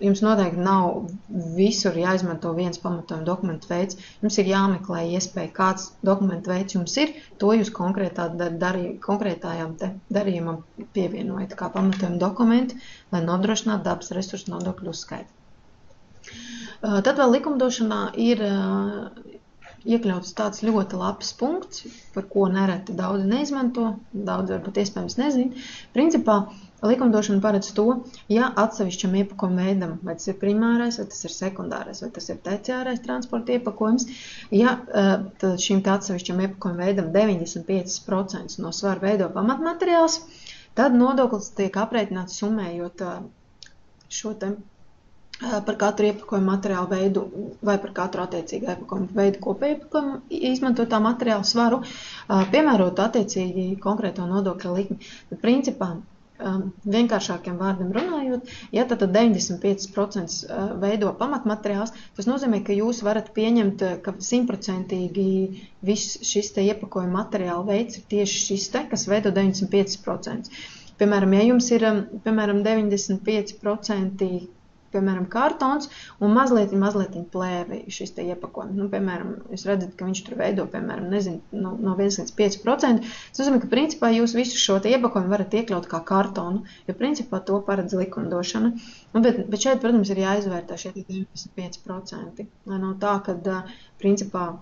jums noteikti nav visur jāizmanto viens pamatojuma dokumentu veids. Jums ir jāmeklē iespēja, kāds dokumentu veids jums ir, to jūs konkrētājām darījumam pievienojat kā pamatojuma dokumenti, lai nodrošinātu dabas resursu nodokļu uzskaiti. Tad vēl likumdošanā ir iekļauts tāds ļoti labs punkts, par ko nereti daudzi neizmanto, daudzi varbūt iespējams nezina. Principā, likumdošana paredz to, ja atsevišķam iepakojuma veidam, vai tas ir primārais, vai tas ir sekundārais, vai tas ir terciārais transporta iepakojums, ja tad šim te atsevišķam iepakojuma veidam 95% no svara veido pamatmateriāls, tad nodoklis tiek aprēķināts summējot šo te par katru iepakojuma materiālu veidu vai par katru attiecīgu iepakojuma veidu kopēju iepakojuma izmantotā materiāla svaru, piemērot attiecīgi konkrēto nodokļa likmi. Tad, principā, vienkāršākiem vārdiem runājot, ja tad 95% veido pamatmateriāls, tas nozīmē, ka jūs varat pieņemt, ka 100% viss šis te iepakojuma materiāla veids ir tieši šis te, kas veido 95%. Piemēram, ja jums ir, piemēram, 95% piemēram, kartons un mazliet plēvi šis te iepakojums. Nu, piemēram, jūs redzat, ka viņš tur veido, piemēram, nezinu, no 1 līdz 5%. Tas nozīmē, ka principā jūs visu šo te iepakojumu varat iekļaut kā kartonu, jo principā to paredz likumdošana. Bet šeit, protams, ir jāizvērtē šie 95%. Lai nav tā, ka principā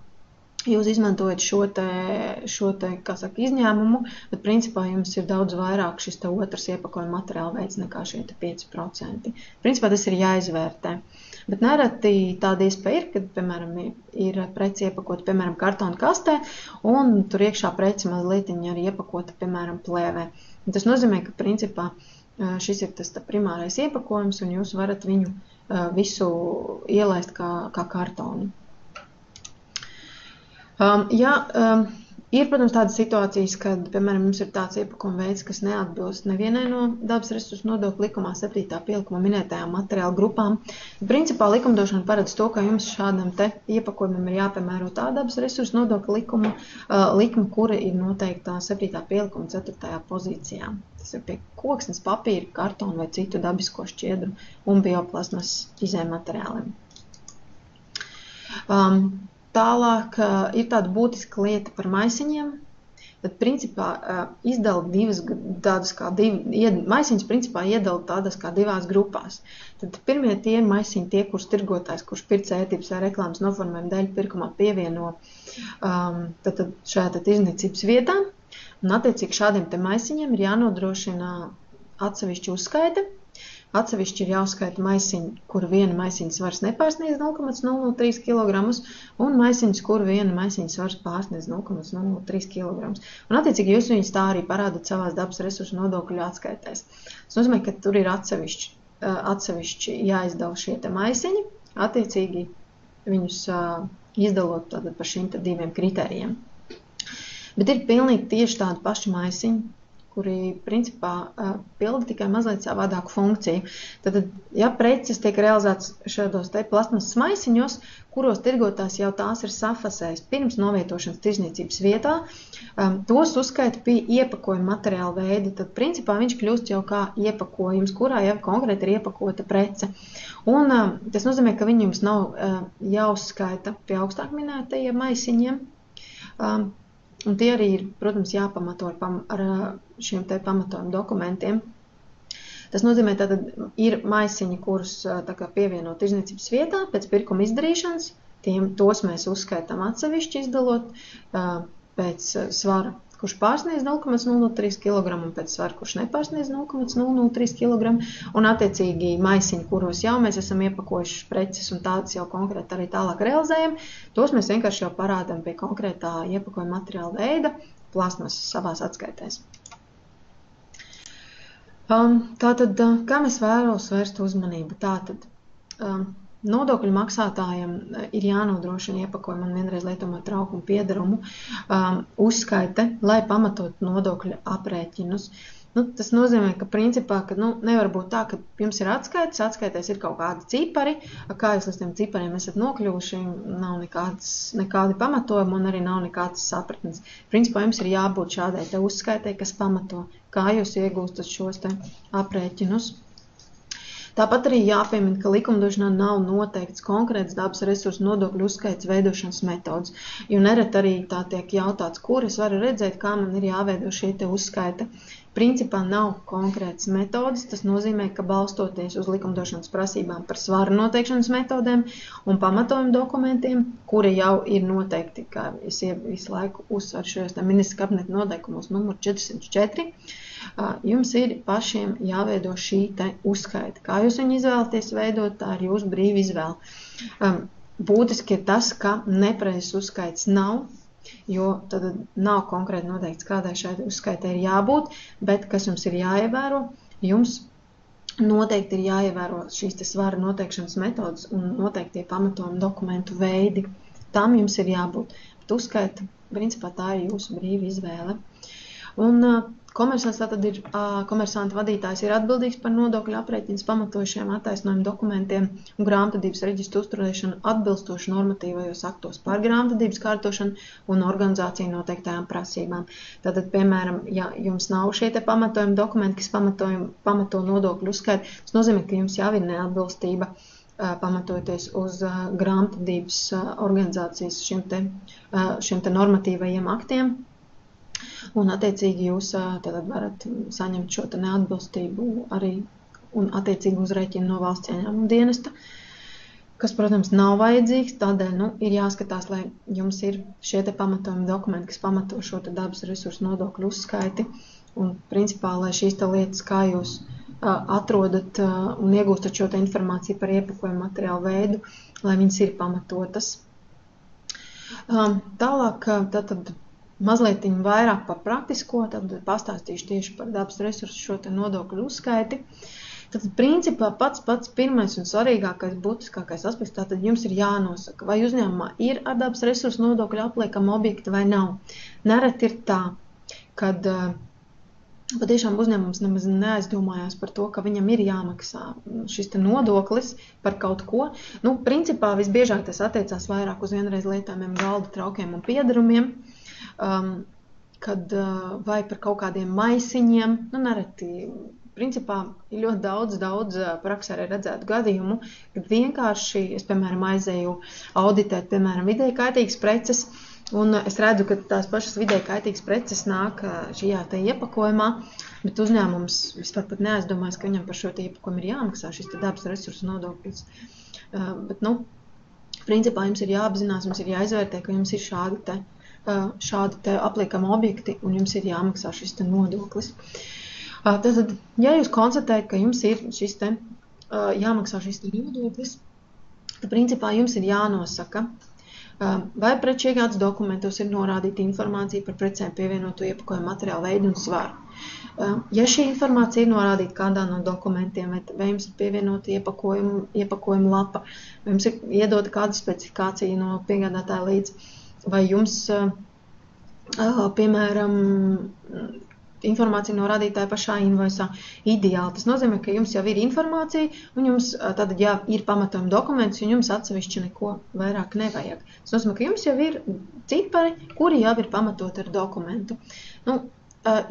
jūs izmantojat šo te, kā saka, izņēmumu, bet principā jums ir daudz vairāk šis te otrs iepakojuma materiāla veids nekā šie te 5%. Principā tas ir jāizvērtē. Bet nereti tāda iespēja ir, kad, piemēram, ir preci iepakota, piemēram, kartona kastē, un tur iekšā preci mazliet arī iepakota, piemēram, plēvē. Un tas nozīmē, ka, principā, šis ir tas primārais iepakojums, un jūs varat viņu visu ielaist kā kartonu. Ir, protams, tādas situācijas, kad, piemēram, jums ir tāds iepakojuma veids, kas neatbilst nevienai no dabas resursu nodokļu likumā 7. pielikuma minētajām materiālu grupām. Principā likumdošana paredz to, ka jums šādam te iepakojumam ir jāpiemēro tā dabas resursu nodokļu likuma, kura ir noteikta 7. pielikuma 4. pozīcijā. Tas ir pie koksnes, papīra, kartona vai citu dabisko šķiedru un bioplasmas izējmateriāliem. Tālāk ir tāda būtiska lieta par maisiņiem. Tad, principā, izdala maisiņus, principā, iedala tādas kā divās grupās. Tad pirmie tie ir maisiņi, tie, kurus tirgotājs, kurš pircējatības vai reklāmas noformējuma dēļ pirkumā pievieno šajā tirdzniecības vietā. Un, attiecīgi, šādiem te maisiņiem ir jānodrošina atsevišķa uzskaite. Atsevišķi ir jāuzskaita maisiņi, kuru viena maisiņa svars nepārsniedz 0,003 kg, un maisiņus, kuru viena maisiņa svars pārsniedz 0,003 kg. Un, attiecīgi, jūs viņus tā arī parādat savās dabas resursu nodokļu atskaitēs. Tas nozīmē, ka tur ir atsevišķi jāizdala šie te maisiņi, attiecīgi viņus izdalot tātad par šīm te diviem kritērijiem. Bet ir pilnīgi tieši tādi paši maisiņi, kuri, principā, pilda tikai mazliet savādāku funkciju. Tad, ja preces tiek realizētas šādos te plasmasas maisiņos, kuros tirgotājs jau tās ir safasējis pirms novietošanas tirdzniecības vietā, tos uzskaita pie iepakojuma materiāla veida, tad, principā, viņš kļūst jau kā iepakojums, kurā jau konkrēti ir iepakota prece. Un tas nozīmē, ka viņi jums nav jāuzskaita pie augstāk minētajiem maisiņiem, un tie arī ir, protams, jāpamato ar šiem te pamatojuma dokumentiem. Tas nozīmē, tātad ir maisiņi, kurus pievieno tirdzniecības vietā pēc pirkuma izdarīšanas. Tos mēs uzskaitām atsevišķi izdalot pēc svara, kurš pārsniedz 0,003 kg un pēc svara, kurš nepārsniedz 0,003 kg. Un, attiecīgi, maisiņi, kuros jau mēs esam iepakojuši preces un tādas jau konkrēti arī tālāk realizējam, tos mēs vienkārši jau parādām pie konkrētā iepakojuma materiāla veida plasmasas savās atskaitēs. Tātad, kā mēs vēlos vērst uzmanību? Tātad, nodokļu maksātājiem ir jānodrošina iepakojuma un vienreiz lietojamo traukumu piedarumu uzskaite, lai pamatot nodokļu aprēķinus. Tas nozīmē, ka principā, ka nevar būt tā, ka jums ir atskaitēs ir kaut kādi cipari, kā jūs līdz tiem cipariem esat nokļuvuši, nav nekādi pamatojumi un arī nav nekādas sapratnes. Principā jums ir jābūt šādai te uzskaitei, kas pamato, kā jūs iegūstat šos te aprēķinus. Tāpat arī jāpiemina, ka likumdošanā nav noteikts konkrēts dabas resursu nodokļu uzskaites veidošanas metodas, jo nereti arī tā tiek jautāts, kur es varu redzēt, kā man ir jāveido šī te uzskaite. Principā nav konkrētas metodas, tas nozīmē, ka balstoties uz likumdošanas prasībām par svaru noteikšanas metodēm un pamatojumu dokumentiem, kuri jau ir noteikti, kā es visu laiku uzsveru šajos ministra kabineta noteikumos numur 404, jums ir pašiem jāveido šī te uzskaita. Kā jūs viņu izvēlaties veidot, tā ir jūsu brīva izvēle. Būtiski ir tas, ka nepareizs uzskaits nav, jo tad nav konkrēti noteikts, kādai šai uzskaitai ir jābūt, bet kas jums ir jāievēro, jums noteikti ir jāievēro šīs te svara noteikšanas metodas un noteiktie pamatojuma dokumentu veidi. Tam jums ir jābūt. Bet uzskaita, principā tā ir jūsu brīva izvēle. Un Komersants tātad ir komersanta vadītājs ir atbildīgs par nodokļu aprēķinus pamatojušiem attaisnojumu dokumentiem un grāmatvedības reģistru uzturēšanu atbilstoši normatīvajos aktos par grāmatvedības kārtošanu un organizāciju noteiktajām prasībām. Tātad, piemēram, ja jums nav šie te pamatojumi dokumenti, kas pamato nodokļu uzskaiti, tas nozīmē, ka jums jau ir neatbilstība pamatojoties uz grāmatvedības organizācijas šiem te normatīvajiem aktiem. Un, attiecīgi, jūs tad varat saņemt šo neatbilstību arī un, attiecīgi, uzrēķinu no valsts ieņēmuma dienesta, kas, protams, nav vajadzīgs. Tādēļ ir jāskatās, lai jums ir šie te pamatojumi dokumenti, kas pamato šo dabas resursu nodokļu uzskaiti. Un, principā, lai šīs te lietas, kā jūs atrodat un iegūstat šo te informāciju par iepakojumu materiālu veidu, lai viņas ir pamatotas. Tālāk, tātad, mazliet vairāk par praktisko, tad pastāstīšu tieši par dabas resursu šo te nodokļu uzskaiti. Tad, principā, pats pirmais un svarīgākais, būtiskākais aspekts, tātad jums ir jānosaka, vai uzņēmumā ir ar dabas resursu nodokļu apliekama objekta vai nav. Nereti ir tā, kad patiešām uzņēmums nemaz neaizdomājās par to, ka viņam ir jāmaksā šis te nodoklis par kaut ko. Principā, visbiežāk tas attiecās vairāk uz vienreiz lietojamiem galda traukiem un piedarumiem, kad vai par kaut kādiem maisiņiem, nereti, principā, ir ļoti daudz praksē arī redzētu gadījumu, kad vienkārši, es, piemēram, aizēju auditēt, piemēram, vidēji kaitīgas preces, un es redzu, ka tās pašas vidēji kaitīgas preces nāk šajā te iepakojumā, bet uzņēmums vispār pat neaizdomājas, ka viņam par šo te iepakojumu ir jāmaksā šis te dabas resursu nodoklis. Bet, principā, jums ir jāapzinās, jums ir jāizvērtē, ka jums ir šādi te apliekami objekti un jums ir jāmaksā šis te nodoklis. Tātad, ja jūs konstatējat, ka jums ir šis te jāmaksā šis te nodoklis, tad principā jums ir jānosaka, vai preču iegādes dokumentos ir norādīta informācija par precēm pievienoto iepakojumu materiālu veidu un svaru. Ja šī informācija ir norādīta kādā no dokumentiem, vai jums ir pievienota iepakojuma lapa, vai jums ir iedota kāda specifikācija no piegādātāja līdz, vai jums, piemēram, informācija norādītāja pašā invoisā ideāli. Tas nozīmē, ka jums jau ir informācija, un jums tad, ja ir pamatojuma dokuments, un jums atsevišķi neko vairāk nevajag. Tas nozīmē, ka jums jau ir cipari, kuri jau ir pamatoti ar dokumentu.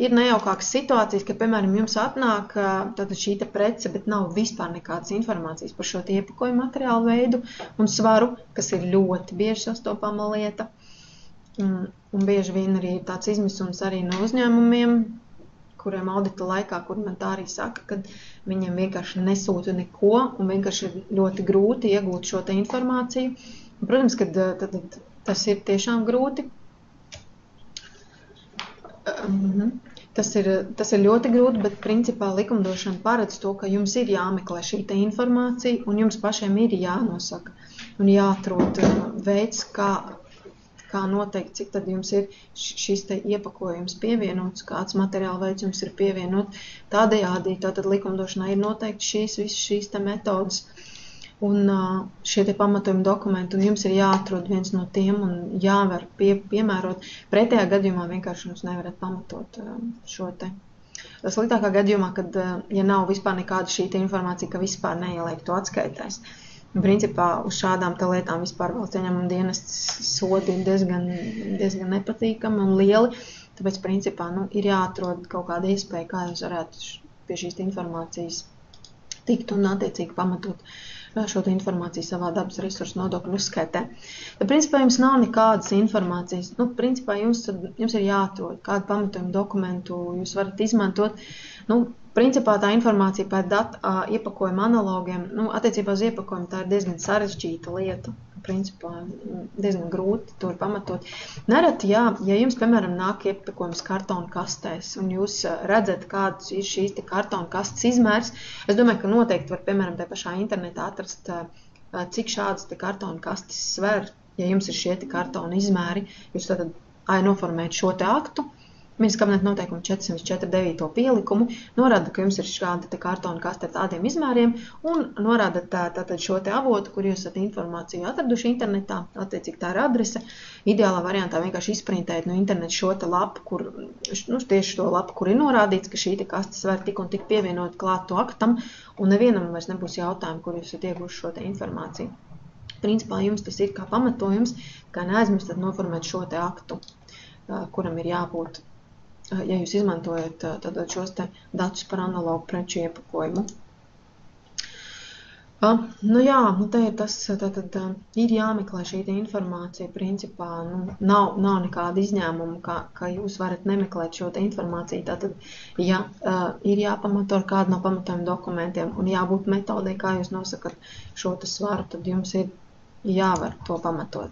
Ir nejaukākas situācijas, ka, piemēram, jums atnāk tātad šī te prece, bet nav vispār nekādas informācijas par šo iepakojumu materiālu veidu un svaru, kas ir ļoti bieži sastopama lieta. Un bieži vien arī ir tāds izmisums arī no uzņēmumiem, kuriem audita laikā, kur man tā arī saka, ka viņiem vienkārši nesūta neko un vienkārši ir ļoti grūti iegūt šo te informāciju. Un, protams, ka tas ir tiešām grūti. Tas ir ļoti grūti, bet principā likumdošana paredz to, ka jums ir jāmeklē šī te informācija un jums pašiem ir jānosaka un jāatrod veids, kā noteikt, cik tad jums ir šis te iepakojums pievienots, kāds materiāla veids jums ir pievienot. Tādējādi tātad likumdošanā ir noteikti šīs te metodas un šie te pamatojumi dokumenti, un jums ir jāatrod viens no tiem un jāvar piemērot. Pretējā gadījumā vienkārši jums nevarat pamatot šo te. Sliktākā gadījumā, kad, ja nav vispār nekāda šī te informācija, ka vispār neieliek to atskaitēs. Principā uz šādām te lietām vispār valsts ieņēmuma dienests sodi ir diezgan nepatīkami un lieli, tāpēc principā ir jāatrod kaut kāda iespēja, kā jūs varētu pie šīs informācijas tikt un attiecīgi pamatot šo informāciju savā dabas resursu nodokļu uzskaitē. Tad, principā, jums nav nekādas informācijas. Principā, jums ir jāatrod kādu pamatojumu dokumentu, jūs varat izmantot. Principā tā informācija par iepakojuma analogiem, attiecībā uz iepakojumu tā ir diezgan sarežģīta lieta. Principā diezgan grūti to pamatot. Nereti, ja jums, piemēram, nāk iepakojums kartona kastēs un jūs redzat, kāds ir šīs te kartona kastes izmērs, es domāju, ka noteikti var, piemēram, tajā pašā internetā atrast, cik šādas te kartona kastes sver, ja jums ir šie te kartona izmēri, jūs tad noformējat šo te aktu, Ministrs kabineta noteikuma 449. pielikumu, norādat, ka jums ir šāda kartona kaste ar tādiem izmēriem un norādat tātad šo te avotu, kur jūs esat informāciju atraduši internetā, attiecīgi tā ir adrese. Ideālā variantā vienkārši izprintēt no interneta šo te lapu, kur, tieši to lapu, kur ir norādīts, ka šī te kastes var tik un tik pievienot klāt to aktam, un nevienam vairs nebūs jautājumu, kur jūs esat ieguvuši šo te informāciju. Principā jums tas ir kā pamatojums, kā neaizmirstat noformēt šo te aktu, kuram ir jābūt, ja jūs izmantojat šos te datus par analogu preču iepakojumu. Te ir tas, tātad ir jāmeklē šī informācija, principā, nav nekāda izņēmuma, ka jūs varat nemeklēt šo te informāciju, tātad, ja ir jāpamato ar kādu no pamatojuma dokumentiem un jābūt metodei, kā jūs nosakat šo te svaru, tad jums ir jāvar to pamatot.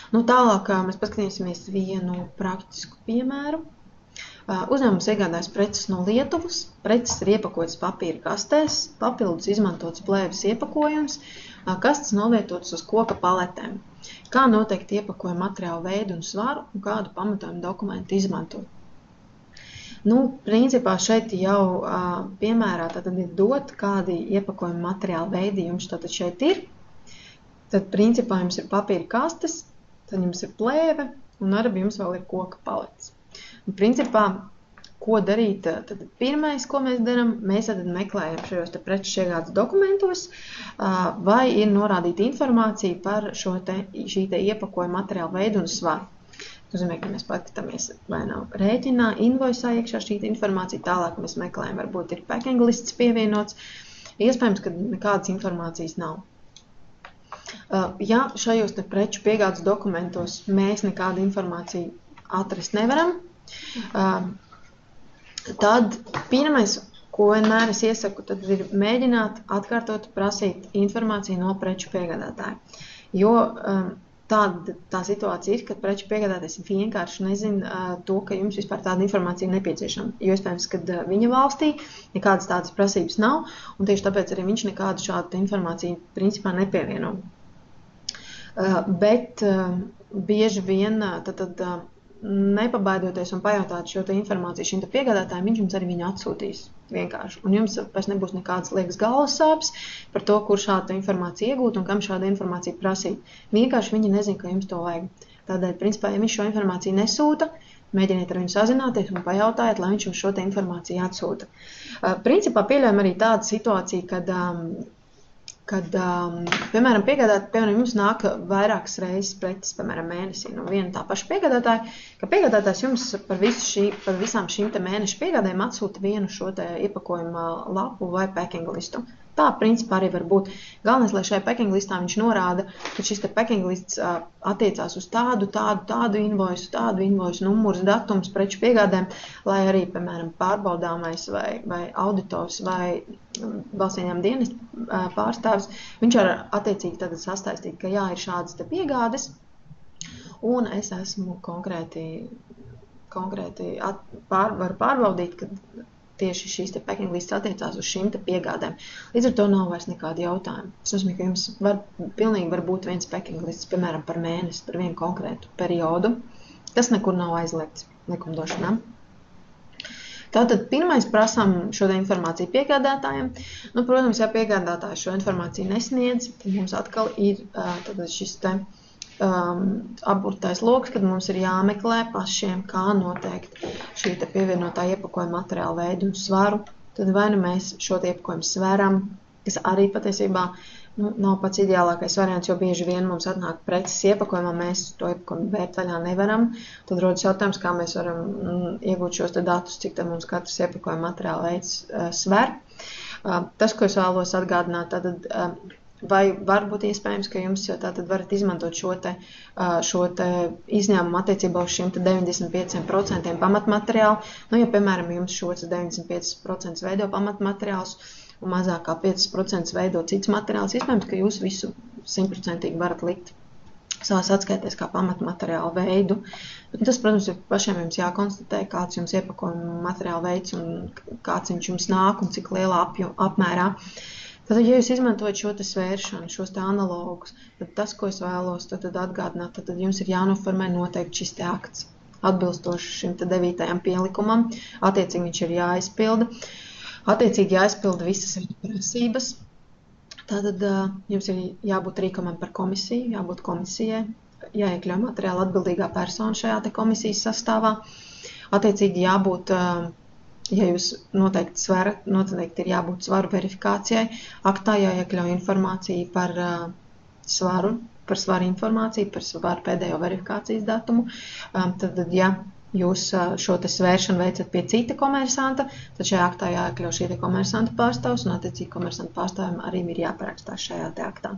Tālāk mēs paskatīsimies vienu praktisku piemēru. Uzņēmums iegādājas preces no Lietuvas, preces ir iepakotas papīra kastēs, papildus izmantots plēves iepakojums, kastes novietotas uz koka paletēm. Kā noteikt iepakojuma materiālu veidu un svaru un kādu pamatojumu dokumentu izmantot? Principā šeit jau piemērā tad ir dot, kādi iepakojuma materiālu veidi jums tātad šeit ir. Tad principā jums ir papīra kastes, tad jums ir plēve un arī jums vēl ir koka palets. Principā, ko darīt, tad pirmais, ko mēs darām, mēs tad meklējam šajos te preču iegādes dokumentos, vai ir norādīta informācija par šī te iepakojuma materiālu veidu un svaru. Tas nozīmē, ka mēs paskatāmies, vai nav rēķinā, invoisā iekšā šī informācija, tālāk mēs meklējam, varbūt ir packing lists pievienots, iespējams, ka nekādas informācijas nav. Ja šajos te preču piegādes dokumentos mēs nekādu informāciju atrast nevaram, tad pirmais, ko vienmēr es iesaku, tad ir mēģināt atkārtot prasīt informāciju no preču piegādātāja. Jo tā situācija ir, kad preču piegādātājs vienkārši nezina to, ka jums vispār tāda informācija nepieciešama. Jo iespējams, ka viņa valstī nekādas tādas prasības nav, un tieši tāpēc arī viņš nekādu šādu informāciju principā nepievieno. Bet bieži vien nepabaidoties un pajautāt šo te informāciju šim te piegādātājiem, viņš jums arī viņu atsūtīs vienkārši. Un jums pēc nebūs nekādas liekas galvas sāpes par to, kur šādu informāciju iegūt un kam šādu informāciju prasīt. Vienkārši viņi nezina, ka jums to vajag. Tādēļ, principā, ja viņš šo informāciju nesūta, mēģiniet ar viņu sazināties un pajautājiet, lai viņš jums šo te informāciju atsūta. Principā pieļaujam arī tādu situāciju, kad piemēram, jums nāk vairākas reizes preces, piemēram, mēnesī no viena tā paša piegādātāja, ka piegādātājs jums par visām šīm te mēnešu piegādēm atsūta vienu šo te iepakojuma lapu vai packing listu. Tā, principā, arī var būt. Galvenais, lai šajā packing listā viņš norāda, ka šis te packing lists attiecās uz tādu invoisu, numurs, datums, preču piegādēm, lai arī, piemēram, pārbaudāmais vai auditors vai valsts ieņēmuma dienesta pārstāvis, viņš var attiecīgi tad sastaistīt, ka jā, ir šādas te piegādes, un es esmu konkrēti var pārbaudīt, ka tieši šīs te packing lists attiecās uz šīm te piegādēm. Līdz ar to nav vairs nekādi jautājumi. Tas nozīmē, ka jums pilnīgi var būt viens packing lists, piemēram, par mēnesi, par vienu konkrētu periodu. Tas nekur nav aizliegts likumdošanā. Tātad pirmais prasām šo te informāciju piegādātājiem. Protams, ja piegādātājs šo informāciju nesniedz, tad mums atkal ir šis te apburtais loks, kad mums ir jāmeklē pašiem, kā noteikt šī te pievienotā iepakojuma materiālu veidu un svaru. Tad vai nu mēs šo te iepakojumu sveram, kas arī patiesībā nav pats ideālākais variants, jo bieži vien mums atnāk preces iepakojumā, mēs to iepakojumu vērt vaļā nevaram. Tad rodas jautājums, kā mēs varam iegūt šos te datus, cik tad mums katrs iepakojuma materiālu veids sver. Tas, ko es vēlos atgādināt, tad vai var būt iespējams, ka jums tātad varat izmantot šo te izņēmumu attiecībā uz šiem te 95% pamatmateriālu. Ja, piemēram, jums šos 95% veido pamatmateriāls un mazāk kā 5% veido cits materiāls, iespējams, ka jūs visu 100% varat likt savās atskaitēs kā pamatmateriālu veidu. Bet tas, protams, ir pašiem jums jākonstatē, kāds jums iepakojuma materiālu veids un kāds viņš jums nāk un cik lielā apmērā. Tātad, ja jūs izmantojat šo te svēršanu, šos te analogus, tad tas, ko es vēlos tad atgādināt, tad jums ir jānoformē noteikti šis te akts. atbilstoši šim 9. pielikumam. Attiecīgi viņš ir jāizpilda. Attiecīgi jāizpilda visas viņa prasības. Tātad jums ir jābūt rīkomam par komisiju, jābūt komisijai, jāiekļauj materiāli atbildīgā persona šajā te komisijas sastāvā. Attiecīgi jābūt, ja jūs noteikti sverat, noteikti ir jābūt svaru verifikācijai. Aktā jāiekļauj informācija par svaru informāciju, par svaru pēdējo verifikācijas datumu. Tad, ja jūs šo te svēršanu veicat pie cita komersanta, tad šajā aktā jāiekļauj šī te komersanta pārstāvs, un attiecīgi komersanta pārstāvjiem arī ir jāparakstās šajā te aktā.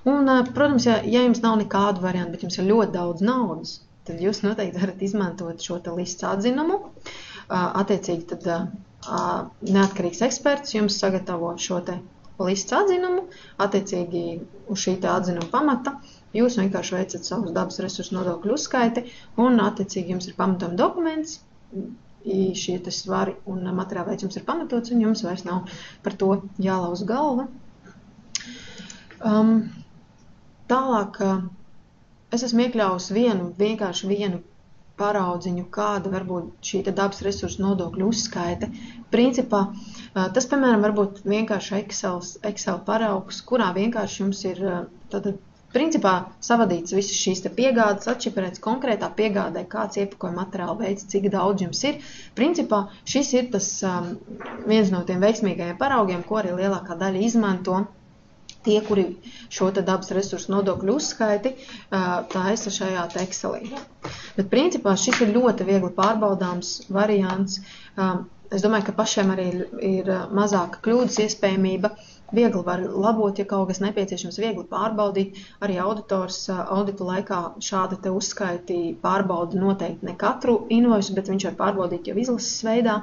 Un, protams, ja jums nav nekādu variantu, bet jums ir ļoti daudz naudas, tad jūs noteikti varat izmantot šo te lists atzinumu. Attiecīgi tad neatkarīgs eksperts jums sagatavo šo te lists atzinumu, attiecīgi uz šī te atzinuma pamata. Jūs vienkārši veicat savus dabas resursu nodokļu uzskaiti, un attiecīgi jums ir pamatojuma dokuments, šie te svari un materiāli veids jums ir pamatots, un jums vairs nav par to jālauz galva. Tālāk es esmu iekļāvusi vienkārši vienu paraudziņu, kāda varbūt šī te dabas resursu nodokļu uzskaite. Principā tas, piemēram, varbūt vienkārši Excel paraugs, kurā vienkārši jums ir principā savadīts visas šīs te piegādes, atšifrēts konkrētā piegādē, kāds iepakojuma materiāla veids, cik daudz jums ir. Principā šis ir tas viens no tiem veiksmīgajiem paraugiem, ko arī lielākā daļa izmanto. Tie, kuri šo te dabas resursu nodokļu uzskaiti, taisa šajā te Excelī. Bet principā šis ir ļoti viegli pārbaudāms variants. Es domāju, ka pašiem arī ir mazāka kļūdas iespējamība. Viegli var labot, ja kaut kas nepieciešams, viegli pārbaudīt. Arī auditors auditu laikā šāda te uzskaiti pārbauda noteikti ne katru invoisu, bet viņš var pārbaudīt jau izlases veidā.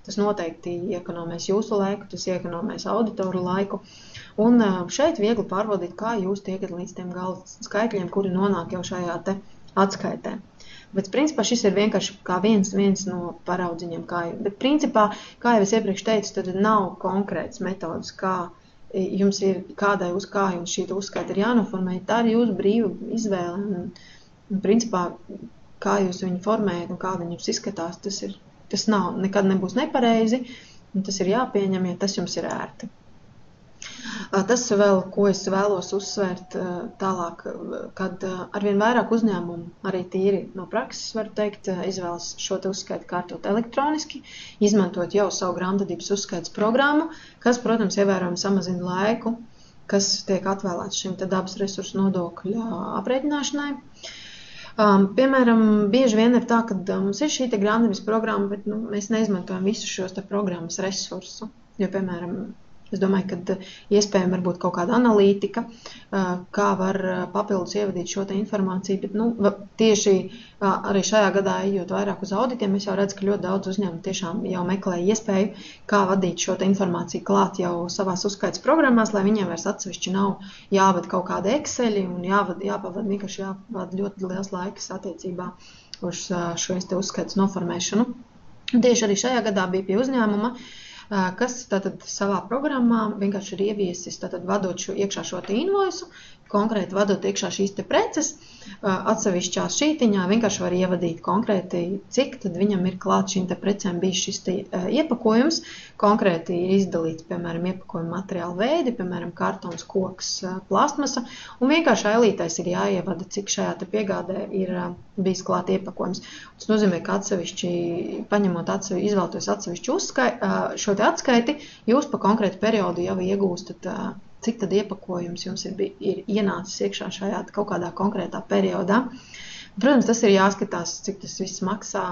Tas noteikti iekonomēs jūsu laiku, tas iekonomēs auditoru laiku. Un šeit viegli pārbaudīt, kā jūs tiekat līdz tiem gala skaitļiem, kuri nonāk jau šajā te atskaitē. Bet principā šis ir vienkārši kā viens no paraudziņiem. Bet principā, kā jau es iepriekš teicu, tad nav konkrēts metodas, kā jums ir, kādai uz kā jums šī uzskaita ir jānoformē. Tā ir jūsu brīva izvēle. Un principā, kā jūs viņu formējat un kā viņi jums izskatās, tas nekad nebūs nepareizi. Un tas ir jāpieņem, ja tas jums ir ērti. Tas vēl, ko es vēlos uzsvērt tālāk, kad arvien vairāk uzņēmumu, arī tīri no prakses, varu teikt, izvēlas šo te uzskaitu kārtot elektroniski, izmantot jau savu grāmatvedības uzskaitas programmu, kas, protams, ievērojami samazina laiku, kas tiek atvēlēts šim te dabas resursu nodokļa aprēķināšanai. Piemēram, bieži vien ir tā, ka mums ir šī te grāmatvedības programma, bet mēs neizmantojam visus šos te programmas resursu, jo, piemēram, es domāju, ka iespējami varbūt kaut kāda analītika, kā var papildus ievadīt šo te informāciju, bet tieši arī šajā gadā, ejot vairāk uz auditiem, es jau redzu, ka ļoti daudz uzņēmumu tiešām jau meklē iespēju, kā vadīt šo te informāciju klāt jau savās uzskaitas programmās, lai viņiem vairs atsevišķi nav jāvada kaut kāda Exceli un vienkārši jāvada ļoti liels laiks attiecībā uz šo te uzskaitas noformēšanu. Tieši arī šajā gadā bija pie uzņēmuma, kas tātad savā programmā vienkārši ir ieviesis, tātad vadot iekšā šo te invoisu, konkrēti vadot iekšā šīs te preces, atsevišķā šītiņā vienkārši var ievadīt konkrēti, cik tad viņam ir klāt šīm te precēm bijis šis te iepakojums, konkrēti ir izdalīts, piemēram, iepakojuma materiāla veidi, piemēram, kartons, koks, plastmasa, un vienkārši ailītais ir jāievada, cik šajā te piegādē ir bijis klāt iepakojums. Tas nozīmē, ka izvēlētos atsevišķu šo te atskaiti, jūs pa konkrētu periodu jau iegūstat, cik tad iepakojums jums ir ienācis iekšā šajā kaut kādā konkrētā periodā. Protams, tas ir jāskatās, cik tas viss maksā.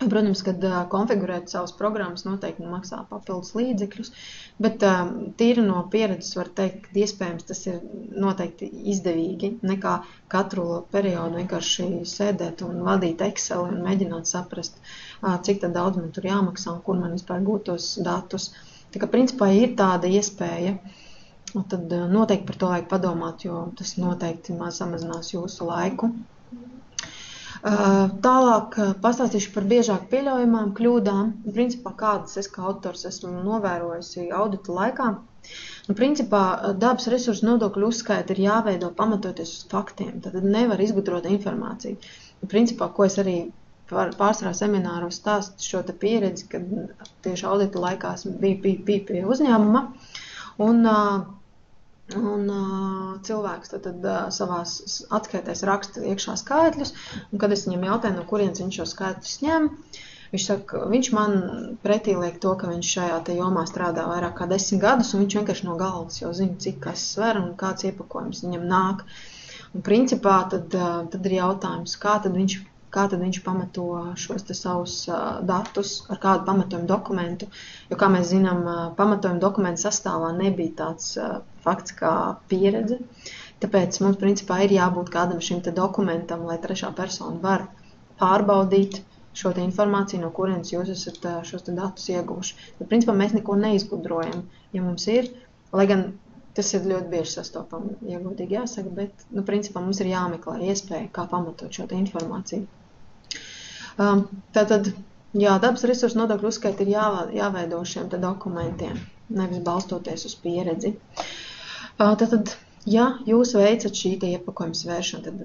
Protams, kad konfigurēt savas programmas noteikti maksā papildus līdzekļus, bet tīri no pieredzes var teikt, ka iespējams tas ir noteikti izdevīgi, nekā katru periodu vienkārši sēdēt un vadīt Excel un mēģināt saprast, cik tad daudz man tur jāmaksā un kur man vispār gūtos datus. Tā kā principā ir tāda iespēja. Un tad noteikti par to vajag padomāt, jo tas noteikti samazinās jūsu laiku. Tālāk pastāstīšu par biežāk pieļaujamām kļūdām. Principā, kādas es kā autors esmu novērojusi audita laikā. Principā, dabas resursu nodokļu uzskaita ir jāveido pamatoties uz faktiem. Tad nevar izgudrot informāciju. principā, ko es arī pārsvarā semināros stāstu šo te pieredzi, kad tieši audita laikā bija pie uzņēmuma, un cilvēks tad savās atskaitēs raksta iekšā skaitļus, un kad es viņam jautāju, no kurienes viņš šo skaitļus ņem, viņš saka, viņš man pretī liek to, ka viņš šajā te jomā strādā vairāk kā 10 gadus, un viņš vienkārši no galvas jau zina, cik kas sver un kāds iepakojums viņam nāk. Un principā tad ir jautājums, kā tad viņš pamato šos te savus datus, ar kādu pamatojumu dokumentu, jo, kā mēs zinām, pamatojumu dokumentu sastāvā nebija tāds fakts kā pieredze, tāpēc mums principā ir jābūt kādam šim te dokumentam, lai trešā persona var pārbaudīt šo te informāciju, no kurienes jūs esat šos te datus ieguvuši. Tad, principā, mēs neko neizgudrojam, ja mums ir, lai gan tas ir ļoti bieži sastopami, ja godīgi jāsaka, bet, principā, mums ir jāmeklē iespēja, kā pamatot šo te informāciju. Tātad, dabas resursu nodokļu uzskaiti ir jāveido šiem te dokumentiem, nevis balstoties uz pieredzi. Tātad, ja jūs veicat šī te iepakojuma svēršanu, tad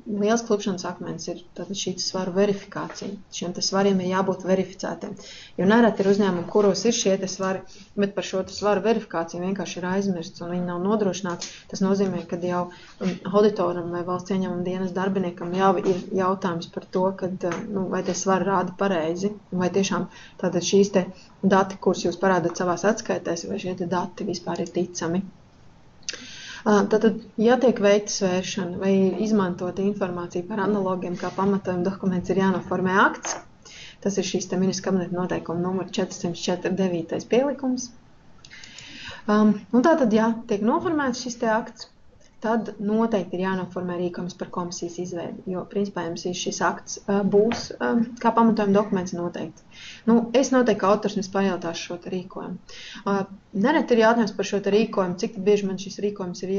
liels klupšanas akmens ir šī svaru verifikācija. Šiem te svariem ir jābūt verificētiem. Jo nereti ir uzņēmumi, kuros ir šie te svari, bet par šo te svaru verifikāciju vienkārši ir aizmirsts un viņi nav nodrošināti. Tas nozīmē, ka jau auditoram vai valsts ieņēmuma dienas darbiniekam jau ir jautājums par to, vai tie svari rāda pareizi, vai tiešām tātad šīs te dati, kurus jūs parādat savās atskaitēs, vai šie te dati vispār ir ticami. Tātad, ja tiek veikta svēršana vai izmantota informācija par analogiem, kā pamatojuma dokuments, ir jānoformē akts. Tas ir šīs te Ministru kabineta noteikuma numur 449. pielikums. Un tātad, ja tiek noformēts šis te akts, tad noteikti ir jānoformē rīkojums par komisijas izveidi, jo, principā, jums šis akts būs kā pamatojuma dokuments noteikti. Es noteikti kā autors pajautāšu šo te rīkojumu. Nereti ir jautājums par šo te rīkojumu, cik bieži man šis rīkojums ir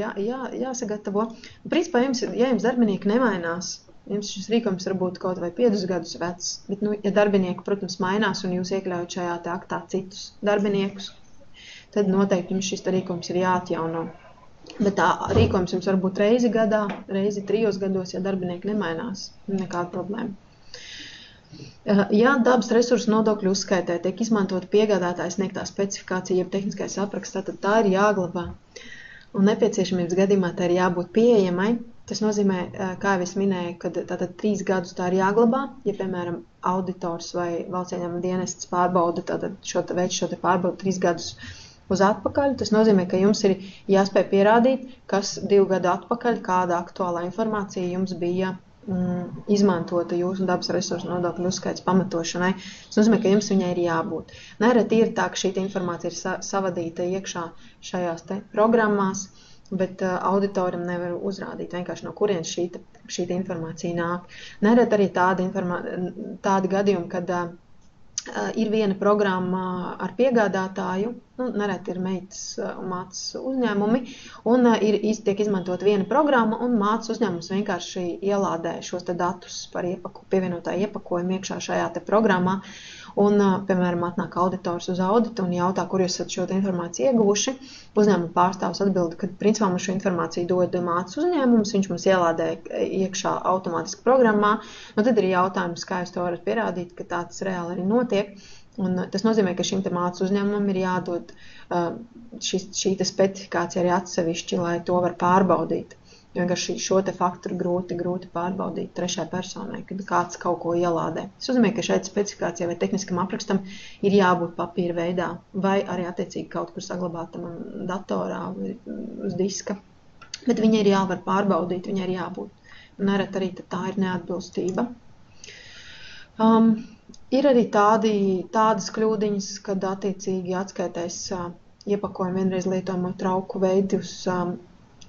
jāsagatavo. Principā, ja jums darbinieki nemainās, jums šis rīkojums var būt kaut vai 5 gadus vecs, bet, ja darbinieki, protams, mainās un jūs iekļaujat šajā te aktā citus darbiniekus, tad noteikti jums šis te rīkojums ir jāatjauno. Bet tā rīkojums jums var būt reizi gadā, reizi 3 gados, ja darbinieki nemainās. Nekāda problēma. Ja dabas resursu nodokļu uzskaitē tiek izmantot piegādātāja sniegtā specifikācija, jeb tehniskais apraksts, tad tā ir jāglabā. Un nepieciešamības gadījumā tā ir jābūt pieejamai. Tas nozīmē, kā jau es minēju, ka tātad 3 gadus tā ir jāglabā. Ja, piemēram, auditors vai valsts ieņēmuma dienests pārbauda, tātad šo te pārbauda 3 gadus uz atpakaļ. Tas nozīmē, ka jums ir jāspēj pierādīt, kas 2 gadu atpakaļ, kāda aktuālā informācija jums bija izmantota jūsu dabas resursu nodokļu uzskaits pamatošanai. Tas nozīmē, ka jums viņai ir jābūt. Nereti ir tā, ka šī informācija ir savadīta iekšā šajās te programmās, bet auditoram nevar uzrādīt vienkārši no kurienes šī informācija nāk. Nereti arī tādi gadījumi, kad ir viena programma ar piegādātāju, nereti ir meitas un mācas uzņēmumi, un tiek izmantot viena programma, un mācas uzņēmums vienkārši ielādē šos te datus par pievienotāju iepakojumu iekšā šajā te programmā, un, piemēram, atnāk auditors uz auditu un jautā, kur jūs esat šo te informāciju ieguvuši. Uzņēmuma pārstāvs atbild, ka principā mums šo informāciju dod mācas uzņēmums, viņš mums ielādē iekšā automātiski programmā. Tad ir jautājums, kā jūs to varat pierādīt, ka tāds reāli arī notiek. Un tas nozīmē, ka šim te mācas uzņēmumam ir jādod šī te specifikācija arī atsevišķi, lai to var pārbaudīt. Jo vienkārši šo te faktoru grūti pārbaudīt trešai personai, kad kāds kaut ko ielādē. Tas nozīmē, ka šai specifikācijai vai tehniskam aprakstam ir jābūt papīra veidā vai arī attiecīgi kaut kur saglabātam datorā vai uz diska. Bet viņa ir jāvar pārbaudīt, viņa ir jābūt. Un nereti arī tā ir neatbilstība. Ir arī tādas kļūdiņas, kad attiecīgi atskaitēs iepakojumu vienreiz lietojamo trauku veidus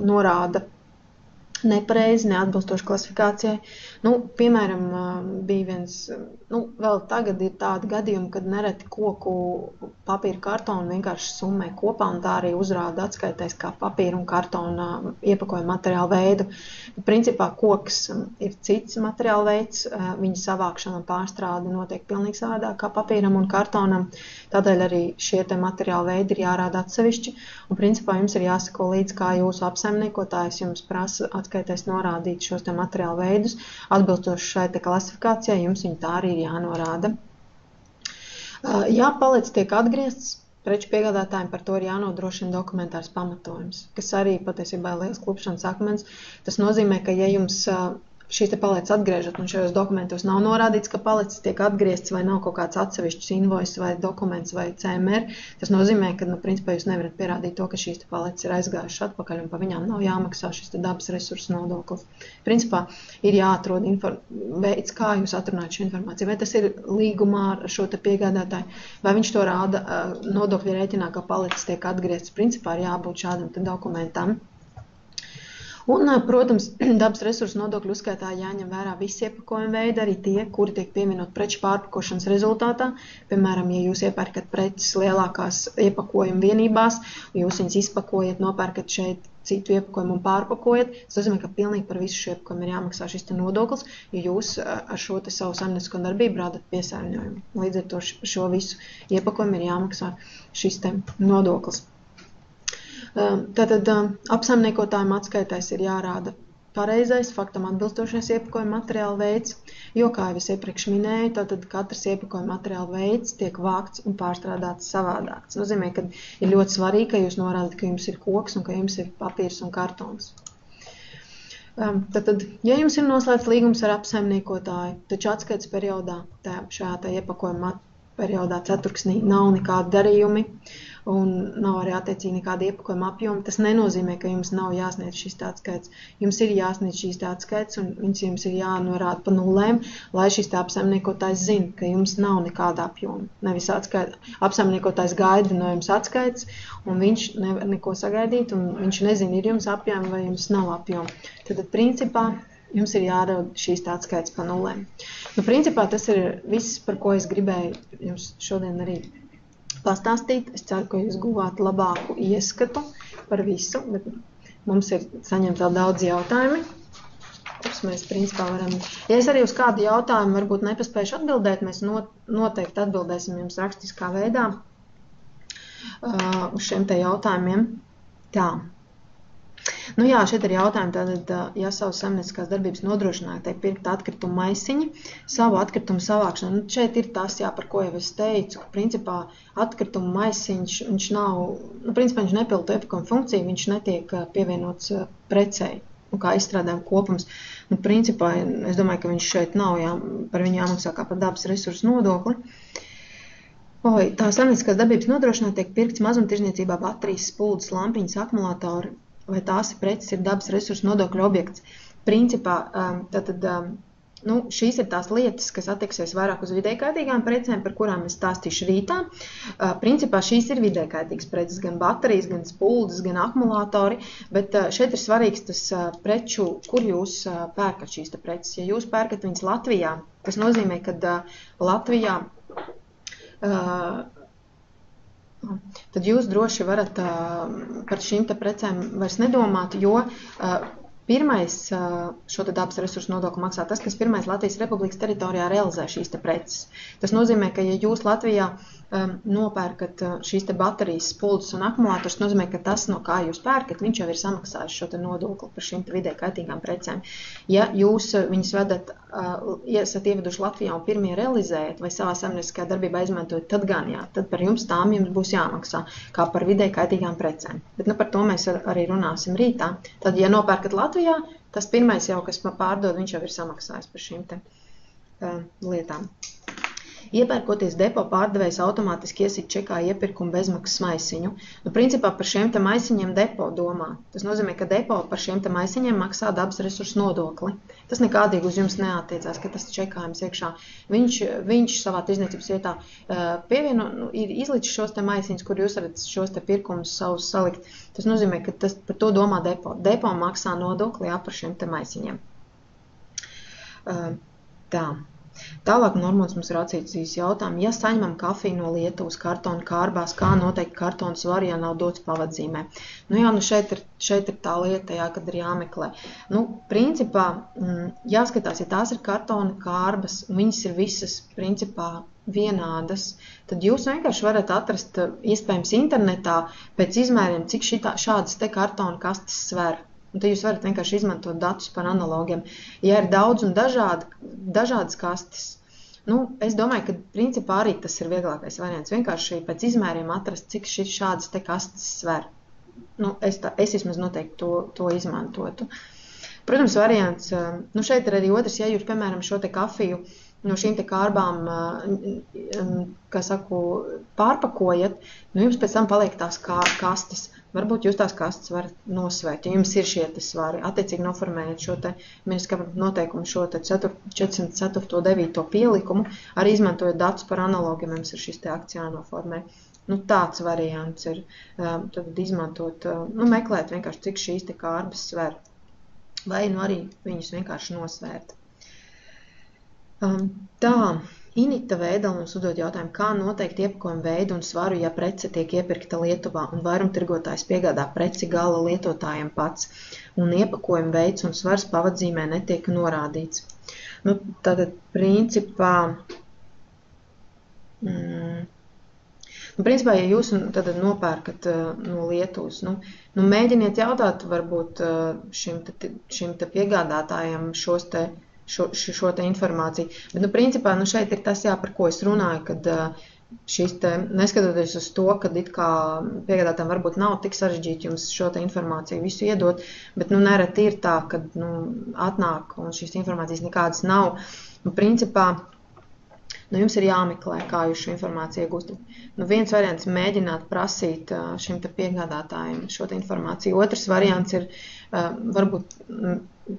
norāda nepareizi, neatbilstoši klasifikācijai. Piemēram, bija viens, vēl tagad ir tādi gadījumi, kad nereti koku papīra kartonu vienkārši summē kopā, un tā arī uzrāda atskaitēs kā papīra un kartona iepakojuma materiāla veidu. Principā koks ir cits materiāla veids, viņa savākšana un pārstrāde notiek pilnīgi savādāk kā papīram un kartonam, tādēļ arī šie te materiāla veidi ir jārāda atsevišķi, un principā jums ir jāsako līdz, kā jūsu apsaimniekotājs jums prasa atskaitēs norādīt šos te materiālu veidus, atbilstoši šai te klasifikācijai, jums viņi tā arī ir jānorāda. Ja palicis tiek atgriezts, preču piegādātājiem par to ir jānodrošina dokumentārs pamatojums, kas arī patiesībā ir liels klupšanas akmens. Tas nozīmē, ka ja jums šīs te palicis atgriežat un šajos dokumentos nav norādīts, ka palicis tiek atgriezts vai nav kaut kāds atsevišķs invoice vai dokuments vai CMR, tas nozīmē, ka, principā jūs nevarat pierādīt to, ka šīs te palicis ir aizgājušas atpakaļ un pa viņām nav jāmaksā šis te dabas resursu nodoklis. Principā ir jāatrod veids, kā jūs atrunājat šo informāciju. Vai tas ir līgumā ar šo te piegādātāju, vai viņš to rāda nodokļu rēķinā, ka palicis tiek atgriezts. Principā ir jābūt šādam te dokumentam. Un, protams, dabas resursu nodokļu uzskaitā jāņem vērā visi iepakojuma veidi, arī tie, kuri tiek pieminot preču pārpakošanas rezultātā. Piemēram, ja jūs iepērkat preces lielākās iepakojuma vienībās, jūs viņas izpakojat, nopērkat šeit citu iepakojumu un pārpakojat, tas nozīmē, ka pilnīgi par visu šo iepakojumu ir jāmaksā šis te nodoklis, jo jūs ar šo te savu saimniecisko darbību rādat piesārņojumu. Līdz ar to šo visu iepakojumu ir jāmaksā šis te nodoklis. Tātad apsaimniekotājiem atskaitēs ir jārāda pareizais, faktam atbilstošais iepakojuma materiāla veids, jo, kā jau es iepriekš minēju, tātad katrs iepakojuma materiāla veids tiek vākts un pārstrādāts savādāk. Tas nozīmē, ka ir ļoti svarīgi, ka jūs norādat, ka jums ir koks un ka jums ir papīrs un kartons. Tātad, ja jums ir noslēgts līgums ar apsaimniekotāju, taču atskaites periodā, šajā iepakojuma periodā ceturksnī nav nekādi darījumi, un nav arī attiecīgi nekāda iepakojuma apjoma, tas nenozīmē, ka jums nav jāsniedz šīs atskaites. Jums ir jāsniedz šīs atskaites, un jums ir jānorāda pa nullēm, lai šis apsaimniekotājs zina, ka jums nav nekāda apjoma. Nevis apsaimniekotājs gaida no jums atskaites, un viņš nevar neko sagaidīt, un viņš nezina, ir jums apjoma vai jums nav apjoma. Tad, principā, jums ir jārauda šīs atskaites pa nullēm. Principā, tas ir viss, par ko es gribēju jums šodien arī pastāstīt. Es ceru, ka jūs guvāt labāku ieskatu par visu, bet mums ir saņemt vēl daudz jautājumi, kurus mēs principā varam. Ja es arī uz kādu jautājumu varbūt nepaspējuši atbildēt, mēs noteikti atbildēsim jums rakstiskā veidā uz šiem te jautājumiem. Tā. Nu jā, šeit ir jautājumi, tātad, ja savu saimnieciskās darbības nodrošināja, tiek pirkta atkritumu maisiņi, savu atkritumu savākšanu. Šeit ir tas, jā, par ko jau es teicu, ka principā atkritumu maisiņš, viņš nav, principā viņš nepilda iepakojuma funkciju, viņš netiek pievienots precei, kā izstrādājuma kopums. Principā, es domāju, ka viņš šeit nav, par viņu jāmaksā kā par dabas resursu nodokli. Tā saimnieciskās darbības nodrošināja tiek pirkts mazumtirdzniecībā baterijas, spuldzes, lampiņas, akumulātori, vai tās preces ir dabas resursu nodokļu objekts. Principā, šīs ir tās lietas, kas attieksies vairāk uz vidējkaitīgām precēm, par kurām es stāstīšu rītā. Principā šīs ir vidējkaitīgas preces, gan baterijas, gan spuldzes, gan akumulātori, bet šeit ir svarīgs tas preču, kur jūs pērkat šīs preces. Ja jūs pērkat viņas Latvijā, tas nozīmē, ka Latvijā tad jūs droši varat par šīm te precēm vairs nedomāt, jo pirmais šo te dabas resursu nodokli maksā tas, kas pirmais Latvijas Republikas teritorijā realizē šīs te preces. Tas nozīmē, ka ja jūs Latvijā nopērkat šīs te baterijas, spuldzes un akumulātors, nozīmē, ka tas, no kā jūs pērkat, viņš jau ir samaksājis šo te nodokli par šīm te vidējkaitīgām precēm. Ja jūs viņus vedat, esat ieveduši Latvijā un pirmie realizējat vai savā saimnieciskajā darbībā izmantojat, tad gan jā, tad par jums būs jāmaksā kā par vidējkaitīgām precēm. Bet par to mēs arī runāsim rītā. Tad, ja nopērkat Latvijā, tas pirmais jau, kas pārdod, viņš jau ir samaksājis par šīm te lietām. Iepērkoties depo, pārdevējs automātiski iesit čekā iepirkumu bezmaksas maisiņu. Principā par šiem te maisiņiem depo domā. Tas nozīmē, ka depo par šiem te maisiņiem maksā dabas resursu nodokli. Tas nekādīgi uz jums neattiecās, ka tas čekājums iekšā. Viņš savā tirdzniecības vietā ir izlicis šos te maisiņus, kur jūs varat šos te pirkumus savus salikt. Tas nozīmē, ka par to domā depo. Depo maksā nodokli par šiem te maisiņiem. Tā. Tālāk Normons mums ir atsīcījis jautājumu, ja saņemam kafiju no Lietuvas kartona kārbās, kā noteikti kartona svaru, ja nav dots pavadzīmē. Šeit ir tā lieta, kad ir jāmeklē. Principā, jāskatās, ja tās ir kartona kārbas, viņas ir visas, principā, vienādas, tad jūs vienkārši varat atrast, iespējams, internetā pēc izmēriem, cik šādas te kartona kastes sver. Un tad jūs varat vienkārši izmantot datus par analogiem. Ja ir daudz un dažādas kastes, es domāju, ka principā arī tas ir vieglākais variants. Vienkārši pēc izmēriem atrast, cik šādas te kastes sver. Es vismaz noteikti to izmantotu. Protams, variants, šeit ir arī otrs, ja jūs, piemēram, šo te kafiju no šīm te kārbām, pārpakojat, jums pēc tam paliek tās kastes. Varbūt jūs tās kastes varat nosvērt, ja jums ir šie te svari. Attiecīgi noformējat šo te ministra noteikumu, šo te 404.9. pielikumu, arī izmantojot datus par analogiem, jums ir šis te akts jānoformē. Tāds variants ir, tad izmantot, meklēt vienkārši, cik šīs te kārbas sver. Vai arī viņus vienkārši nosvērt. Tā, Inita Veidela mums uzdod jautājumu, kā noteikt iepakojumu veidu un svaru, ja prece tiek iepirkta Lietuvā un vairumtirgotājs piegādā preci gala lietotājiem pats, un iepakojumu veids un svars pavadzīmē netiek norādīts. Tātad, principā, ja jūs nopērkat no Lietuvas, mēģiniet jautāt varbūt šim te piegādātājiem šo te informāciju. Bet, principā, šeit ir tas, par ko es runāju, kad šīs te, neskatoties uz to, kad it kā piegādātājiem varbūt nav tik sarežģīti jums šo te informāciju visu iedot, bet, nereti ir tā, kad, atnāk un šīs informācijas nekādas nav. Principā, jums ir jāmeklē, kā jūs šo informāciju iegūstat. Viens variants mēģināt prasīt šim te piegādātājiem šo te informāciju. Otrs variants ir varbūt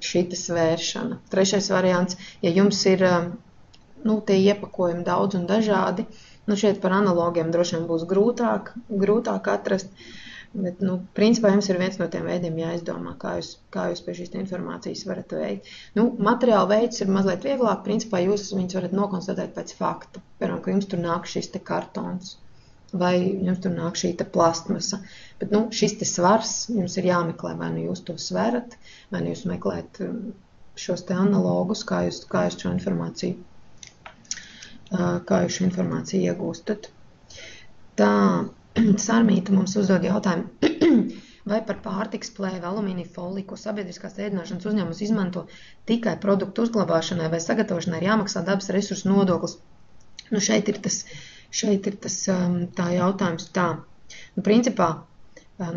šī te svēršana. Trešais variants, ja jums ir tie iepakojumi daudz un dažādi, šeit par analogiem droši vien būs grūtāk atrast, bet, principā jums ir viens no tiem veidiem jāizdomā, kā jūs pie šīs informācijas varat veikt. Materiāla veids ir mazliet vieglāk, principā jūs viņus varat nokonstatēt pēc fakta. Piemēram, ka jums tur nāk šis te kartons, vai jums tur nāk šī te plastmasa. Bet, šis te svars jums ir jāmeklē, vai jūs to sverat, vai jūs meklēt šos te analogus, kā jūs šo informāciju iegūstat. Tā, Sarmīta mums uzdod jautājumu, vai par pārtikas plēvi alumīnija foliju, ko sabiedriskās ēdināšanas uzņēmums izmanto tikai produktu uzglabāšanai vai sagatavošanai, ir jāmaksā dabas resursu nodoklis. Šeit ir tas tā jautājums tā. Principā,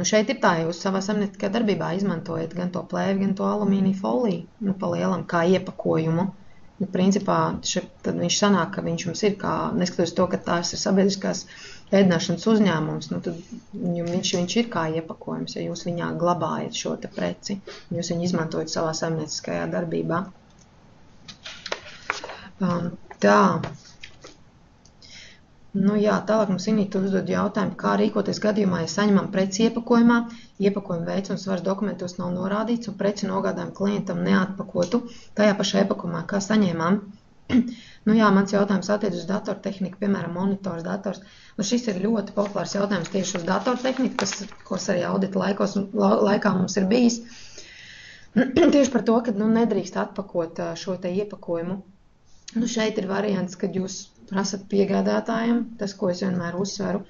šeit ir tā, jūs savā saimnieciskajā darbībā izmantojat gan to plēvi, gan to alumīnija foliju, pa lielam kā iepakojumu. Principā, tad viņš sanāk, ka viņš jums ir kā, neskatoties to, ka tās ir sabiedriskās ēdināšanas uzņēmums, tad viņš ir kā iepakojums, ja jūs viņā glabājat šo te preci, jūs viņu izmantojat savā saimnieciskajā darbībā. Tā. Tālāk mums Inīta uzdod jautājumu, kā rīkoties gadījumā, ja saņemam preci iepakojumā, iepakojuma veids un svars dokumentos nav norādīts un preci nogādājam klientam neatpakotu tajā pašā iepakojumā, kā saņēmām. Mans jautājums attiec uz datortehniku, piemēram, monitors, dators. Šis ir ļoti populārs jautājums tieši uz datortehniku, kas arī audita laikā mums ir bijis. Tieši par to, ka nedrīkst atpakot šo te iepakojumu. Šeit ir variants, kad jūs prasat piegādātājiem, tas, ko es vienmēr uzsveru,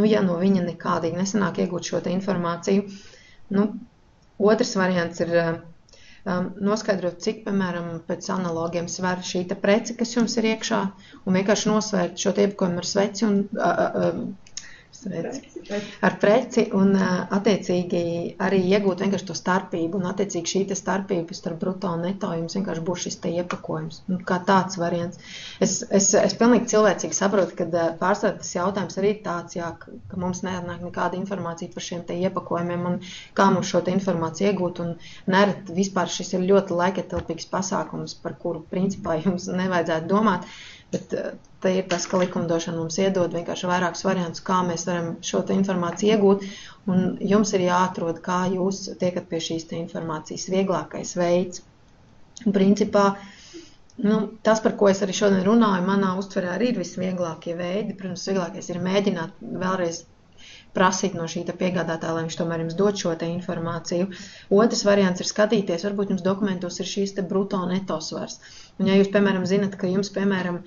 ja no viņa nekādīgi nesanāk iegūt šo te informāciju. Otrs variants ir noskaidrot, cik, piemēram, pēc analogiem sver šī te preci, kas jums ir iekšā, un vienkārši nosvērt šo te iepakojumu ar sveci un ar preci un attiecīgi arī iegūt vienkārši to starpību, un attiecīgi šī te starpība starp bruto un neto jums vienkārši būs šis te iepakojums. Kā tāds variants. Es pilnīgi cilvēcīgi saprotu, ka pārsvarā tas jautājums arī ir tāds, ka mums nenāk nekāda informācija par šiem te iepakojumiem un kā mums šo te informāciju iegūt, un nerad vispār šis ir ļoti laikietilpīgs pasākums, par kuru principā jums nevajadzētu domāt. Bet te ir tas, ka likumdošana mums iedod vienkārši vairākus variantus, kā mēs varam šo te informāciju iegūt, un jums ir jāatrod, kā jūs tiekat pie šīs te informācijas vieglākais veids. Principā, tas, par ko es arī šodien runāju, manā uztverē arī ir visvieglākie veidi. Protams, vieglākais ir mēģināt vēlreiz prasīt no šī piegādātāja, lai viņš tomēr jums dod šo informāciju. Otrs variants ir skatīties, varbūt jums dokumentos ir šīs bruto neto svars. Un ja jūs, piemēram, zinat, ka jums, piemēram,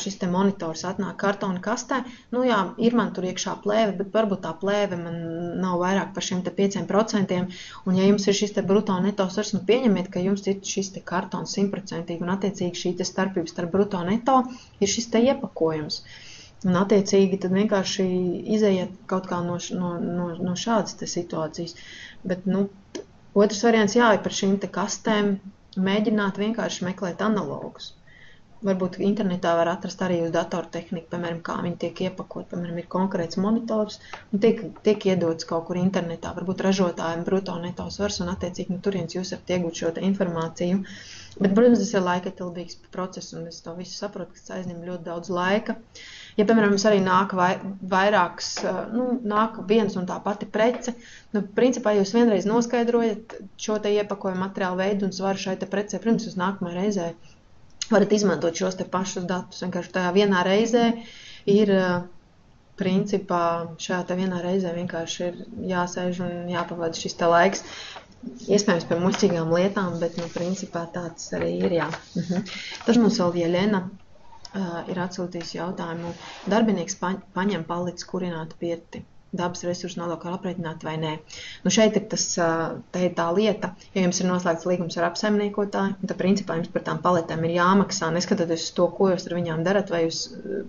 šis monitors atnāk kartona kastē, jā, ir man tur iekšā plēve, bet varbūt tā plēve man nav vairāk par šiem 5%. Un ja jums ir šis bruto neto svars, pieņemiet, ka jums ir šis kartons 100% un attiecīgi šī starpība starp bruto neto ir šis iepakojums. Un attiecīgi tad vienkārši izējiet kaut kā no šādas situācijas. Bet, otrs variants jāi par šīm kastēm mēģināt vienkārši meklēt analogus. Varbūt internetā var atrast arī uz datortehniku, piemēram, kā viņi tiek iepakot. Piemēram, ir konkrēts monitors un tiek iedots kaut kur internetā, varbūt ražotājiem bruto neto svars un attiecīgi turienes jūs varat iegūt šo informāciju. Bet, protams, tas ir laikatilpīgs process un es to visu saprotu, ka tas aizņem ļoti daudz laika. Ja, piemēram, jums arī nāk nāk viens un tā pati prece, principā jūs vienreiz noskaidrojat šo iepakojumu materiālu veidu un svaru šai precei, pirms jūs nākamajā reizē varat izmantot šos pašus datus. Vienkārši tajā vienā reizē ir, principā, šajā vienā reizē vienkārši ir jāsēž un jāpavada šis laiks. Iespējams pie muļķīgām lietām, bet, principā tāds arī ir, jā. Tad mums vēl Jeļena ir atsūtījis jautājumu. Darbinieks paņem palicis kurinātu pirti. Dabas resursu nodokli aprēķināt vai nē. Šeit ir tā lieta, ja jums ir noslēgts līgums ar apsaimniekotāju, tad principā jums par tām paletēm ir jāmaksā, neskatoties uz to, ko jūs ar viņām darat, vai jūs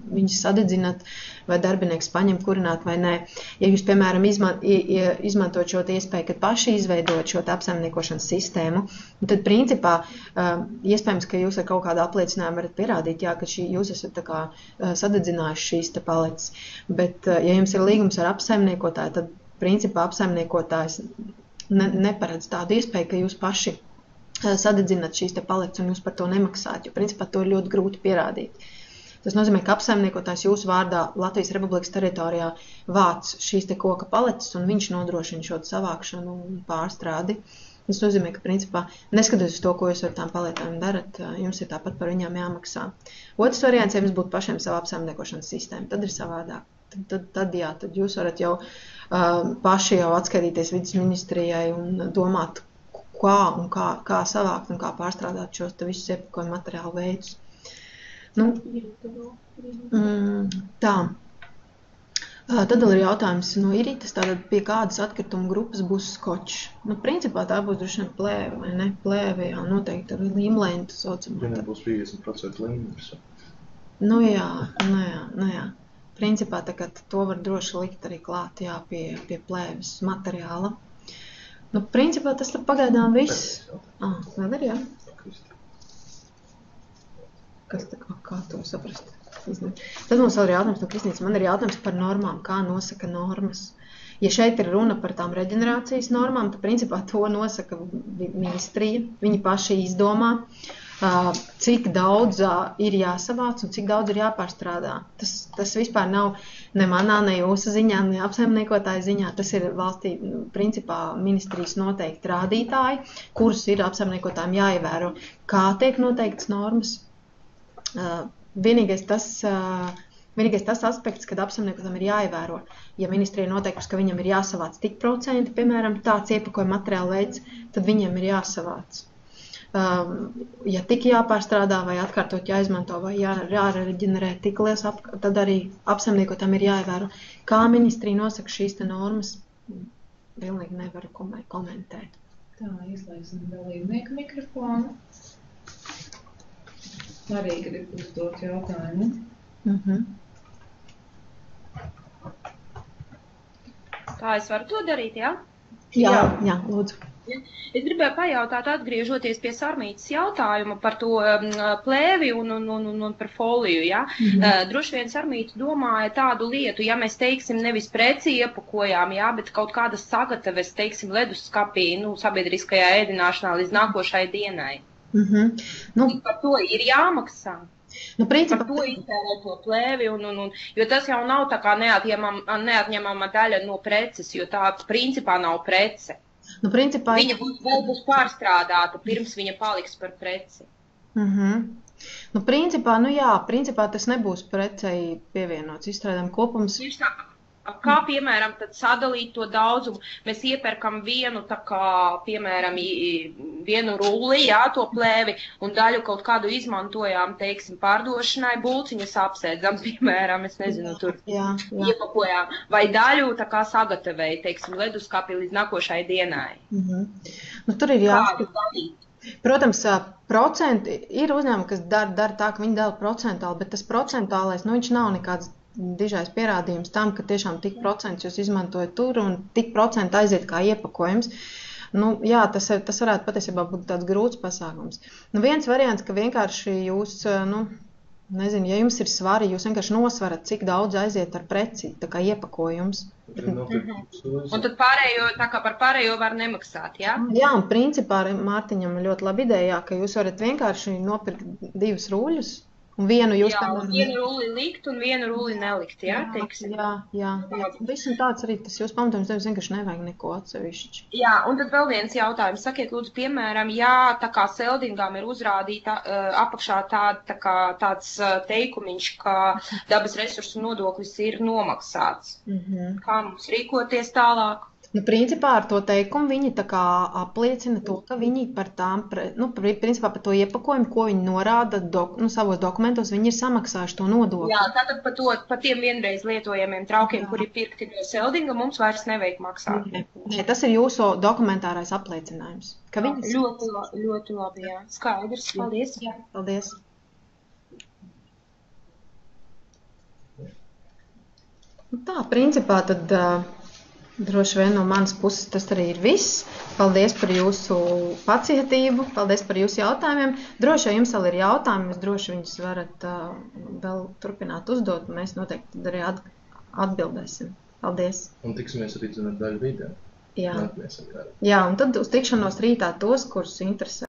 viņus sadedzināt, vai darbinieks paņem kurināt vai nē. Ja jūs, piemēram, izmantot šo iespēju, kad paši izveidot šo apsaimniekošanas sistēmu, tad principā iespējams, ka jūs ar kaut kādu apliecinājumu varat pierādīt, jā, ka jūs esat sadedzinājuši šīs paletes. Bet, ja jums ir līgums ar apsaimniekotāju, tad principā apsaimniekotājs neparedz tādu iespēju, ka jūs paši sadedzināt šīs paletes un jūs par to nemaksājat, jo principā to ir ļoti grūti pierādīt. Tas nozīmē, ka apsaimniekotājs jūsu vārdā Latvijas Republikas teritorijā vāc šīs koka paletes un viņš nodrošina šo savākšanu un pārstrādi. Tas nozīmē, ka principā neskatoties uz to, ko jūs ar tām paletēm darat, jums ir tāpat par viņām jāmaksā. Otrs variants, ja jums būtu pašiem savu apsaimniekošanas sistēmu, tad ir savādāk. Tad jūs varat jau paši jau atskaitīties vides ministrijai un domāt, kā savākt un kā pārstrādāt šos visus iepakojuma materiālu veidus. Tā. Tad vēl ir jautājums no Iritas, tātad pie kādas atkrituma grupas būs skočs. Principā tā būs droši vien plēve, vai ne? Plēve, jā, noteikti ar līmlēntu saucamā. Ja nebūs 50% līmenis. Jā. Principā to var droši likt arī klāt, jā, pie plēves materiāla. Principā tas tad pagaidām viss. Vēl ir, jā. Kā to saprast? Tad mums vēl ir jautājums no Kristīnas. Man ir jautājums par normām, kā nosaka normas. Ja šeit ir runa par tām reģenerācijas normām, tad principā to nosaka ministrija. Viņi paši izdomā, cik daudz ir jāsavāc un cik daudz ir jāpārstrādā. Tas vispār nav ne manā, ne jūsu ziņā, ne apsaimniekotāja ziņā. Tas ir valstī, principā, ministrijas noteikti rādītāji, kurus ir apsaimniekotājiem jāievēro. Kā tiek noteikts normas? Vienīgais tas aspekts, kad apsaimniekotājiem ir jāievēro. Ja ministrija noteikusi, ka viņam ir jāsavāc tik procenti, piemēram, tāds iepakojuma materiāla veids, tad viņiem ir jāsavāc. Ja tik jāpārstrādā vai atkārtot jāizmanto vai jāreģenerē tik liels, tad arī apsaimniekotājiem ir jāievēro. Kā ministrija nosaka šīs normas, pilnīgi nevaru komentēt. Tā, ieslēgsim dalībnieku mikrofonu. Arī grib uzdot jautājumu. Kā es varu to darīt, jā? Jā, lūdzu. Es gribēju pajautāt, atgriežoties pie Sarmītas jautājuma par to plēvi un par foliju, jā? Droši vien Sarmīta domāja tādu lietu, ja mēs, teiksim, nevis preci iepakojām, jā, bet kaut kādas sagataves, teiksim, leduskapī, sabiedriskajā ēdināšanā līdz nākošai dienai. Par to ir jāmaksā. Principā, par to iztērēt to plēvi, jo tas jau nav tā kā neatņemama daļa no preces, jo tā principā nav prece. Principā, viņa būs pārstrādāta, pirms viņa paliks par preci. Principā tas nebūs precei pievienots izstrādājuma kopums. Kā, piemēram, tad sadalīt to daudzumu? Mēs iepērkam vienu, tā kā, piemēram, vienu rulli, jā, to plēvi, un daļu kaut kādu izmantojām, teiksim, pārdošanai, bulciņas apsēdzam, piemēram, es nezinu, tur iepakojām, vai daļu tā kā sagatavoja, teiksim, leduskapī līdz nākošai dienai. Nu, tur ir jāskatīt. Protams, procenti ir uzņēmumi, kas dara tā, ka viņi dala procentāli, bet tas procentālais, nu, viņš nav nekāds dižais pierādījums tam, ka tiešām tik procents jūs izmantojat tur un tik procenti aiziet kā iepakojums. Nu, jā, tas varētu patiesībā būt tāds grūts pasākums. Nu, viens variants, ka vienkārši jūs, nu, nezinu, ja jums ir svari, jūs vienkārši nosvarat, cik daudz aiziet ar preci, tā kā iepakojums. Un tad pārējo, tā kā par pārējo var nemaksāt, jā? Jā, un principā Mārtiņam ļoti labi ideja, ka jūs varat vienkārši nopirkt 2 rūļus. Un vienu jūs un vienu rulli likt un vienu rulli nelikt, jā, teiksim. Jā. Visam tāds arī tas jūs pamatojums, tev vienkārši nevajag neko atsevišķi. Jā, un tad vēl viens jautājums. Sakiet, lūdzu, piemēram, jā, tā kā seldingām ir uzrādīta apakšā tāds teikumiņš, ka dabas resursu nodoklis ir nomaksāts. Kā mums rīkoties tālāk? Nu, principā ar to teikumu viņi tā kā apliecina to, ka viņi par tām, nu, principā par to iepakojumu, ko viņi norāda savos dokumentos, viņi ir samaksājuši to nodokli. Jā, tātad par tiem vienreiz lietojamiem traukiem, kuri pirkti no seldinga, mums vairs nevajag maksāt. Nē, tas ir jūsu dokumentārais apliecinājums. Ka viņi... Ļoti labi, jā. Skaidrs, paldies. Jā, paldies. Tā, principā tad... Droši vien no manas puses tas arī ir viss. Paldies par jūsu pacietību, paldies par jūsu jautājumiem. Droši vien jums vēl ir jautājumi, jūs droši viņus varat vēl turpināt uzdot, un mēs noteikti arī atbildēsim. Paldies. Un tiksimies arī ar daļu video. Jā, un tad uz tikšanos rītā tos, kurus interesē.